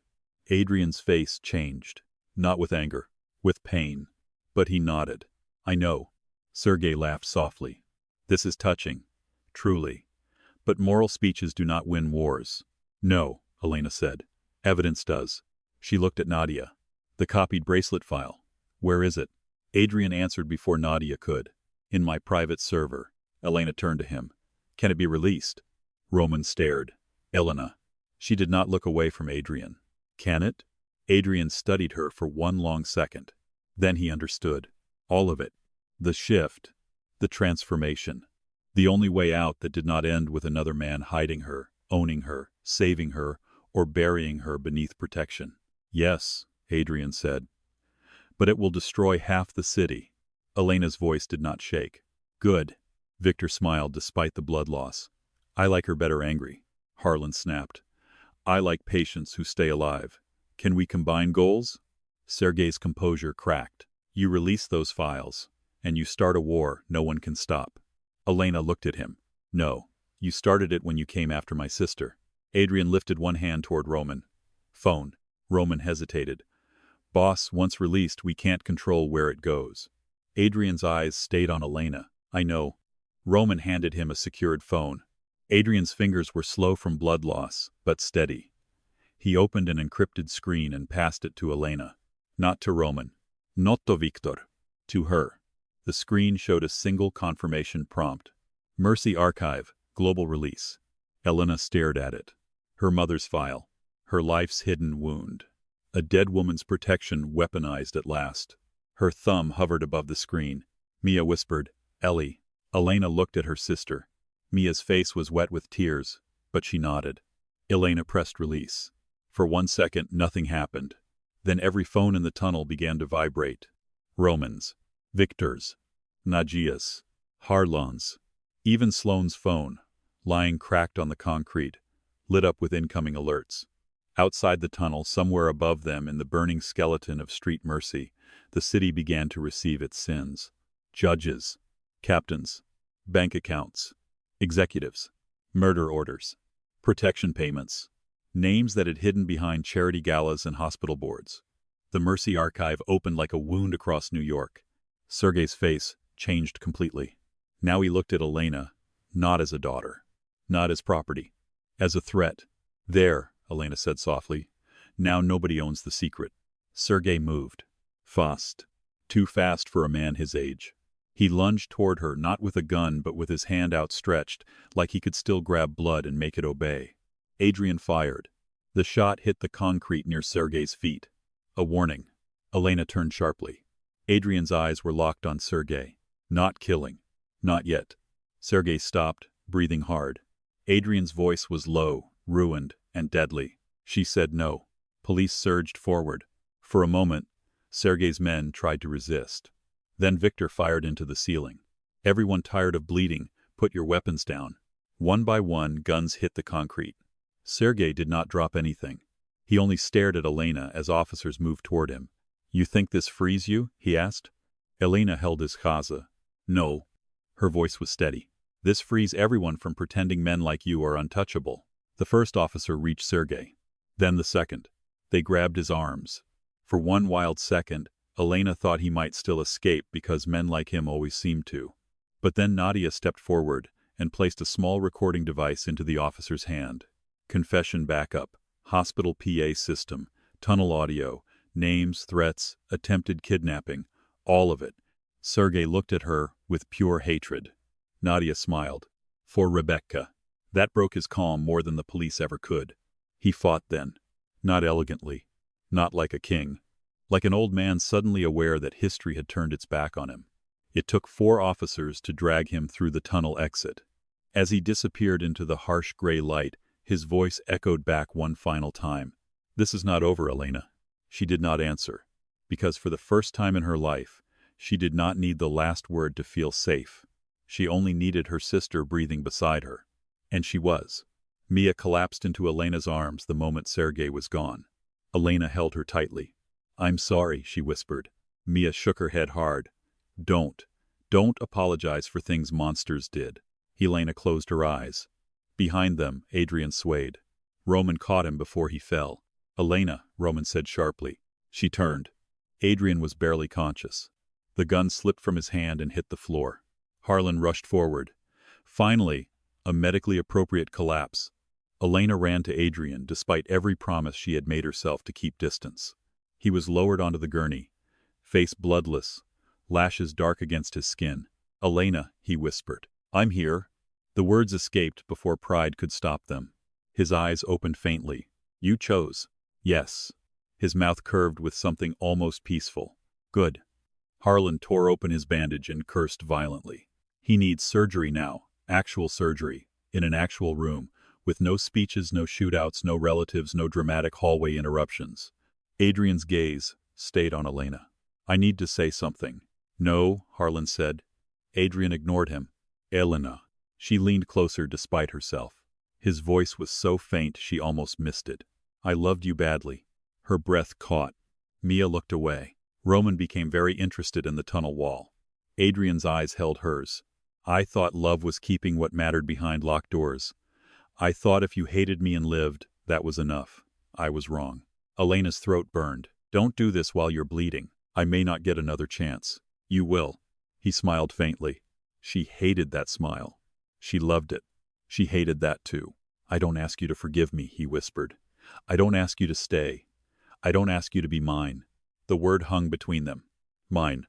Speaker 1: Adrian's face changed. Not with anger. With pain. But he nodded. I know. Sergei laughed softly. This is touching. Truly. But moral speeches do not win wars. No, Elena said. Evidence does. She looked at Nadia. The copied bracelet file. Where is it? Adrian answered before Nadia could. In my private server. Elena turned to him. Can it be released? Roman stared. Elena. She did not look away from Adrian. Can it? Adrian studied her for one long second. Then he understood. All of it. The shift. The transformation. The only way out that did not end with another man hiding her, owning her, saving her, or burying her beneath protection. Yes, Adrian said. But it will destroy half the city. Elena's voice did not shake. Good. Victor smiled despite the blood loss. I like her better angry. Harlan snapped. I like patients who stay alive. Can we combine goals? Sergei's composure cracked. You release those files, and you start a war no one can stop. Elena looked at him. No, you started it when you came after my sister. Adrian lifted one hand toward Roman. Phone. Roman hesitated. Boss, once released, we can't control where it goes. Adrian's eyes stayed on Elena. I know. Roman handed him a secured phone. Adrian's fingers were slow from blood loss, but steady. He opened an encrypted screen and passed it to Elena. Not to Roman. Not to Victor. To her. The screen showed a single confirmation prompt. Mercy Archive, global release. Elena stared at it. Her mother's file. Her life's hidden wound. A dead woman's protection weaponized at last. Her thumb hovered above the screen. Mia whispered, Ellie. Elena looked at her sister. Mia's face was wet with tears, but she nodded. Elena pressed release. For 1 second, nothing happened. Then every phone in the tunnel began to vibrate. Roman's. Victor's. Nagia's. Harlan's. Even Sloane's phone, lying cracked on the concrete, lit up with incoming alerts. Outside the tunnel, somewhere above them in the burning skeleton of Street Mercy, the city began to receive its sins. Judges. Captains. Bank accounts. Executives. Murder orders. Protection payments. Names that had hidden behind charity galas and hospital boards. The Mercy Archive opened like a wound across New York. Sergei's face changed completely. Now he looked at Elena, not as a daughter, not as property, as a threat. There, Elena said softly. Now nobody owns the secret. Sergei moved. Fast. Too fast for a man his age. He lunged toward her, not with a gun but with his hand outstretched, like he could still grab blood and make it obey. Adrian fired. The shot hit the concrete near Sergei's feet. A warning. Elena turned sharply. Adrian's eyes were locked on Sergei. Not killing. Not yet. Sergei stopped, breathing hard. Adrian's voice was low, ruined, and deadly. She said no. Police surged forward. For a moment, Sergei's men tried to resist. Then Victor fired into the ceiling. Everyone tired of bleeding, put your weapons down. One by one, guns hit the concrete. Sergei did not drop anything. He only stared at Elena as officers moved toward him. You think this frees you? He asked. Elena held his khaza. No. Her voice was steady. This frees everyone from pretending men like you are untouchable. The first officer reached Sergei. Then the second. They grabbed his arms. For one wild second, Elena thought he might still escape because men like him always seemed to. But then Nadia stepped forward and placed a small recording device into the officer's hand. Confession backup, hospital PA system, tunnel audio, names, threats, attempted kidnapping, all of it. Sergei looked at her with pure hatred. Nadia smiled. For Rebecca. That broke his calm more than the police ever could. He fought then. Not elegantly. Not like a king. Like an old man suddenly aware that history had turned its back on him. It took 4 officers to drag him through the tunnel exit. As he disappeared into the harsh gray light, his voice echoed back one final time. This is not over, Elena. She did not answer. Because for the first time in her life, she did not need the last word to feel safe. She only needed her sister breathing beside her. And she was. Mia collapsed into Elena's arms the moment Sergei was gone. Elena held her tightly. I'm sorry, she whispered. Mia shook her head hard. Don't apologize for things monsters did. Elena closed her eyes. Behind them, Adrian swayed. Roman caught him before he fell. Elena, Roman said sharply. She turned. Adrian was barely conscious. The gun slipped from his hand and hit the floor. Harlan rushed forward. Finally, a medically appropriate collapse. Elena ran to Adrian despite every promise she had made herself to keep distance. He was lowered onto the gurney, face bloodless, lashes dark against his skin. Elena, he whispered. I'm here. The words escaped before pride could stop them. His eyes opened faintly. You chose. Yes. His mouth curved with something almost peaceful. Good. Harlan tore open his bandage and cursed violently. He needs surgery now, actual surgery, in an actual room, with no speeches, no shootouts, no relatives, no dramatic hallway interruptions. Adrian's gaze stayed on Elena. I need to say something. No, Harlan said. Adrian ignored him. Elena. She leaned closer despite herself. His voice was so faint she almost missed it. I loved you badly. Her breath caught. Mia looked away. Roman became very interested in the tunnel wall. Adrian's eyes held hers. I thought love was keeping what mattered behind locked doors. I thought if you hated me and lived, that was enough. I was wrong. Elena's throat burned. Don't do this while you're bleeding. I may not get another chance. You will. He smiled faintly. She hated that smile. She loved it. She hated that too. I don't ask you to forgive me, he whispered. I don't ask you to stay. I don't ask you to be mine. The word hung between them. Mine.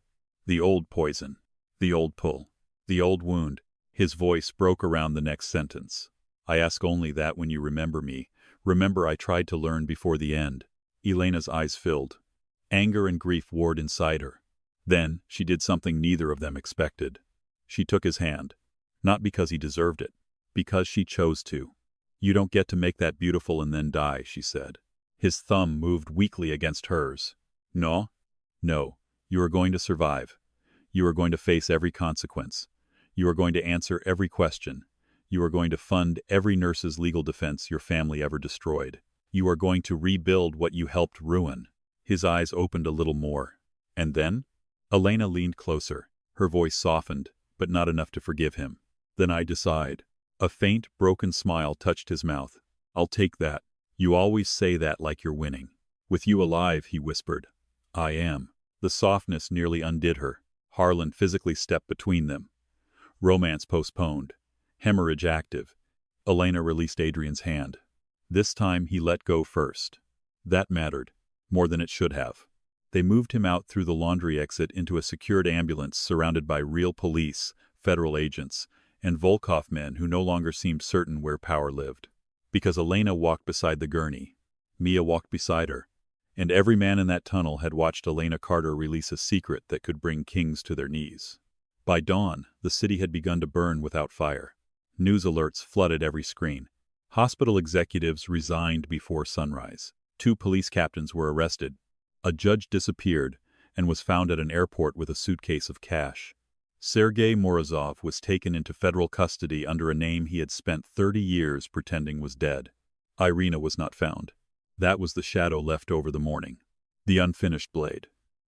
Speaker 1: The old poison. The old pull. The old wound. His voice broke around the next sentence. I ask only that when you remember me, remember I tried to learn before the end. Elena's eyes filled. Anger and grief warred inside her. Then she did something neither of them expected. She took his hand. Not because he deserved it. Because she chose to. You don't get to make that beautiful and then die, she said. His thumb moved weakly against hers. No? No. You are going to survive. You are going to face every consequence. You are going to answer every question. You are going to fund every nurse's legal defense your family ever destroyed. You are going to rebuild what you helped ruin. His eyes opened a little more. And then? Elena leaned closer. Her voice softened, but not enough to forgive him. Then I decide. A faint, broken smile touched his mouth. I'll take that. You always say that like you're winning. With you alive, he whispered. I am. The softness nearly undid her. Harlan physically stepped between them. Romance postponed. Hemorrhage active. Elena released Adrian's hand. This time he let go first. That mattered, more than it should have. They moved him out through the laundry exit into a secured ambulance surrounded by real police, federal agents, and Volkov men who no longer seemed certain where power lived. Because Elena walked beside the gurney, Mia walked beside her, and every man in that tunnel had watched Elena Carter release a secret that could bring kings to their knees. By dawn, the city had begun to burn without fire. News alerts flooded every screen. Hospital executives resigned before sunrise. 2 police captains were arrested. A judge disappeared and was found at an airport with a suitcase of cash. Sergei Morozov was taken into federal custody under a name he had spent 30 years pretending was dead. Irina was not found. That was the shadow left over the morning, the unfinished blade.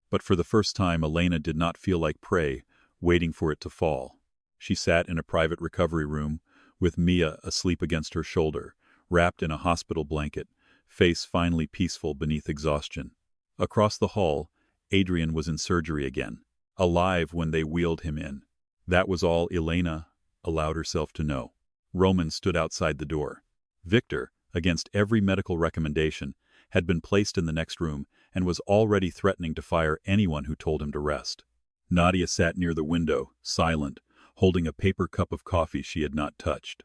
Speaker 1: But for the first time, Elena did not feel like prey, waiting for it to fall. She sat in a private recovery room, with Mia asleep against her shoulder, wrapped in a hospital blanket, face finally peaceful beneath exhaustion. Across the hall, Adrian was in surgery again, alive when they wheeled him in. That was all Elena allowed herself to know. Roman stood outside the door. Victor, against every medical recommendation, had been placed in the next room and was already threatening to fire anyone who told him to rest. Nadia sat near the window, silent, holding a paper cup of coffee she had not touched.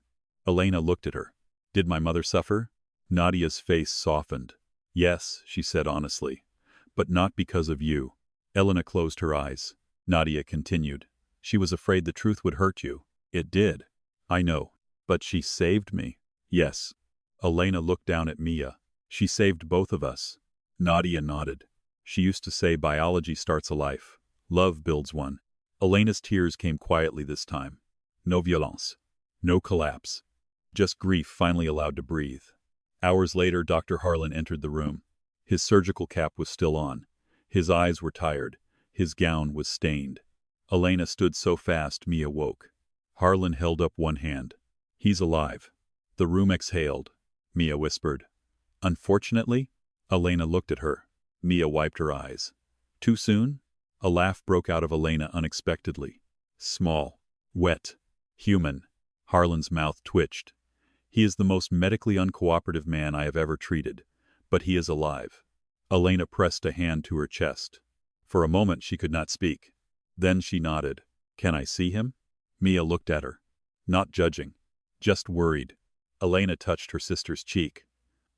Speaker 1: Elena looked at her. "Did my mother suffer?" Nadia's face softened. "Yes," she said honestly, "but not because of you." Elena closed her eyes. Nadia continued. "She was afraid the truth would hurt you." "It did." "I know. But she saved me." "Yes." Elena looked down at Mia. "She saved both of us." Nadia nodded. "She used to say biology starts a life. Love builds one." Elena's tears came quietly this time. No violence. No collapse. Just grief finally allowed to breathe. Hours later, Dr. Harlan entered the room. His surgical cap was still on. His eyes were tired. His gown was stained. Elena stood so fast, Mia woke. Harlan held up one hand. "He's alive." The room exhaled. Mia whispered. "Unfortunately?" Elena looked at her. Mia wiped her eyes. "Too soon?" A laugh broke out of Elena unexpectedly. Small. Wet. Human. Harlan's mouth twitched. "He is the most medically uncooperative man I have ever treated. But he is alive." Elena pressed a hand to her chest. For a moment she could not speak. Then she nodded. "Can I see him?" Mia looked at her. Not judging. Just worried. Elena touched her sister's cheek.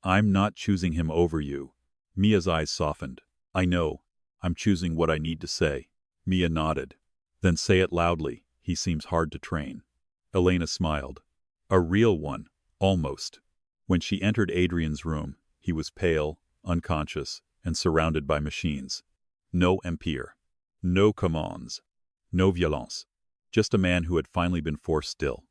Speaker 1: "I'm not choosing him over you." Mia's eyes softened. "I know. I'm choosing what I need to say." Mia nodded. "Then say it loudly. He seems hard to train." Elena smiled. "A real one, almost." When she entered Adrian's room, he was pale, unconscious, and surrounded by machines. No empire. No commands. No violence. Just a man who had finally been forced still.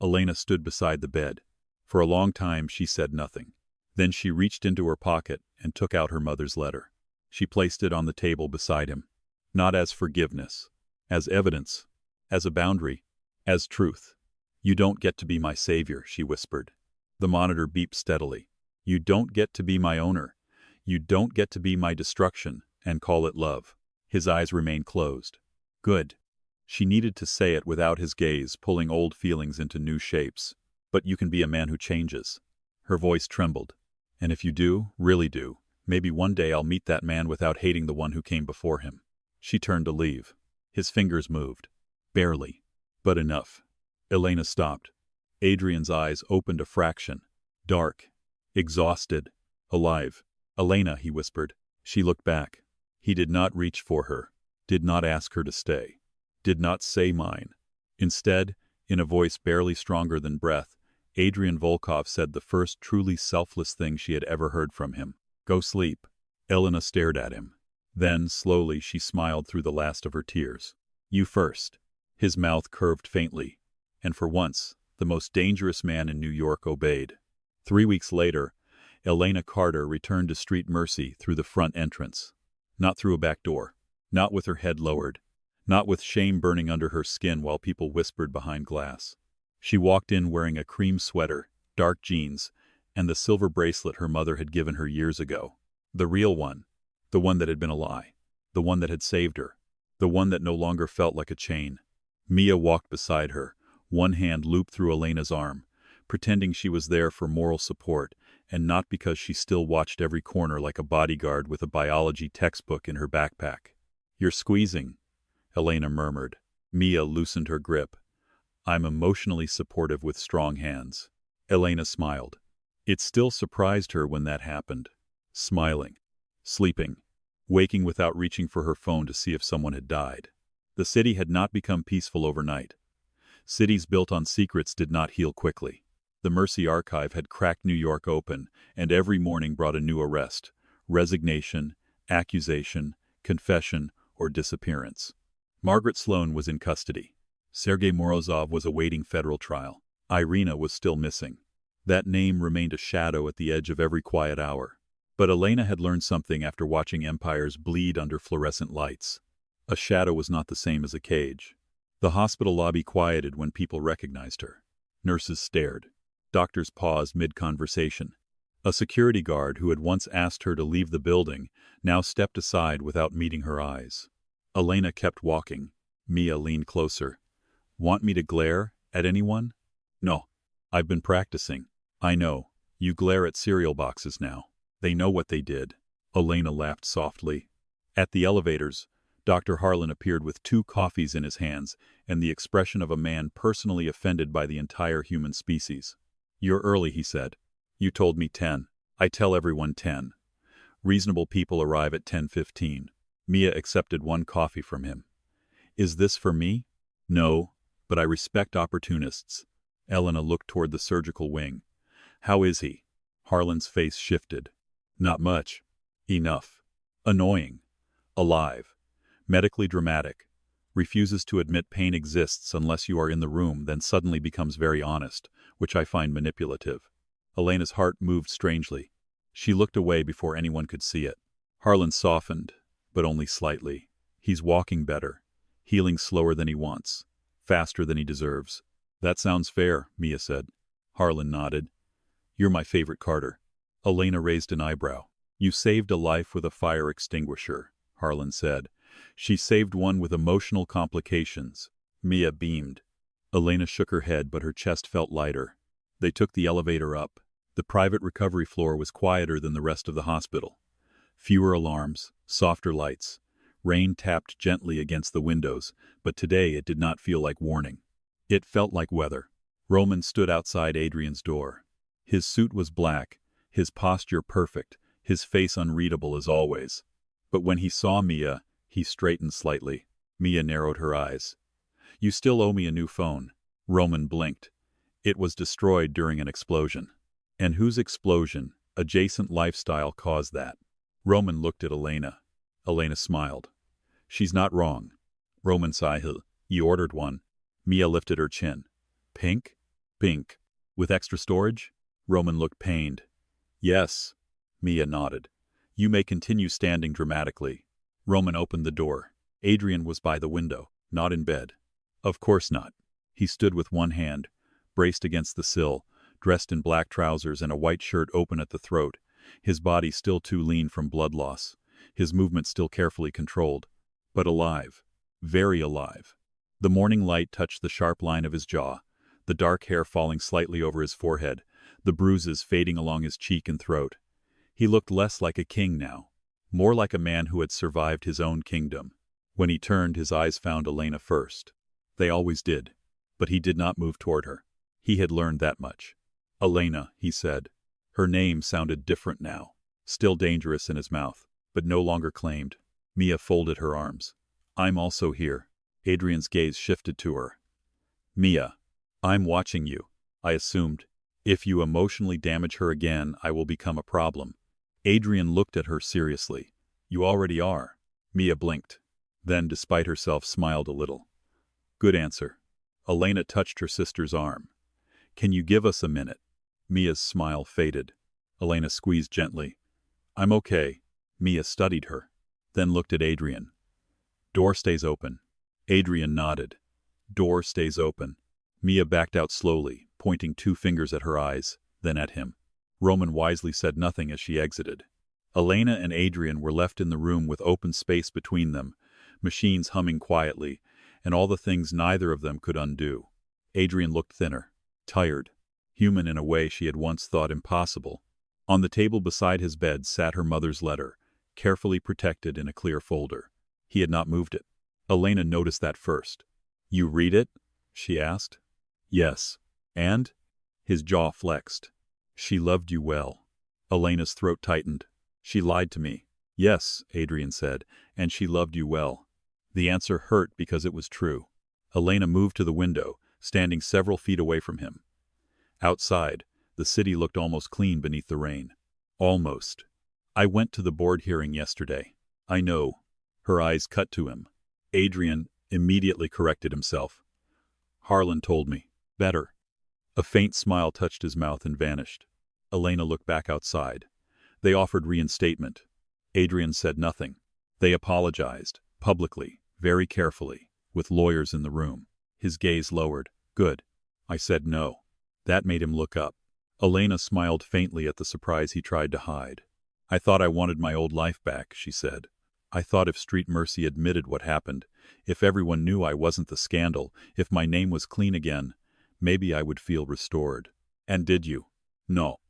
Speaker 1: Elena stood beside the bed. For a long time she said nothing. Then she reached into her pocket and took out her mother's letter. She placed it on the table beside him. Not as forgiveness. As evidence. As a boundary. As truth. "You don't get to be my savior," she whispered. The monitor beeped steadily. "You don't get to be my owner. You don't get to be my destruction, and call it love." His eyes remained closed. "Good." She needed to say it without his gaze pulling old feelings into new shapes. "But you can be a man who changes." Her voice trembled. "And if you do, really do, maybe one day I'll meet that man without hating the one who came before him." She turned to leave. His fingers moved. Barely. But enough. Elena stopped. Adrian's eyes opened a fraction. Dark. Exhausted. Alive. "Elena," he whispered. She looked back. He did not reach for her. Did not ask her to stay. Did not say mine. Instead, in a voice barely stronger than breath, Adrian Volkov said the first truly selfless thing she had ever heard from him. "Go sleep." Elena stared at him. Then, slowly, she smiled through the last of her tears. "You first." His mouth curved faintly. And for once, the most dangerous man in New York obeyed. 3 weeks later, Elena Carter returned to Street Mercy through the front entrance. Not through a back door. Not with her head lowered. Not with shame burning under her skin while people whispered behind glass. She walked in wearing a cream sweater, dark jeans, and the silver bracelet her mother had given her years ago. The real one. The one that had been a lie. The one that had saved her. The one that no longer felt like a chain. Mia walked beside her, one hand looped through Elena's arm, pretending she was there for moral support, and not because she still watched every corner like a bodyguard with a biology textbook in her backpack. "You're squeezing," Elena murmured. Mia loosened her grip. "I'm emotionally supportive with strong hands." Elena smiled. It still surprised her when that happened. Smiling. Sleeping. Waking without reaching for her phone to see if someone had died. The city had not become peaceful overnight. Cities built on secrets did not heal quickly. The Mercy Archive had cracked New York open, and every morning brought a new arrest, resignation, accusation, confession, or disappearance. Margaret Sloan was in custody. Sergei Morozov was awaiting federal trial. Irina was still missing. That name remained a shadow at the edge of every quiet hour. But Elena had learned something after watching empires bleed under fluorescent lights. A shadow was not the same as a cage. The hospital lobby quieted when people recognized her. Nurses stared. Doctors paused mid-conversation. A security guard who had once asked her to leave the building now stepped aside without meeting her eyes. Elena kept walking. Mia leaned closer. "Want me to glare at anyone?" "No. I've been practicing." "I know. You glare at cereal boxes now. They know what they did." Elena laughed softly. At the elevators, Dr. Harlan appeared with 2 coffees in his hands and the expression of a man personally offended by the entire human species. "You're early," he said. "You told me 10. I tell everyone 10. Reasonable people arrive at 10:15. Mia accepted 1 coffee from him. "Is this for me?" "No, but I respect opportunists." Elena looked toward the surgical wing. "How is he?" Harlan's face shifted. "Not much. Enough. Annoying. Alive. Medically dramatic. Refuses to admit pain exists unless you are in the room, then suddenly becomes very honest, which I find manipulative." Elena's heart moved strangely. She looked away before anyone could see it. Harlan softened, but only slightly. "He's walking better. Healing slower than he wants. Faster than he deserves." "That sounds fair," Mia said. Harlan nodded. "You're my favorite Carter." Elena raised an eyebrow. "You saved a life with a fire extinguisher," Harlan said. "She saved one with emotional complications." Mia beamed. Elena shook her head, but her chest felt lighter. They took the elevator up. The private recovery floor was quieter than the rest of the hospital. Fewer alarms, softer lights. Rain tapped gently against the windows, but today it did not feel like warning. It felt like weather. Roman stood outside Adrian's door. His suit was black, his posture perfect, his face unreadable as always. But when he saw Mia, he straightened slightly. Mia narrowed her eyes. "You still owe me a new phone." Roman blinked. "It was destroyed during an explosion." "And whose explosion, adjacent lifestyle, caused that?" Roman looked at Elena. Elena smiled. "She's not wrong." Roman sighed. "You ordered one." Mia lifted her chin. "Pink?" "Pink. With extra storage?" Roman looked pained. "Yes." Mia nodded. "You may continue standing dramatically." Roman opened the door. Adrian was by the window, not in bed. "Of course not." He stood with one hand, braced against the sill, dressed in black trousers and a white shirt open at the throat, his body still too lean from blood loss, his movement still carefully controlled. But alive. Very alive. The morning light touched the sharp line of his jaw, the dark hair falling slightly over his forehead, the bruises fading along his cheek and throat. He looked less like a king now, more like a man who had survived his own kingdom. When he turned, his eyes found Elena first. They always did. But he did not move toward her. He had learned that much. "Elena," he said. Her name sounded different now, still dangerous in his mouth, but no longer claimed. Mia folded her arms. "I'm also here." Adrian's gaze shifted to her. "Mia, I'm watching you." I assumed. "If you emotionally damage her again, I will become a problem." Adrian looked at her seriously. "You already are." Mia blinked. Then, despite herself, smiled a little. "Good answer." Elena touched her sister's arm. "Can you give us a minute?" Mia's smile faded. Elena squeezed gently. "I'm okay." Mia studied her, then looked at Adrian. "Door stays open." Adrian nodded. "Door stays open." Mia backed out slowly, pointing 2 fingers at her eyes, then at him. Roman wisely said nothing as she exited. Elena and Adrian were left in the room with open space between them, machines humming quietly, and all the things neither of them could undo. Adrian looked thinner, tired, human in a way she had once thought impossible. On the table beside his bed sat her mother's letter, carefully protected in a clear folder. He had not moved it. Elena noticed that first. "You read it?" she asked. "Yes." "And?" His jaw flexed. "She loved you well." Elena's throat tightened. "She lied to me." "Yes," Adrian said, "and she loved you well." The answer hurt because it was true. Elena moved to the window, standing several feet away from him. Outside, the city looked almost clean beneath the rain. Almost. "I went to the board hearing yesterday." "I know." Her eyes cut to him. Adrian immediately corrected himself. "Harlan told me." "Better." A faint smile touched his mouth and vanished. Elena looked back outside. They offered reinstatement. Adrian said nothing. They apologized, publicly, very carefully, with lawyers in the room. His gaze lowered. "Good." "I said no." That made him look up. Elena smiled faintly at the surprise he tried to hide. "I thought I wanted my old life back," she said. "I thought if Street Mercy admitted what happened, if everyone knew I wasn't the scandal, if my name was clean again, maybe I would feel restored." "And did you?" "No."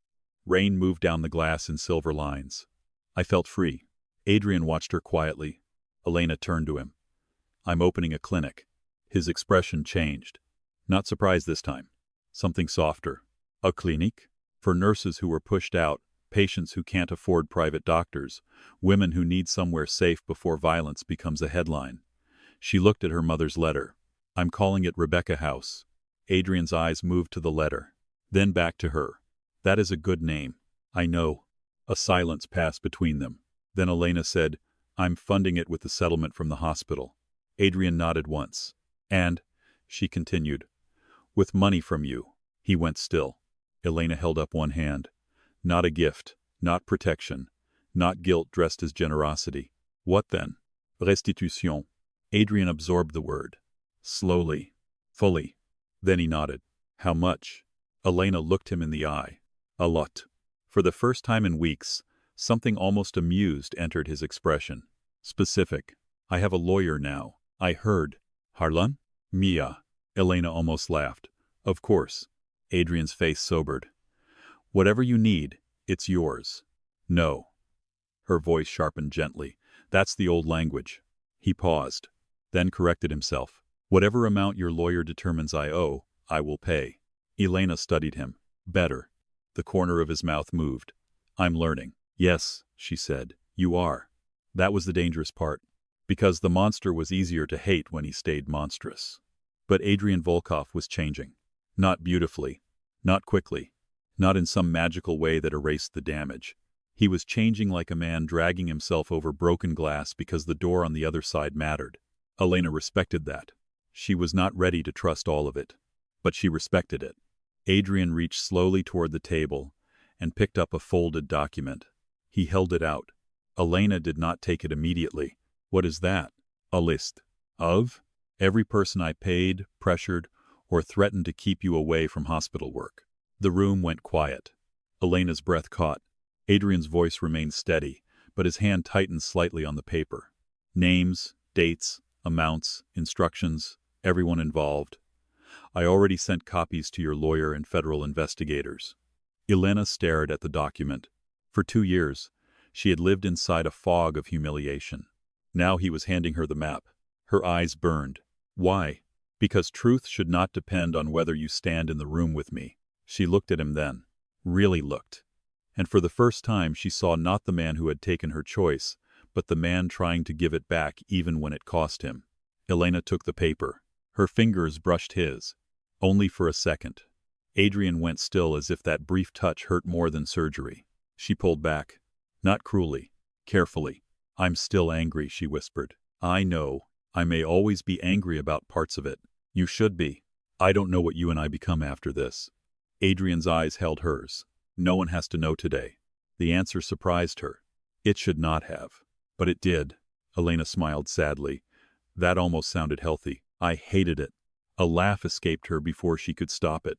Speaker 1: Rain moved down the glass in silver lines. "I felt free." Adrian watched her quietly. Elena turned to him. "I'm opening a clinic." His expression changed. Not surprised this time. Something softer. "A clinic?" "For nurses who were pushed out, patients who can't afford private doctors, women who need somewhere safe before violence becomes a headline." She looked at her mother's letter. "I'm calling it Rebecca House." Adrian's eyes moved to the letter, then back to her. "That is a good name." "I know." A silence passed between them. Then Elena said, "I'm funding it with the settlement from the hospital." Adrian nodded once. "And," she continued, "with money from you." He went still. Elena held up one hand. "Not a gift, not protection, not guilt dressed as generosity." "What then?" "Restitution." Adrian absorbed the word. Slowly. Fully. Then he nodded. "How much?" Elena looked him in the eye. "A lot." For the first time in weeks, something almost amused entered his expression. "Specific." "I have a lawyer now. I heard." "Harlan?" "Mia." Elena almost laughed. "Of course." Adrian's face sobered. "Whatever you need, it's yours." "No." Her voice sharpened gently. "That's the old language." He paused, then corrected himself. "Whatever amount your lawyer determines I owe, I will pay." Elena studied him. "Better." The corner of his mouth moved. "I'm learning." "Yes," she said, "you are." That was the dangerous part. Because the monster was easier to hate when he stayed monstrous. But Adrian Volkov was changing. Not beautifully. Not quickly. Not in some magical way that erased the damage. He was changing like a man dragging himself over broken glass because the door on the other side mattered. Elena respected that. She was not ready to trust all of it. But she respected it. Adrian reached slowly toward the table and picked up a folded document. He held it out. Elena did not take it immediately. "What is that?" "A list." "Of?" "Every person I paid, pressured, or threatened to keep you away from hospital work." The room went quiet. Elena's breath caught. Adrian's voice remained steady, but his hand tightened slightly on the paper. "Names, dates, amounts, instructions, everyone involved. I already sent copies to your lawyer and federal investigators." Elena stared at the document. For 2 years, she had lived inside a fog of humiliation. Now he was handing her the map. Her eyes burned. "Why?" "Because truth should not depend on whether you stand in the room with me." She looked at him then. Really looked. And for the first time she saw not the man who had taken her choice, but the man trying to give it back even when it cost him. Elena took the paper. Her fingers brushed his. Only for a second. Adrian went still as if that brief touch hurt more than surgery. She pulled back. Not cruelly. Carefully. "I'm still angry," she whispered. "I know. I may always be angry about parts of it. You should be. I don't know what you and I become after this." Adrian's eyes held hers. "No one has to know today." The answer surprised her. It should not have. But it did. Elena smiled sadly. That almost sounded healthy. "I hated it." A laugh escaped her before she could stop it.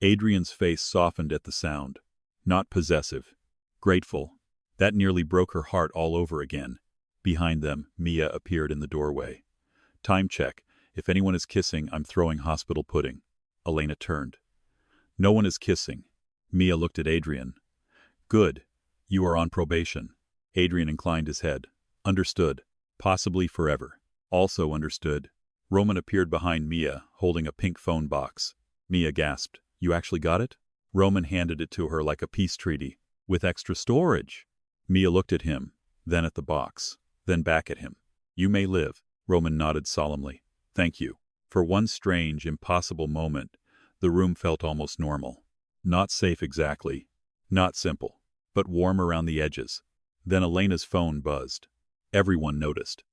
Speaker 1: Adrian's face softened at the sound. Not possessive. Grateful. That nearly broke her heart all over again. Behind them, Mia appeared in the doorway. "Time check. If anyone is kissing, I'm throwing hospital pudding." Elena turned. "No one is kissing." Mia looked at Adrian. Good. You are on probation. Adrian inclined his head. Understood. Possibly forever. Also understood. Roman appeared behind Mia, holding a pink phone box. Mia gasped. You actually got it? Roman handed it to her like a peace treaty. With extra storage. Mia looked at him, then at the box, then back at him. You may live. Roman nodded solemnly. Thank you. For one strange, impossible moment, the room felt almost normal. Not safe exactly. Not simple. But warm around the edges. Then Elena's phone buzzed. Everyone noticed.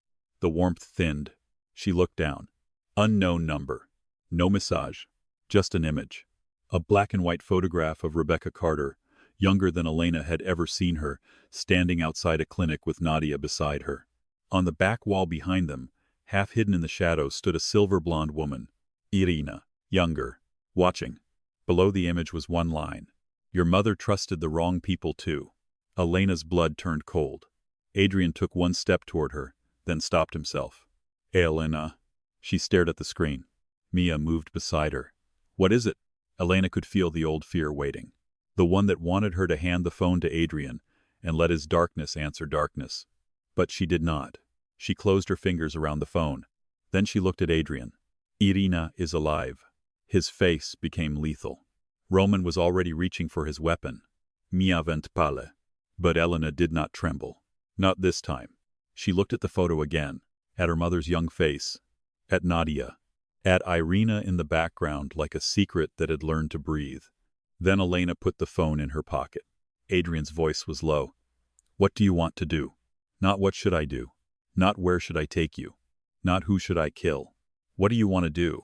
Speaker 1: The warmth thinned. She looked down. Unknown number. No message. Just an image. A black and white photograph of Rebecca Carter, younger than Elena had ever seen her, standing outside a clinic with Nadia beside her. On the back wall behind them, half hidden in the shadows, stood a silver-blonde woman. Irina, younger, watching. Below the image was one line. Your mother trusted the wrong people too. Elena's blood turned cold. Adrian took one step toward her, then stopped himself. Elena. She stared at the screen. Mia moved beside her. What is it? Elena could feel the old fear waiting. The one that wanted her to hand the phone to Adrian and let his darkness answer darkness. But she did not. She closed her fingers around the phone. Then she looked at Adrian. Irina is alive. His face became lethal. Roman was already reaching for his weapon. Mia vent pale. But Elena did not tremble. Not this time. She looked at the photo again, at her mother's young face, at Nadia, at Irina in the background like a secret that had learned to breathe. Then Elena put the phone in her pocket. Adrian's voice was low. What do you want to do? Not what should I do? Not where should I take you? Not who should I kill? What do you want to do?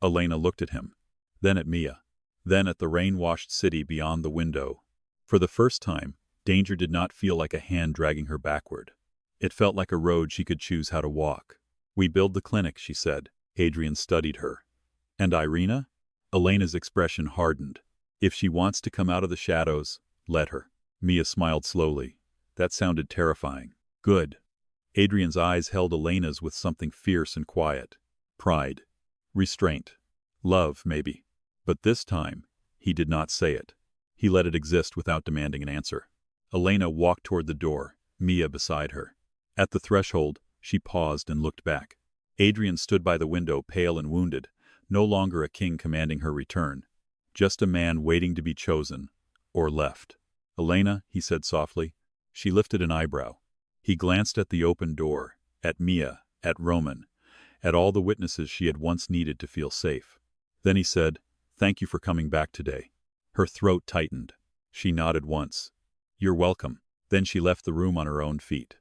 Speaker 1: Elena looked at him, then at Mia, then at the rain-washed city beyond the window. For the first time, danger did not feel like a hand dragging her backward. It felt like a road she could choose how to walk. We build the clinic, she said. Adrian studied her. And Irina? Elena's expression hardened. If she wants to come out of the shadows, let her. Mia smiled slowly. That sounded terrifying. Good. Adrian's eyes held Elena's with something fierce and quiet. Pride. Restraint. Love, maybe. But this time, he did not say it. He let it exist without demanding an answer. Elena walked toward the door, Mia beside her. At the threshold, she paused and looked back. Adrian stood by the window, pale and wounded, no longer a king commanding her return. Just a man waiting to be chosen, or left. Elena, he said softly. She lifted an eyebrow. He glanced at the open door, at Mia, at Roman, at all the witnesses she had once needed to feel safe. Then he said, Thank you for coming back today. Her throat tightened. She nodded once. You're welcome. Then she left the room on her own feet.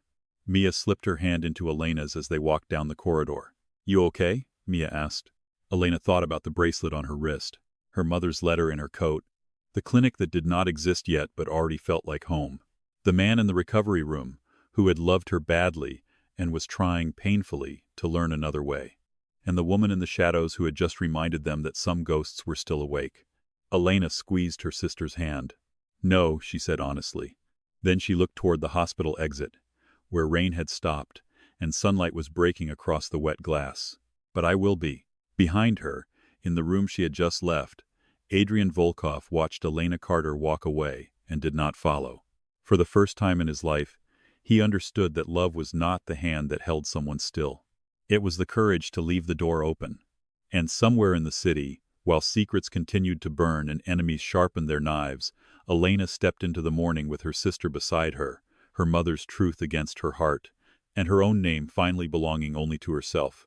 Speaker 1: Mia slipped her hand into Elena's as they walked down the corridor. You okay? Mia asked. Elena thought about the bracelet on her wrist, her mother's letter in her coat, the clinic that did not exist yet but already felt like home, the man in the recovery room who had loved her badly and was trying painfully to learn another way, and the woman in the shadows who had just reminded them that some ghosts were still awake. Elena squeezed her sister's hand. No, she said honestly. Then she looked toward the hospital exit, where rain had stopped and sunlight was breaking across the wet glass. But I will be. Behind her, in the room she had just left, Adrian Volkov watched Elena Carter walk away and did not follow. For the first time in his life, he understood that love was not the hand that held someone still. It was the courage to leave the door open. And somewhere in the city, while secrets continued to burn and enemies sharpened their knives, Elena stepped into the morning with her sister beside her, her mother's truth against her heart, and her own name finally belonging only to herself.